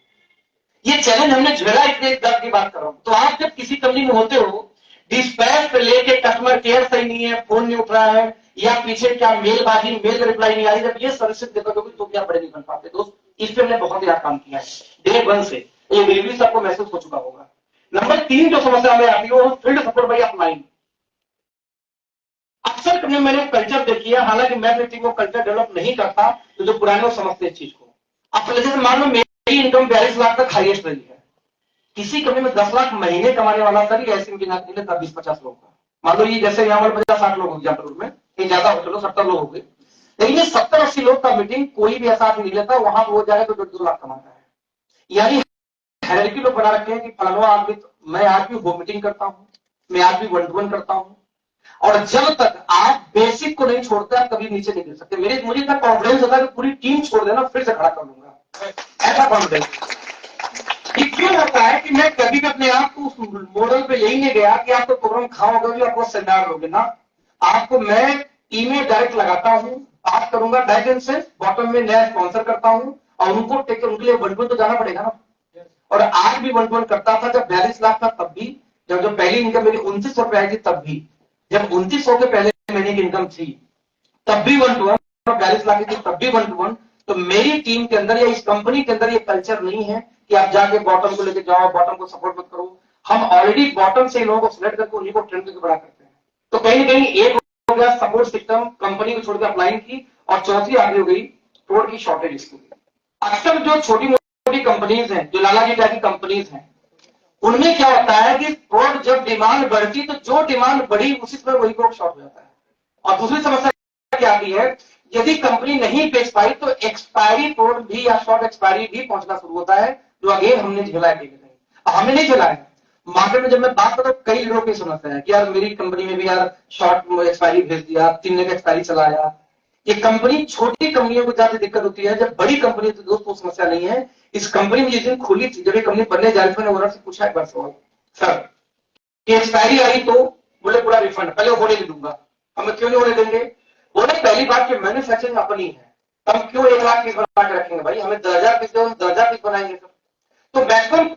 ये चैलेंज हमने झेला, इसलिए दर्द की बात कर रहा हूं। तो आप जब किसी कंपनी में होते हो, डिस्पैच पे लेके कस्टमर केयर सही नहीं है, फोन नहीं उठ रहा है, या पीछे क्या मेलबाजी, मेल रिप्लाई नहीं आ रही, जब ये सर्विसेज देते हो तो क्या बड़े नहीं बन पाते दोस्त। इस पे हमने बहुत याद काम किया है डे 1 से। ये रिव्यू सबको महसूस हो चुका होगा। नंबर 3 जो समस्या में आती है वो फील्ड सपोर्ट बाई अपलाइन। अक्सर कभी मैंने कल्चर देखी है, हालांकि मैं अपनी टीम को कल्चर डेवलप नहीं करता, तो जो पुराने लोग समझते हैं इस चीज को। अब जैसे मान लो मेरी इनकम 42 लाख तक हाईएस्ट रही है, किसी कंपनी में 10 लाख महीने कमाने वाला सर ऐसी गिनती है 20-50 लोग का। मान लो ये जैसे यहाँ वाले 50-60 लोग हो एग्जाम्पल में, कहीं ज्यादा हो, चलो 70 लोग हो गए, लेकिन ये 70-80 लोग का मीटिंग कोई भी ऐसा आदमी नहीं लेता, वहां पर हो जाएगा तो 2 लाख कमाता है। यानी हायरार्की लोग बना रखे हैं कि फलाना आदमी, मैं आज भी होम मीटिंग करता हूं, मैं आज भी 1-to-1 करता हूं, और जब तक आप बेसिक को नहीं छोड़ते आप कभी नीचे नहीं गिर सकते। मुझे इतना कॉन्फिडेंस होता है कि पूरी टीम छोड़ देना फिर से खड़ा कर लूंगा, ऐसा कॉन्फिडेंस। ये क्यों होता है कि मैं कभी भी अपने आप को उस मॉडल पे यही नहीं गया कि आपको प्रोग्राम खाओगे आपको सेमिनार लोगे ना। आपको मैं ईमेल डायरेक्ट लगाता हूं, बात करूंगा डायरेक्ट से, बॉटम में नया स्पॉन्सर करता हूं, और उनको टेक उनके लिए 1-to-1 तो जाना पड़ेगा ना। और आज भी 1-to-1 करता था, जब 42 लाख था तब भी, जब पहली इनकम मेरी 2900 रुपए आई थी तब भी, जब 2900 के पहले महीने की इनकम थी तब भी 1-to-1, 42 लाख की थी तब भी 1-to-1। तो मेरी टीम के अंदर या इस कंपनी के अंदर ये कल्चर नहीं है कि आप जाके बॉटम को लेके जाओ, बॉटम को सपोर्ट मत करो। हम ऑलरेडी बॉटम से लोगों को सिलेक्ट करके उन्हीं को ट्रेन करके बड़ा करते हैं। तो कहीं ना कहीं एक हो गया सपोर्ट सिस्टम, कंपनी को छोड़कर अप्लाइन की, और चौथी आगे हो गई प्रोडक्ट की शॉर्टेज इसकी। अक्सर जो छोटी मोटी कंपनीज हैं, जो लाला जी टाइप की कंपनीज हैं, उनमें क्या होता है कि प्रोडक्ट जब डिमांड बढ़ती तो जो डिमांड बढ़ी उसी समय वही प्रोडक्ट शॉर्ट हो जाता है। और दूसरी समस्या क्या आती है, यदि कंपनी नहीं बेच पाई तो एक्सपायरी प्रोडक्ट भी या शॉर्ट एक्सपायरी भी पहुंचना शुरू होता है, जो अगेन हमने झेला है। हमने नहीं झेला है, मार्केट में जब मैं बात करता हूं कई लोगों की समस्या है कि यार मेरी कंपनी में भी यार शॉर्ट एक्सपायरी भेज दिया, 3 महीने का एक्सपायरी चलाया। ये कंपनी छोटी कंपनियों को ज्यादा दिक्कत होती है, जब बड़ी कंपनी तो दोस्तों समस्या नहीं है। इस कंपनी में जिस दिन खुली थी, जब ये कंपनी बनने जा रही थी, मैंने ओनर से पूछा एक बार सवाल, सर कि एक्सपायरी आई तो बोले पूरा रिफंड, पहले होने नहीं दूंगा। हम क्यों नहीं होने देंगे? बोले पहली बात कि मैन्युफैक्चरिंग अपनी है, हम क्यों 1 लाख पीस बना के रखेंगे भाई, हमें 10,000 पीस दो, 10,000 पीस बनाएंगे सर। तो मैक्सिमम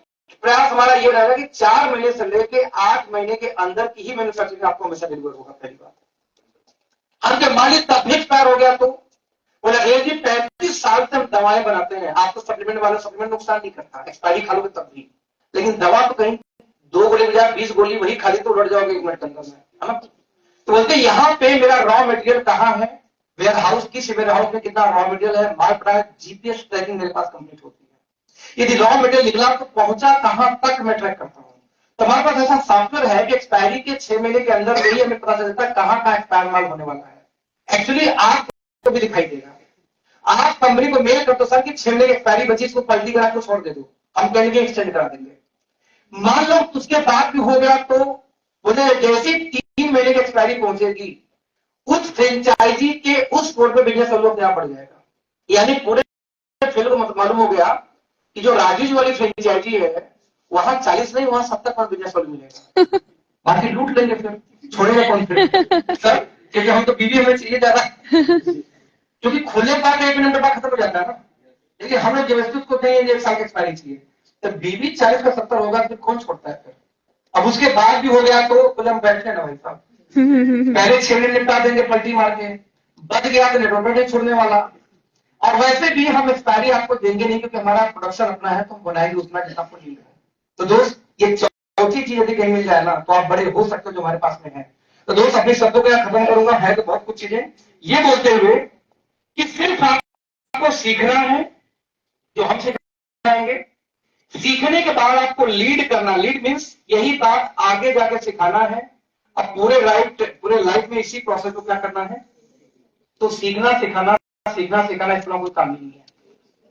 प्रयास हमारा ये रहेगा कि 4 महीने से लेके 8 महीने के अंदर की ही मैन्युफैक्चरिंग आपको हमेशा डिलीवर होगा। पहली बात, हम जब मान लीजिए तब भी एक्सपायर हो गया तो बोले जी 35 साल से हम दवाएं बनाते हैं, आपको सप्लीमेंट वाला सप्लीमेंट नुकसान नहीं करता, एक्सपायरी खा लोगे तब भी, लेकिन दवा तो कहीं 2 गोली बजाय 20 गोली वही खाली तो उलट जाओगे 1 मिनट के अंदर में, है ना। तो बोलते यहाँ पे मेरा रॉ मटेरियल कहाँ है, वेयर हाउस, किस वेयर हाउस में कितना रॉ मटेरियल है, माल पड़ा है, जीपीएस ट्रैकिंग मेरे पास कंप्लीट होती है। यदि रॉ मटेरियल निकला तो पहुंचा कहां तक मैं ट्रैक करता हूं। तो हमारे पास ऐसा सॉफ्टवेयर है कि एक्सपायरी के 6 महीने के अंदर यही हमें पता चलता है कहां का एक्सपायर माल होने वाला है। एक्चुअली आपको भी दिखाई देगा, आप कंपनी को मेल करते सर कि 6 महीने की एक्सपायरी बची, इसको पलटी करा के छोड़ दे दो, हम कहेंगे एक्सटेंड करा देंगे। मान लो उसके बाद भी हो गया तो बोले जैसे 3 महीने की एक्सपायरी पहुंचेगी, उस फ्रेंचाइजी के उस फ्लोर पे बिजनेस लोग यहाँ बढ़ जाएगा। यानी पूरे फेल को मालूम हो गया कि जो राजेश वाली फ्रेंचाइजी है वहां 40 नहीं, वहां 70 बिजनेस वाले मिलेगा। बाकी लूट लेंगे, फिर छोड़ेगा कौन फिर सर, क्योंकि हम तो बीवी हमें चाहिए ज्यादा, क्योंकि खुले पाक 1 मिनट बाद खत्म हो जाता है ना। लेकिन हमें व्यवस्थित को नहीं 1 साल की एक्सपायरी चाहिए, तो बीवी 40 का 70 होगा, फिर कौन छोड़ता है फिर। अब उसके बाद भी हो गया तो बोले हम बैठे ना भाई साहब, पहले 6 दिन निपटा देंगे पलटी मार के, बच गया तो नेटवर्क नहीं छोड़ने वाला। और वैसे भी हम एक्सपायरी आपको देंगे नहीं, क्योंकि हमारा प्रोडक्शन अपना है, तो हम बनाएंगे उतना जितना आपको नीड है। तो दोस्त ये चौथी चीज यदि कहीं मिल जाए ना, तो आप बड़े हो सकते हो जो हमारे पास में है। तो दोस्त अपने शब्दों को यहाँ खत्म करूंगा, है तो बहुत कुछ चीजें, ये बोलते हुए कि सिर्फ आपको सीखना है जो हम सिखाएंगे, सीखने के बाद आपको लीड करना, लीड मीन्स यही बात आगे जाकर सिखाना है। अब पूरे लाइफ में इसी प्रोसेस को क्या करना है, तो सीखना सिखाना इसमें कोई काम नहीं है,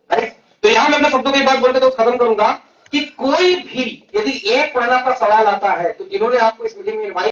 राइट। तो यहां मैं अपने शब्दों की बात बोलकर तो खत्म करूंगा कि कोई भी यदि एक महीना का सवाल आता है, तो जिन्होंने आपको इस मीटिंग में इनवाइट